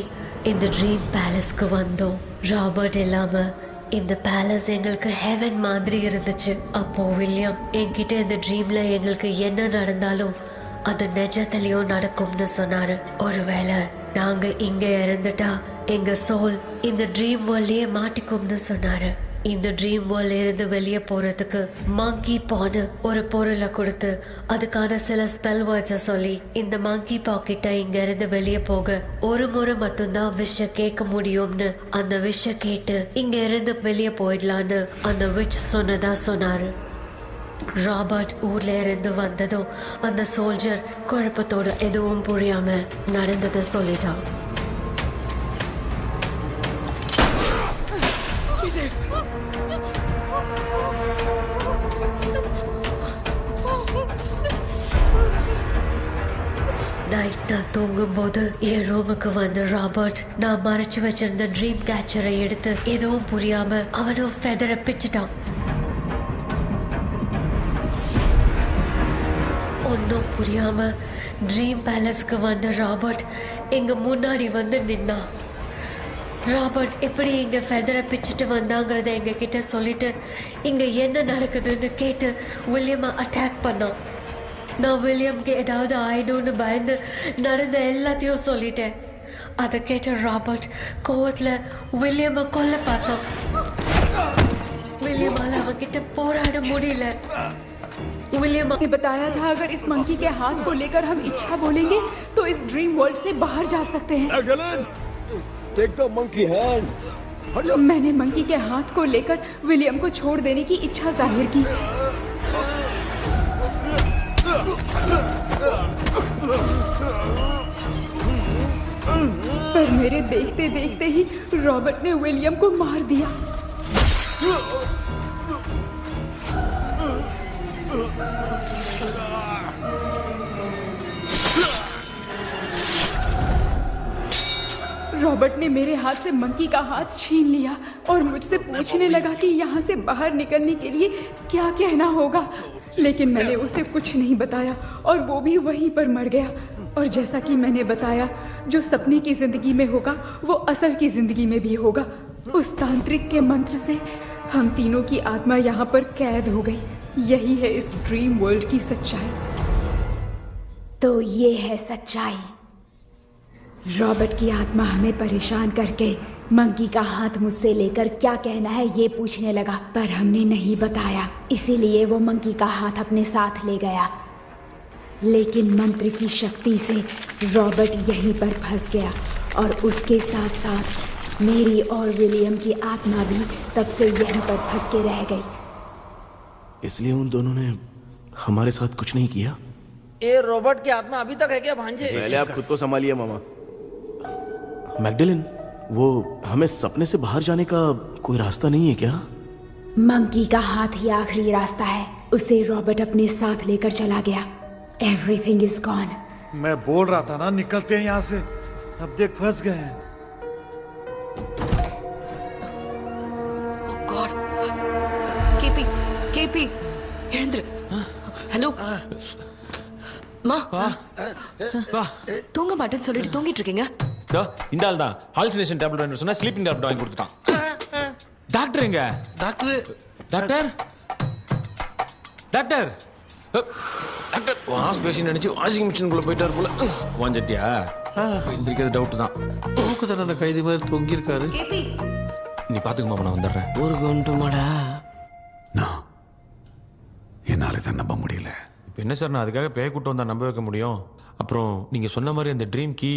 Speaker 13: இந்த ட்ரீம் பேலஸ்க்கு வந்தோம். ராபர்ட் இல்லாம இந்த பேலஸ் எங்களுக்கு ஹெவன் மாதிரி இருந்துச்சு. அப்போ வில்லியம் என்கிட்ட இந்த ட்ரீம்ல எங்களுக்கு என்ன நடந்தாலும் அது நிஜத்திலயும் நடக்கும்னு சொன்னாரு. ஒருவேளை நாங்க இங்க இறந்துட்டா எங்க சோல் இந்த ட்ரீம் வேர்ல்ட்லயே மாட்டிக்கும்னு சொன்னாரு. இந்த ட்ரீம் வேர்ல்ட்ல இருந்து வெளியே போறதுக்கு மங்கி பான்னு ஒரு பொருளை கொடுத்து அதுக்கான சில ஸ்பெல் வேர்ட்ஸை சொல்லி இந்த மங்கி பாக்கெட்டை இங்க இருந்து வெளியே போக ஒரு முறை மட்டும்தான் விஷ கேட்க முடியும்னு அந்த விஷ கேட்டு இங்க இருந்து வெளியே போயிடலான்னு அந்த விச் சொன்னதா சொன்னாரு. ராபர்ட் ஊர்ல இருந்து வந்ததும் அந்த சோல்ஜர் குழப்பத்தோட எதுவும் புரியாம நடந்ததை சொல்லிட்டான். நைட் நான் தூங்கும் போது என் ரூமுக்கு வந்த ராபர்ட் நான் மறைச்சு வச்சிருந்த ட்ரீம் கேச்சரை எடுத்து எதுவும் புரியாம அவனும் ஃபெதரை பிச்சுட்டான். ஒன்னும் புரியாம ட்ரீம் பேலஸ்க்கு வந்த ராபர்ட் எங்க முன்னாடி வந்து நின்னா. ராபர்ட் எப்படி எங்க ஃபெதரை பிச்சுட்டு வந்தாங்கிறத எங்க கிட்ட சொல்லிட்டு இங்க என்ன நடக்குதுன்னு கேட்டு வில்லியமை அட்டாக் பண்ணான். நான் வில்லியம்க்கு ஏதாவது ஆயிடும்னு பயந்து நடந்த எல்லாத்தையும் சொல்லிட்டேன். அதை கேட்ட ராபர்ட் கோவத்துல வில்லியமை கொல்ல பார்த்தான். வில்லியமால அவன்கிட்ட போராட முடியல.
Speaker 20: विलियम ने बताया था अगर इस मंकी के हाथ को लेकर हम इच्छा बोलेंगे तो इस ड्रीम वर्ल्ड से बाहर जा सकते हैं।
Speaker 5: Take the monkey hand.
Speaker 20: मैंने मंकी के हाथ को लेकर विलियम को छोड़ देने की इच्छा जाहिर की। पर मेरे देखते देखते ही रॉबर्ट ने विलियम को मार दिया। रॉबर्ट ने मेरे हाथ से मंकी का हाथ छीन लिया और मुझसे पूछने लगा कि यहाँ से बाहर निकलने के लिए क्या कहना होगा, लेकिन मैंने उसे कुछ नहीं बताया और वो भी वहीं पर मर गया। और जैसा कि मैंने बताया, जो सपने की जिंदगी में होगा वो असल की जिंदगी में भी होगा। उस तांत्रिक के मंत्र से हम तीनों की आत्मा यहाँ पर कैद हो गई। यही है इस ड्रीम वर्ल्ड की सच्चाई। तो ये है सच्चाई। रॉबर्ट की आत्मा हमें परेशान करके मंकी का हाथ मुझसे लेकर क्या कहना है ये पूछने लगा, पर हमने नहीं बताया, इसीलिए वो मंकी का हाथ अपने साथ ले गया। लेकिन मंत्र की शक्ति से रॉबर्ट यहीं पर फंस गया और उसके साथ साथ मेरी और विलियम की आत्मा भी तब से यहीं पर फंस के रह गई।
Speaker 2: इसलिए उन दोनों ने हमारे साथ कुछ नहीं किया।
Speaker 7: ये रॉबर्ट की आत्मा अभी तक है क्या भांजे?
Speaker 2: पहले आप खुद को संभालिए मामा। मैगडेलिन, वो हमें सपने से बाहर जाने का कोई रास्ता नहीं है क्या?
Speaker 20: मंकी का हाथ ही आखिरी रास्ता है। उसे रॉबर्ट अपने साथ लेकर चला गया। Everything is gone.
Speaker 9: मैं बोल रहा था ना, निकलते हैं यहाँ से। अब देख फंस गए हैं।
Speaker 4: கேபி எழுந்துரு. ஹலோ மா, தூங்க மாட்டேன்னு சொல்லிட்டு தூங்கிட்டு இருக்கீங்க.
Speaker 12: இந்த ஆள் தான் ஹாலுசினேஷன் டேப்லெட் வாங்கி சொன்னா ஸ்லீப்பிங் டேப்லெட் வாங்கி கொடுத்துட்டான். டாக்டர் எங்க?
Speaker 16: Doctor
Speaker 12: doctor doctor doctor wash basin நினைச்சு வாஷிங் மிஷினுக்குள்ள போயிட்டாரு போல. வாஞ்சிட்டியா? எந்திரிக்கிறது டவுட் தான்.
Speaker 16: தூக்கு தண்டனை கைதி மாதிரி தொங்கி இருக்காரு.
Speaker 12: நீ பாத்துக்குமா, நான் வந்துடுறேன்.
Speaker 19: ஊருக்கு வந்துட்டுமாடா?
Speaker 6: என்னால தான் நம்ப முடியல.
Speaker 12: இப்போ என்ன சார், நான் அதுக்காக பேய் கூட்டம் வந்தா நம்ப வைக்க முடியும்? அப்புறம் நீங்க சொன்ன மாதிரி அந்த ட்ரீம் கீ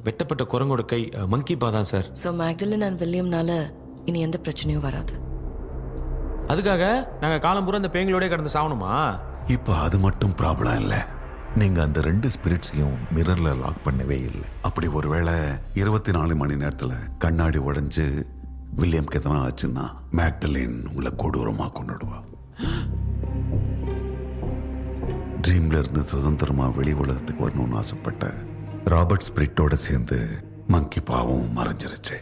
Speaker 12: வெட்டப்பட்ட குரங்கோட கை மங்கி பா தான் சார்.
Speaker 4: ஸோ மேக்டலின் அண்ட் வில்லியம்னால இனி எந்த பிரச்சனையும் வராது.
Speaker 12: அதுக்காக நாங்க காலம் பூரா அந்த பேங்களோட கடந்து சாவணுமா?
Speaker 14: இப்போ அது மட்டும் ப்ராப்ளம் இல்லை. நீங்க அந்த 2 ஸ்பிரிட்ஸையும் மிரர்ல லாக் பண்ணவே இல்லை. அப்படி ஒருவேளை 24 மணி நேரத்துல கண்ணாடி உடைஞ்சு வில்லியம்க்கு எதனா ஆச்சுன்னா மேக்டலின் உங்களை கொடூரமா கொண்டுடுவா. ட்ரீம்ல இருந்து சுதந்திரமா வெளி உலகத்துக்கு வரணும்னு ஆசைப்பட்ட ராபர்ட் ஸ்பிரிட்டோட சேர்ந்து மங்கி பாவும் மறைஞ்சிருச்சு.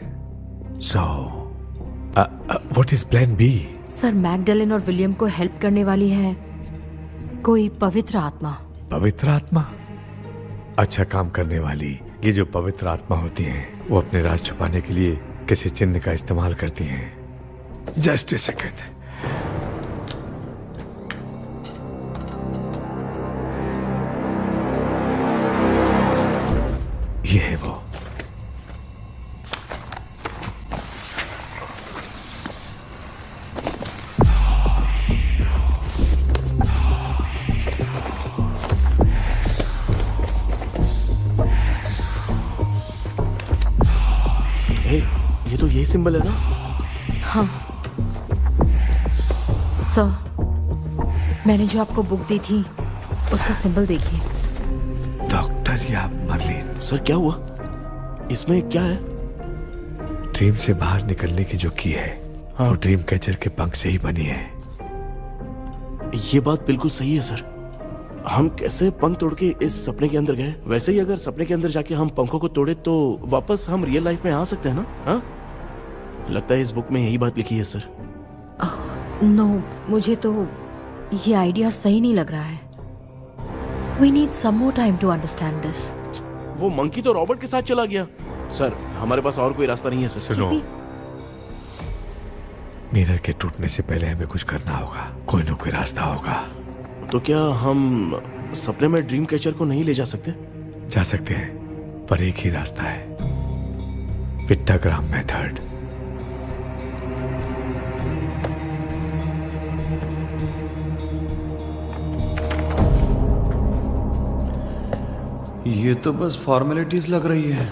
Speaker 14: So
Speaker 10: what is plan B?
Speaker 4: Sir Magdalene और विलियम को हेल्प करने वाली है कोई पवित्र आत्मा.
Speaker 10: पवित्र आत्मा? अच्छा काम करने वाली ये जो पवित्र आत्मा होती हैं वो अपने राज छुपाने के लिए किसी चिन्ह का इस्तेमाल करती हैं. Just a second. ये है वो.
Speaker 2: ये तो यही सिंबल है ना?
Speaker 4: हाँ सर, मैंने जो आपको बुक दी थी उसका सिंबल देखिए.
Speaker 10: डॉक्टर या मर्लिन?
Speaker 2: सर क्या हुआ? इसमें क्या है?
Speaker 10: ड्रीम से बाहर निकलने की जो की है वो ड्रीम कैचर के पंख से ही बनी है.
Speaker 2: ये बात बिल्कुल सही है सर. हम कैसे पंख तोड़ के इस सपने के अंदर गए? वैसे ही अगर सपने के अंदर जाके हम पंखों को तोड़े तो वापस हम रियल लाइफ में आ सकते हैं ना? हाँ, लगता है इस बुक में यही बात लिखी है सर.
Speaker 4: नो, मुझे तो ये आइडिया सही नहीं लग रहा है. We need some more time to understand this.
Speaker 2: वो मंकी तो रॉबर्ट के साथ चला गया. सर हमारे पास और कोई रास्ता नहीं है सर.
Speaker 10: सुनो, मिरर के टूटने से पहले हमें कुछ करना होगा. कोई ना कोई रास्ता होगा.
Speaker 2: तो क्या हम सपने में ड्रीम कैचर को नहीं ले जा सकते?
Speaker 10: जा सकते हैं, पर एक ही रास्ता है. पिट्टाग्राम मेथड.
Speaker 3: ये तो बस फॉर्मेलिटीज लग रही है.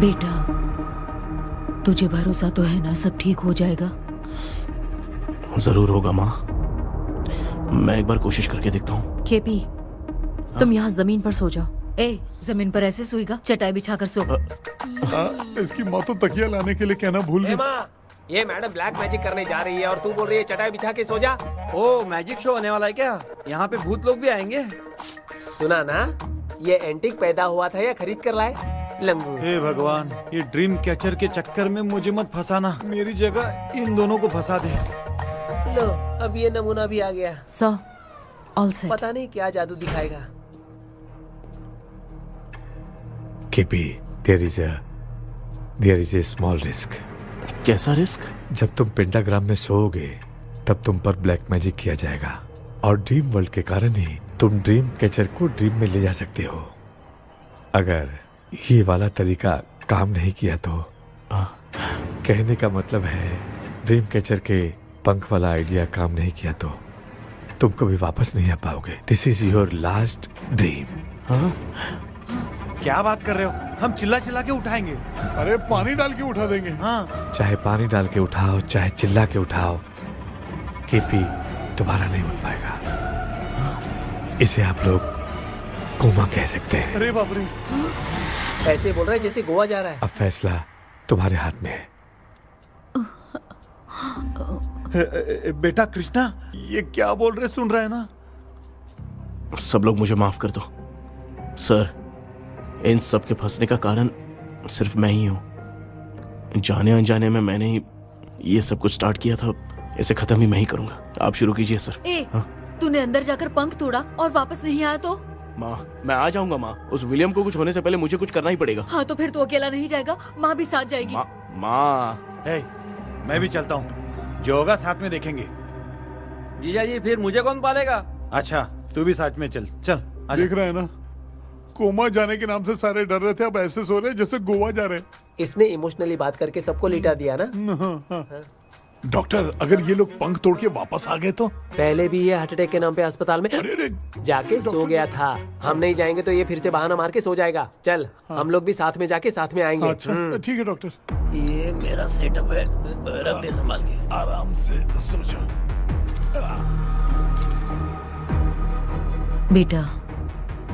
Speaker 4: बेटा, तुझे भरोसा तो है ना सब ठीक हो जाएगा?
Speaker 2: जरूर होगा माँ. मैं एक बार कोशिश करके देखता हूँ.
Speaker 4: केपी, तुम यहाँ जमीन पर सो जाओ. ए, जमीन पर ऐसे सोएगा? चटाई बिछाकर सो.
Speaker 6: इसकी माँ तो तकिया लाने के लिए कहना भूल गई.
Speaker 11: ये मैडम ब्लैक मैजिक करने जा रही है और तू बोल रही है चटाई बिछा के सो जा.
Speaker 3: ओ, मैजिक शो होने वाला है क्या? यहाँ पे भूत लोग भी आएंगे?
Speaker 11: सुना ना, ये एंटीक पैदा हुआ था या खरीद कर लाए? लंबू.
Speaker 3: हे भगवान, ये ड्रीम कैचर के चक्कर में मुझे मत फंसाना. मेरी जगह इन दोनों को फंसा दे.
Speaker 11: लो, अब ये नमूना भी आ गया.
Speaker 4: Sir, all set.
Speaker 11: पता नहीं क्या जादू दिखाएगा.
Speaker 10: KP, there is a small risk.
Speaker 2: कैसा रिस्क?
Speaker 10: जब तुम पेंटाग्राम में सोओगे तब तुम पर ब्लैक मैजिक किया जाएगा और ड्रीम वर्ल्ड के कारण ही तुम ड्रीम कैचर को ड्रीम में ले जा सकते हो. अगर ये वाला तरीका काम नहीं किया तो कहने का मतलब है ड्रीम कैचर के पंख वाला आइडिया काम नहीं किया तो तुम कभी वापस नहीं आ पाओगे. This is your last dream.
Speaker 9: क्या बात कर रहे हो? हम चिल्ला चिल्ला के उठाएंगे.
Speaker 6: अरे पानी डाल के उठा देंगे.
Speaker 9: हाँ,
Speaker 10: चाहे पानी डाल के उठाओ चाहे चिल्ला के उठाओ, केपी दोबारा नहीं उठ पाएगा. इसे आप लोग कोमा कह सकते हैं.
Speaker 6: अरे बाप रे.
Speaker 11: ऐसे बोल रहा है जैसे गोवा जा रहा है.
Speaker 10: अब फैसला तुम्हारे हाथ में है.
Speaker 9: बेटा कृष्णा, ये क्या बोल रहे सुन रहा है ना?
Speaker 2: सब लोग मुझे माफ कर दो सर. इन सब के फंसने का कारण सिर्फ मैं ही हूँ. जाने अनजाने में मैंने ही ये सब कुछ स्टार्ट किया था. इसे खत्म ही मैं ही करूंगा। आप शुरू कीजिए सर।
Speaker 1: ए, तूने अंदर जाकर पंख तोड़ा और वापस नहीं आया तो?
Speaker 2: माँ, मैं आ जाऊंगा माँ। उस विलियम को कुछ होने से पहले मुझे कुछ करना ही पड़ेगा।
Speaker 1: हाँ तो फिर तू अकेला नहीं जाएगा, माँ भी साथ जाएगी।
Speaker 2: माँ,
Speaker 9: मैं भी चलता हूँ, जो होगा साथ में देखेंगे।
Speaker 3: जीजा जी फिर मुझे कौन पालेगा?
Speaker 9: अच्छा तू भी साथ में चल। चल
Speaker 6: देख रहे हैं ना, कोमा जाने के नाम से सारे डर रहे थे, अब ऐसे सो रहे जैसे गोवा जा रहे।
Speaker 11: इसने इमोशनली बात करके सबको लिटा दिया ना।
Speaker 6: डॉक्टर, अगर ये लोग पंख तोड़ के वापस आ गए तो?
Speaker 11: पहले भी ये हार्ट अटैक के नाम पे अस्पताल में जाके सो गया था। हम नहीं जाएंगे तो ये फिर से बहाना मार के सो जाएगा। चल हम लोग भी साथ में जाके साथ में आएंगे।
Speaker 6: अच्छा ठीक है डॉक्टर।
Speaker 11: ये मेरा सेटअप है, रख दे संभाल के।
Speaker 6: आराम से सो जाओ।
Speaker 4: बेटा,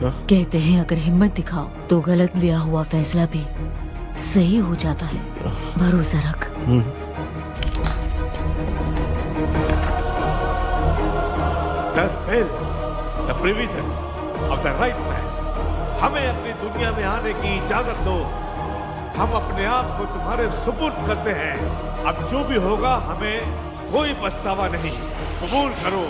Speaker 4: कहते हैं अगर हिम्मत दिखाओ तो गलत लिया हुआ फैसला भी सही हो जाता है। भरोसा रख।
Speaker 10: The spell, the provision of the right man. हमें अपनी दुनिया में आने की इजाजत दो। हम अपने आप को तुम्हारे सुपुर्द करते हैं। अब जो भी होगा हमें कोई पछतावा नहीं। कबूल करो।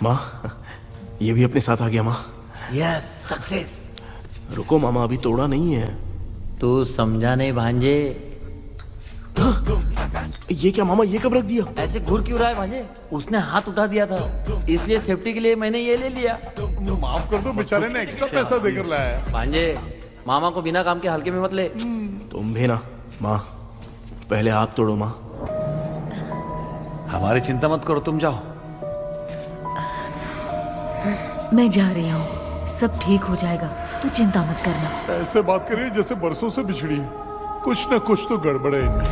Speaker 2: माँ, ये भी अपने साथ आ गया माँ।
Speaker 7: Yes, success.
Speaker 2: रुको मामा, अभी तोड़ा नहीं है।
Speaker 7: तू समझा नहीं भांजे।
Speaker 2: ये क्या मामा, ये कब रख दिया?
Speaker 7: ऐसे घूर क्यों रहा है भांजे? उसने हाथ उठा दिया था, इसलिए सेफ्टी के लिए मैंने ये ले लिया।
Speaker 6: माफ कर दो, बेचारे ने एक्स्ट्रा पैसा देकर लाया है।
Speaker 7: भांजे, मामा को बिना काम के हल्के में मत ले।
Speaker 2: तुम भी ना माँ, पहले आप तोड़ो माँ।
Speaker 9: हमारी चिंता मत करो, तुम जाओ।
Speaker 4: मैं जा रही हूँ, सब ठीक हो जाएगा, तू चिंता मत करना।
Speaker 6: ऐसे बात करिए जैसे बरसों से बिछड़ी है। कुछ न कुछ तो गड़बड़ है इनमें।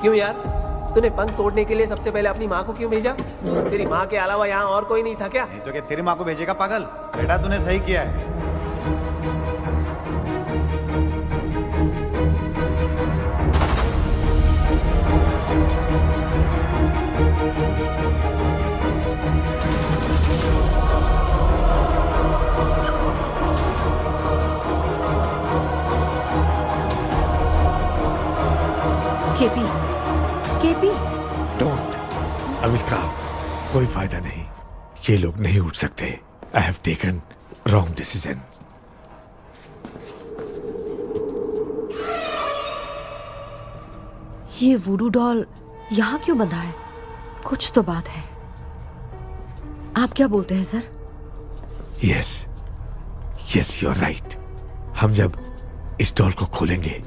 Speaker 11: क्यों यार, तूने पंख तोड़ने के लिए सबसे पहले अपनी माँ को क्यों भेजा? तेरी माँ के अलावा यहाँ और कोई नहीं था क्या?
Speaker 9: नहीं तो क्या तेरी माँ को भेजेगा पागल? बेटा तूने सही किया है।
Speaker 4: केपी,
Speaker 10: डोंट आविष्कार, कोई फायदा नहीं। ये लोग नहीं उठ सकते। I have taken wrong decision.
Speaker 4: ये वुडू डॉल यहाँ क्यों बंधा है? कुछ तो बात है। आप क्या बोलते हैं sir?
Speaker 10: Yes yes, you are right. हम जब इस डॉल को खोलेंगे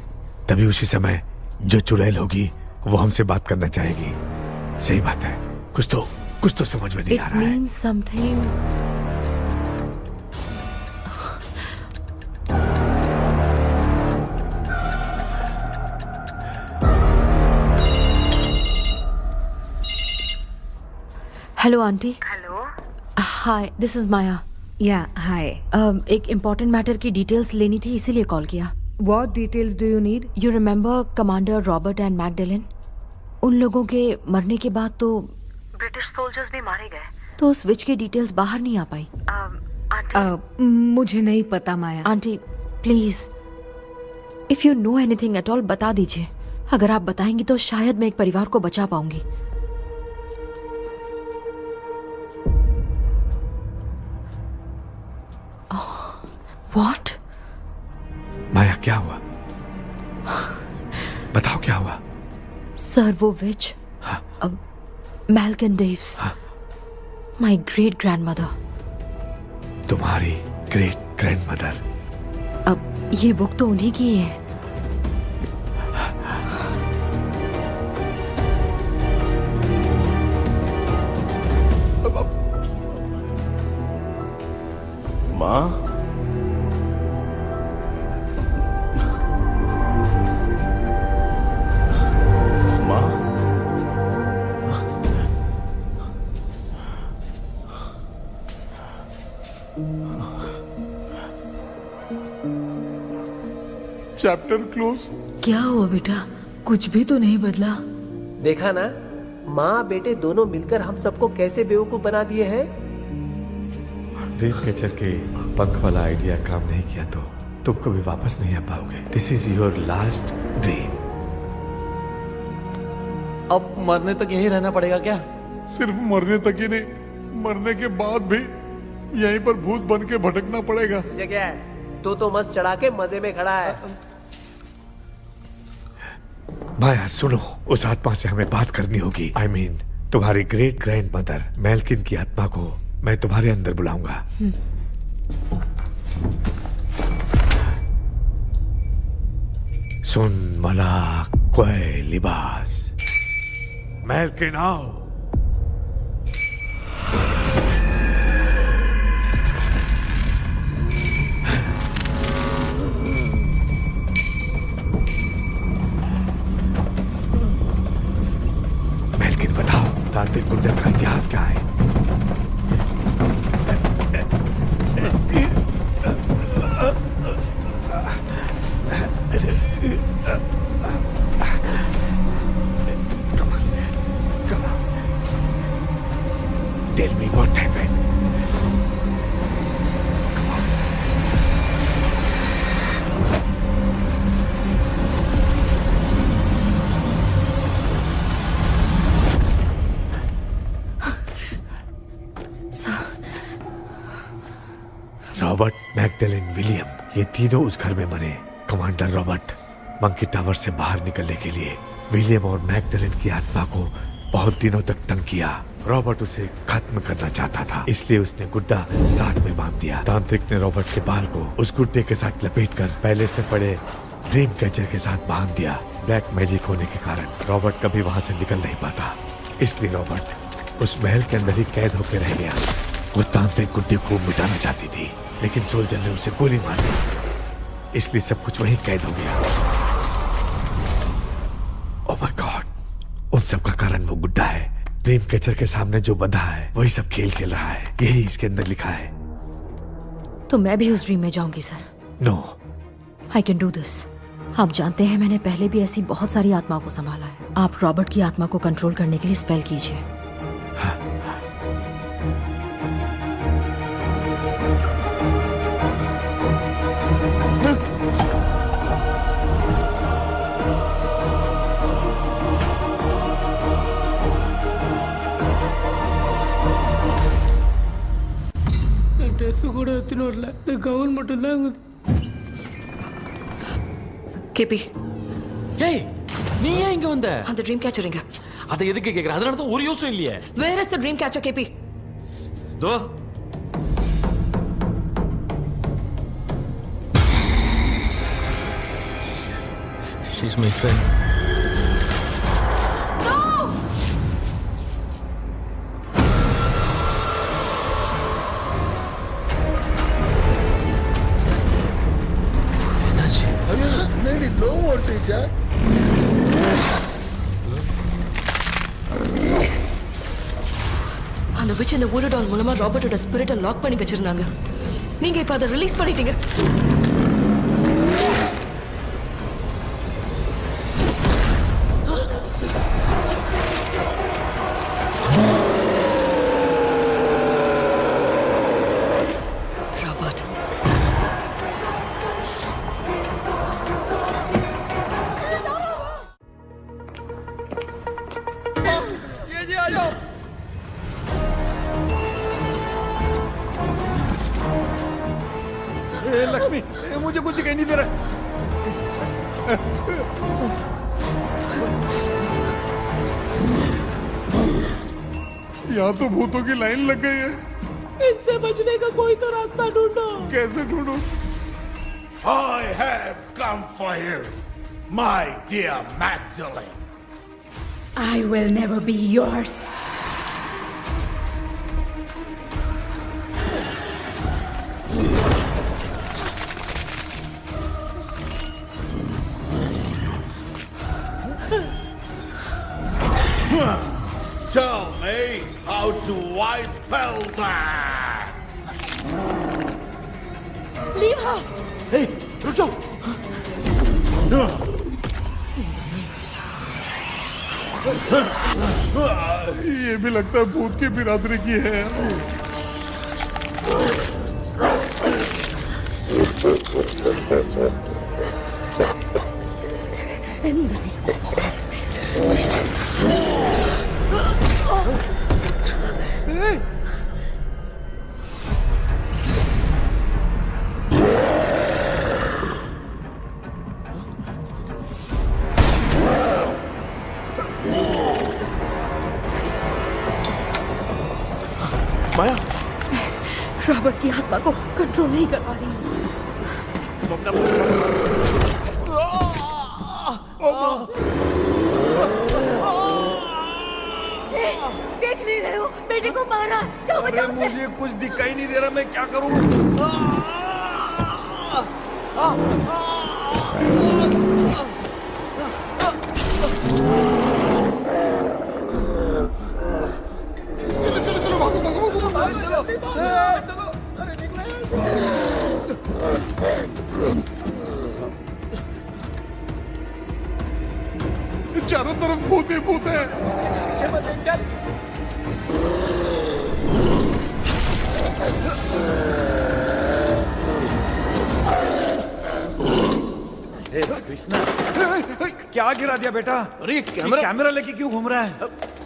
Speaker 10: तभी उसी समय जो चुड़ैल होगी वो हमसे बात करना चाहेगी। सही बात है। कुछ तो समझ में नहीं आ रहा है।
Speaker 4: It means something. Hello aunty.
Speaker 15: Hello.
Speaker 4: Hi, this is Maya.
Speaker 15: Yeah hi.
Speaker 4: एक इम्पोर्टेंट मैटर की डिटेल्स लेनी थी, इसीलिए कॉल किया।
Speaker 15: What details do you need?
Speaker 4: You remember commander Robert and Magdalene? उन लोगों के मरने के बाद तो
Speaker 15: ब्रिटिश सोल्जर्स भी मारे गए,
Speaker 4: तो उस विच के डिटेल्स बाहर नहीं आ पाई।
Speaker 15: मुझे नहीं पता Maya.
Speaker 4: Aunty please, if you know anything at all बता दीजिए। अगर आप बताएंगी तो शायद मैं एक परिवार को बचा पाऊंगी। व्हाट?
Speaker 10: माया क्या हुआ? बताओ क्या हुआ?
Speaker 4: सर वो विच, मैल्कन डेव्स, माय ग्रेट ग्रैंडमदर।
Speaker 10: तुम्हारी ग्रेट ग्रैंडमदर?
Speaker 4: अब ये बुक तो उन्हीं की है।
Speaker 2: माँ,
Speaker 6: चैप्टर क्लोज।
Speaker 4: क्या हुआ बेटा? कुछ भी तो नहीं बदला।
Speaker 11: देखा ना, माँ बेटे दोनों मिलकर हम सबको कैसे बेवकूफ बना दिए हैं।
Speaker 10: ड्रीम कैचर के पंख वाला आइडिया काम नहीं किया तो तुम कभी वापस नहीं आ पाओगे। This is your last dream.
Speaker 3: अब मरने तक यहीं रहना पड़ेगा क्या?
Speaker 6: सिर्फ मरने तक ही नहीं, मरने के बाद भी यहीं पर भूत बन के भटकना पड़ेगा।
Speaker 11: जगह है तो मस्त चढ़ा के मजे में खड़ा है।
Speaker 10: माया सुनो, उस आत्मा से हमें बात करनी होगी। I mean, तुम्हारी ग्रेट ग्रैंड मदर मेल्किन की आत्मा को मैं तुम्हारे अंदर बुलाऊंगा। सुन मला कोई लिबास, मेल्किन आओ। मेल्किन बताओ, तांत्रिक कुंडल का इतिहास क्या है? Tell me what happened. Robert, Magdalene, William, ये तीनों उस घर में मरे। कमांडर रॉबर्ट मंकी टावर से बाहर निकलने के लिए विलियम और मैगडेलिन की आत्मा को बहुत दिनों तक तंग किया। रॉबर्ट उसे खत्म करना चाहता था, इसलिए उसने गुड्डा साथ में बांध दिया। तांत्रिक ने रॉबर्ट के बाल को उस गुड्डे के साथ लपेटकर पैलेस में पड़े ड्रीम कैचर के साथ बांध दिया। ब्लैक मैजिक होने के कारण रॉबर्ट कभी वहां से निकल नहीं पाता, इसलिए रॉबर्ट उस महल के अंदर ही कैद होकर रह गया। वो तांत्रिक गुड्डे को मिटाना चाहती थी, लेकिन सोल्जर ने उसे गोली मार दी, इसलिए सब कुछ वहीं कैद हो गया। ओह माय गॉड, उन सब का कारण वो गुड्डा है। ड्रीम कैचर के सामने जो बंधा है वही सब खेल खेल रहा है, यही इसके अंदर लिखा है।
Speaker 4: तो मैं भी उस ड्रीम में जाऊंगी sir?
Speaker 10: No,
Speaker 4: I can do this. आप जानते हैं मैंने पहले भी ऐसी बहुत सारी आत्माओं को संभाला है। आप रॉबर्ट की आत्मा को कंट्रोल करने के लिए स्पेल कीजिए।
Speaker 19: ட்ரெஸ் கூட எடுத்துன்னு வரல, இந்த கவுன் மட்டும் தான்.
Speaker 8: கேபி,
Speaker 12: ஏய் நீ ஏன் இங்க வந்த?
Speaker 8: அந்த ட்ரீம் கேச்சர் எங்க?
Speaker 12: அதை எதுக்கு கேக்குற? அதனால தான் ஒரு யூஸும் இல்லையே.
Speaker 8: Where is the dream catcher KP?
Speaker 12: தோ She's my friend.
Speaker 16: No more, teacher.
Speaker 8: அந்த witch இந்த voodoo doll மூலமா ராபர்ட்டோட ஸ்பிரிட்டை லாக் பண்ணி வச்சிருந்தாங்க. நீங்க இப்ப அதை ரிலீஸ் பண்ணிட்டீங்க.
Speaker 3: लक्ष्मी, मुझे कुछ दिखाई नहीं दे रहा।
Speaker 6: यहाँ तो भूतों की लाइन लग गई है।
Speaker 19: इनसे बचने का कोई तो रास्ता ढूंढो।
Speaker 6: कैसे ढूंढो?
Speaker 21: I have come for you, my dear Magdalene.
Speaker 20: I will never be yours.
Speaker 21: Tell me, how do I spell that?
Speaker 19: Leave her.
Speaker 21: Hey, रुक जाओ।
Speaker 6: ये भी लगता है भूत की बिरादरी की है।
Speaker 2: माया,
Speaker 4: रॉबर्ट की आत्मा को कंट्रोल नहीं कर पा रही हूँ।
Speaker 1: देख नहीं रहे हो, बेटे को मारा। जाओ बचाओ उसे।
Speaker 9: मुझे कुछ दिखाई नहीं दे रहा, मैं क्या करूं?
Speaker 6: चारों तरफ भूत ही भूत है।
Speaker 11: चल।
Speaker 9: कृष्णा, क्या गिरा दिया बेटा?
Speaker 2: अरे
Speaker 9: कैमरा लेके क्यों घूम रहा है?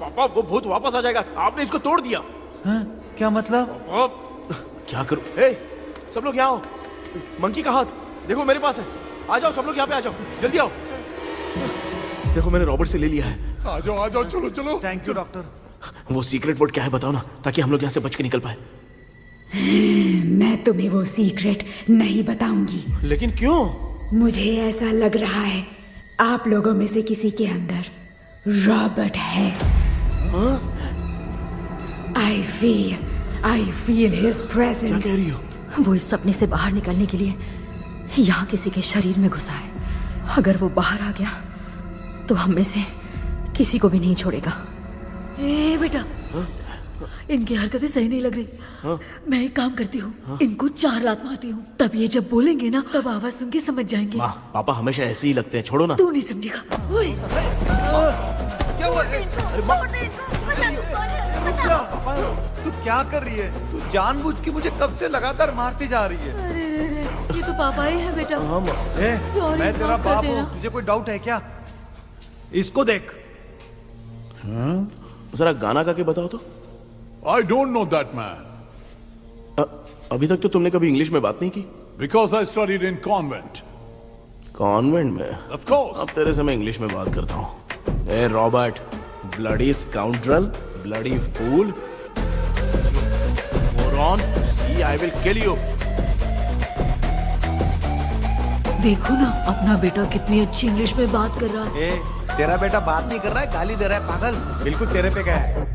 Speaker 2: पापा, वो भूत वापस आ जाएगा। आपने इसको तोड़ दिया।
Speaker 9: क्या मतलब?
Speaker 2: क्या करूं? ए, सब लोग यहाँ आओ। मंकी का हाथ देखो मेरे पास है। आ जाओ सब लोग, यहाँ पे आ जाओ, जल्दी आओ। देखो मैंने रॉबर्ट से ले लिया है।
Speaker 6: आ जाओ, चलो चलो।
Speaker 9: Thank you doctor.
Speaker 2: वो सीक्रेट वर्ड क्या है बताओ ना, ताकि हम लोग यहाँ से बच के निकल पाए।
Speaker 20: मैं तुम्हें वो सीक्रेट नहीं बताऊंगी।
Speaker 2: लेकिन क्यों?
Speaker 20: मुझे ऐसा लग रहा है आप लोगों में से किसी के अंदर रॉबर्ट है। I feel his presence।
Speaker 2: क्या कह रही हो?
Speaker 4: वो इस सपने से बाहर निकलने के लिए यहाँ किसी के शरीर में घुसा है। अगर वो बाहर आ गया तो हम में से किसी को भी नहीं छोड़ेगा।
Speaker 1: ए बेटा, इनकी हरकतें सही नहीं लग रही। मैं एक काम करती हूँ, इनको 4 लात मारती हूँ, तब ये जब बोलेंगे ना तब आवाज सुन के समझ जाएंगे।
Speaker 2: माँ, पापा हमेशा ऐसे ही लगते हैं, छोड़ो ना।
Speaker 1: तू नहीं समझेगा। ओए,
Speaker 9: क्या हुआ? तू क्या कर रही है? तू जानबूझ के मुझे कब से लगातार मारती जा रही है।
Speaker 1: अरे ये तो पापा ही है बेटा।
Speaker 9: मैं तेरा बाप हूँ, तुझे कोई डाउट है क्या? इसको देख।
Speaker 2: जरा गाना गा के बताओ तो।
Speaker 6: I don't know that man।
Speaker 2: अभी तक तो तुमने कभी इंग्लिश में बात नहीं की।
Speaker 6: Because I studied in convent।
Speaker 2: Convent में?
Speaker 6: Of course।
Speaker 2: अब तेरे से मैं इंग्लिश में बात करता हूँ। ए Robert, bloody scoundrel, bloody fool, moron, see I will kill you.
Speaker 1: देखो ना, अपना बेटा कितनी अच्छी इंग्लिश में बात कर रहा है।
Speaker 9: तेरा बेटा बात नहीं कर रहा है, गाली दे रहा है। पागल, बिल्कुल तेरे पे क्या है?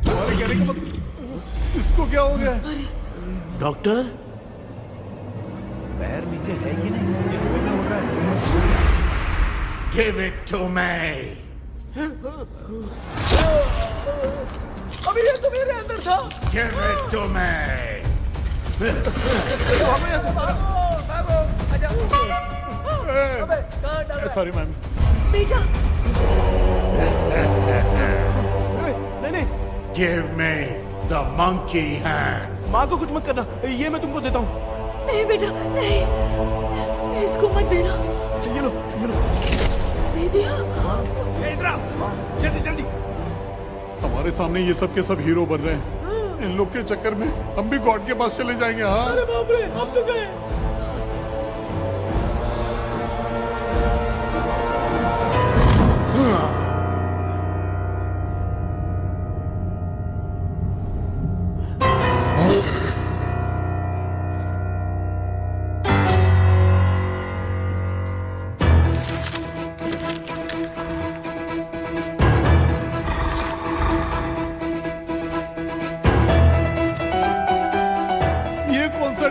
Speaker 6: इसको क्या हो गया?
Speaker 2: डॉक्टर,
Speaker 9: पैर नीचे है कि नहीं? ये लोगों में हो रहा है।
Speaker 21: Give it to me।
Speaker 11: अभी ये तो मेरे अंदर था।
Speaker 21: Give it to me।
Speaker 6: Sorry ma'am.
Speaker 1: बेटा,
Speaker 2: नहीं।
Speaker 21: Give me the monkey hand।
Speaker 2: माँ को कुछ मत करना, ये मैं तुमको देता हूँ।
Speaker 1: नहीं बेटा, नहीं, इसको मत देना।
Speaker 2: ये लो।
Speaker 1: दे दिया।
Speaker 21: जल्दी।
Speaker 6: हमारे सामने ये सब के सब हीरो बन रहे हैं। इन लोग के चक्कर में हम भी गॉड के पास चले जाएंगे। हाँ।
Speaker 11: अरे बाप रे, हम तो गए।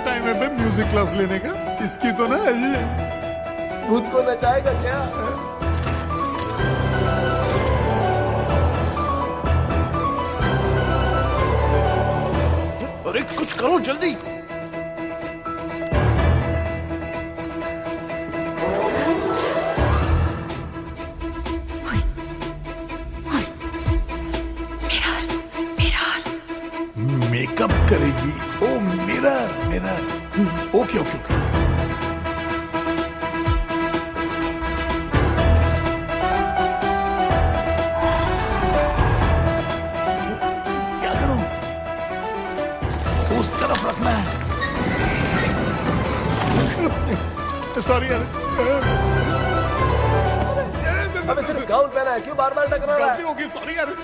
Speaker 6: टाइम है बे म्यूजिक क्लास लेने का? इसकी तो ना
Speaker 11: भूत को नचाएगा क्या?
Speaker 2: अरे कुछ करो जल्दी।
Speaker 6: ना। Okay okay okay. क्या करूं? उस तरफ रखना है। सॉरी यार।
Speaker 11: अबे सिर्फ गाउन पहना है, क्यों बार-बार टकरा रहा है?
Speaker 6: गलती होगी, सॉरी यार।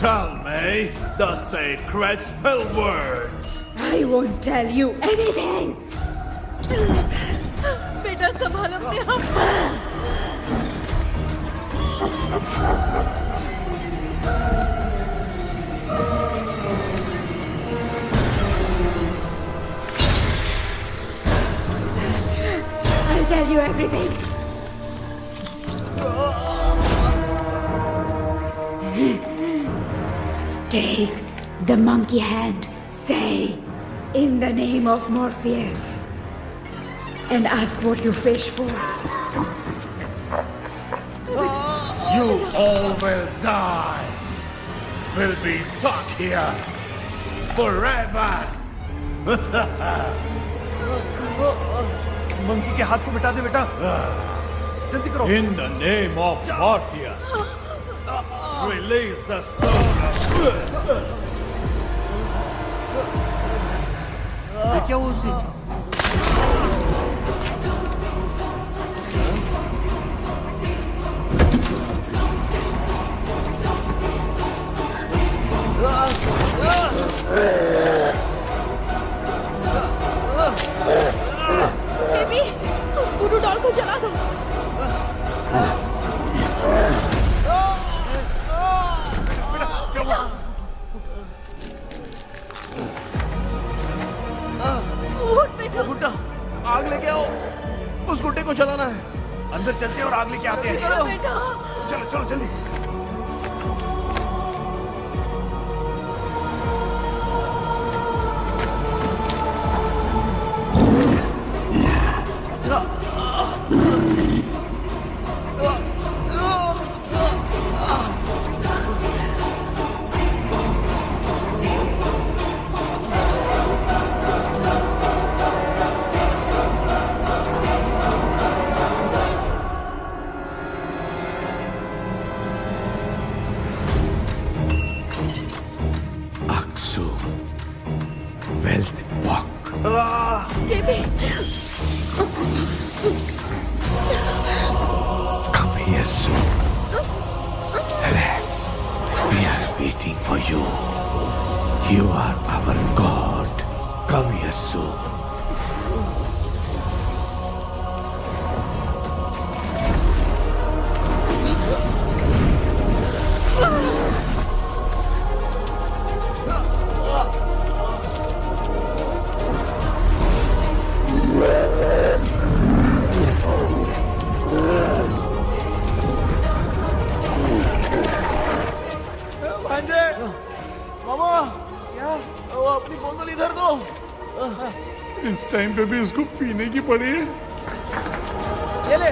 Speaker 21: Tell me the sacred spell words.
Speaker 20: I won't tell you anything.
Speaker 1: बेटा संभालो अपने आप।
Speaker 20: I'll tell you everything. Take the monkey hand, say, in the name of Morpheus, and ask what you fish for.
Speaker 21: You all will die. Will be stuck here forever.
Speaker 9: Monkey के हाथ को मिटा दे बेटा, जल्दी करो।
Speaker 21: In the name of Morpheus, release the soul.
Speaker 9: ये क्या हुआ उसे?
Speaker 1: बेबी, उस गुरु डॉल को जला दो।
Speaker 2: गुड्डा, आग लेके आओ। उस गुड्डे को जलाना है।
Speaker 9: अंदर चलते हैं और आग लेके आते हैं। चलो चलो जल्दी।
Speaker 21: Come here soon. Relax. We are waiting for you. You are our God. Come here soon.
Speaker 6: इस टाइम पे भी उसको पीने की पड़ी है।
Speaker 11: ये ले।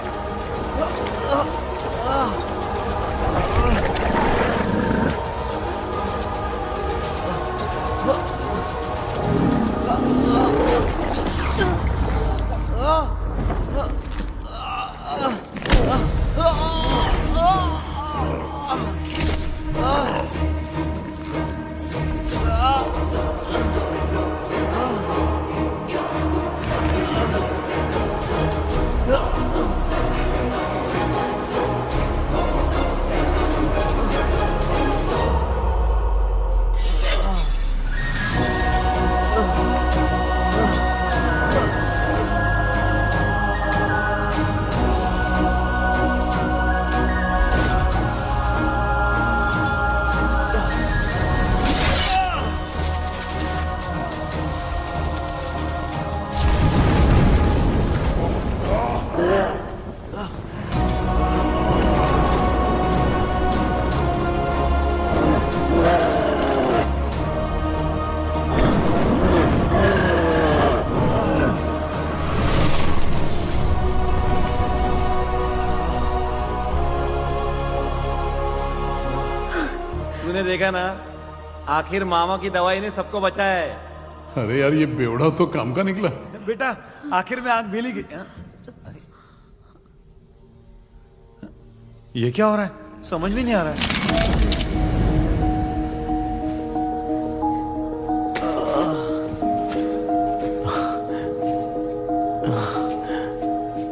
Speaker 3: तूने देखा ना, आखिर मामा की दवाई ने सबको बचाया है।
Speaker 6: अरे यार ये बेवड़ा तो काम का निकला।
Speaker 9: बेटा आखिर में आंख मिली गई। ये क्या हो रहा है, समझ में नहीं आ रहा है।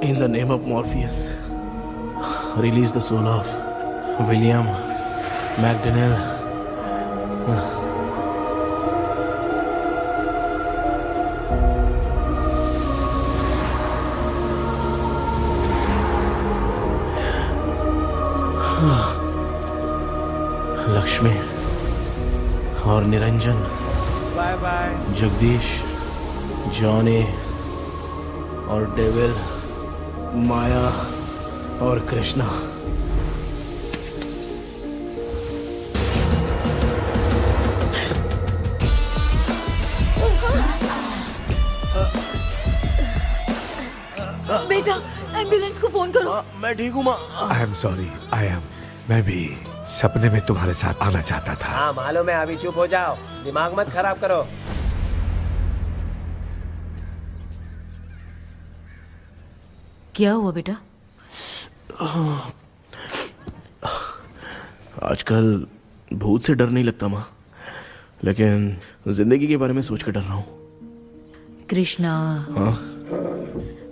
Speaker 2: In the name of Morpheus, release the soul of William McDonnell. Lakshmi और Niranjan,
Speaker 9: bye bye.
Speaker 2: Jagdish, Johnny और डेविल, माया और कृष्णा।
Speaker 1: बेटा एम्बुलेंस को फोन करो।
Speaker 2: मैं ठीक हूँ माँ।
Speaker 10: आई एम सॉरी, मैं भी सपने में तुम्हारे साथ आना चाहता था।
Speaker 11: हाँ मालूम है, अभी चुप हो जाओ, दिमाग मत खराब करो।
Speaker 4: क्या हुआ बेटा?
Speaker 2: आजकल भूत से डर नहीं लगता माँ, लेकिन जिंदगी के बारे में सोच कर डर रहा हूँ।
Speaker 4: कृष्णा,
Speaker 2: हाँ?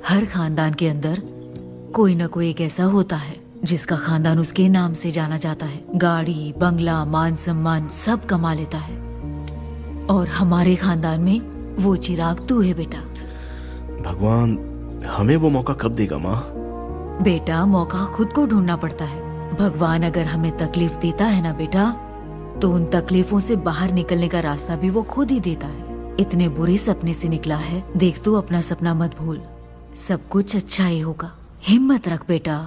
Speaker 4: हर खानदान के अंदर कोई ना कोई एक ऐसा होता है जिसका खानदान उसके नाम से जाना जाता है। गाड़ी, बंगला, मान सम्मान सब कमा लेता है, और हमारे खानदान में वो चिराग तू है बेटा।
Speaker 2: भगवान हमें वो मौका कब देगा माँ?
Speaker 4: बेटा मौका खुद को ढूंढना पड़ता है। भगवान अगर हमें तकलीफ देता है ना बेटा, तो उन तकलीफों से बाहर निकलने का रास्ता भी वो खुद ही देता है। इतने बुरे सपने से निकला है, देख तू अपना सपना मत भूल, सब कुछ अच्छा ही होगा। हिम्मत रख बेटा।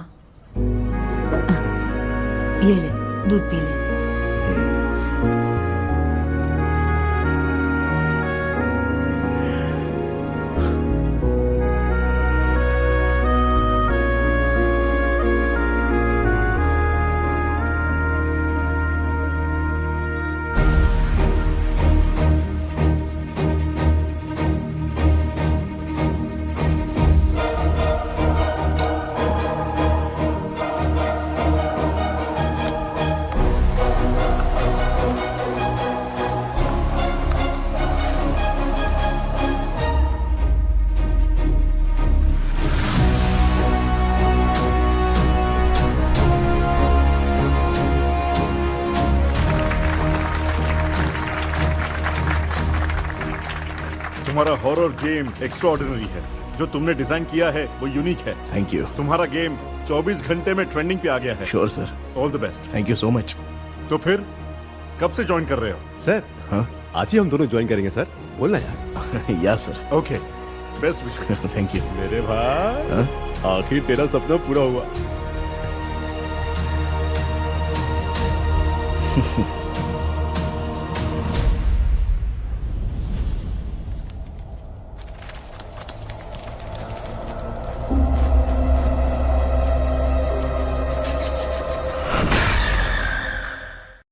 Speaker 4: ये ले दूध पी ले।
Speaker 5: तुम्हारा हॉरर गेम एक्स्ट्राऑर्डिनरी है। जो तुमने डिजाइन किया है वो यूनिक है।
Speaker 2: Thank you.
Speaker 5: तुम्हारा गेम 24 घंटे में ट्रेंडिंग पे आ गया है।
Speaker 2: Sure sir.
Speaker 5: All the best.
Speaker 2: Thank you so much.
Speaker 5: तो फिर कब से ज्वाइन कर रहे हो? सर
Speaker 2: हाँ
Speaker 5: आज ही हम दोनों ज्वाइन करेंगे सर। बोलना यार।
Speaker 2: या sir.
Speaker 5: Okay best wishes.
Speaker 2: Thank you
Speaker 5: मेरे भाई, आखिर तेरा सपना पूरा हुआ।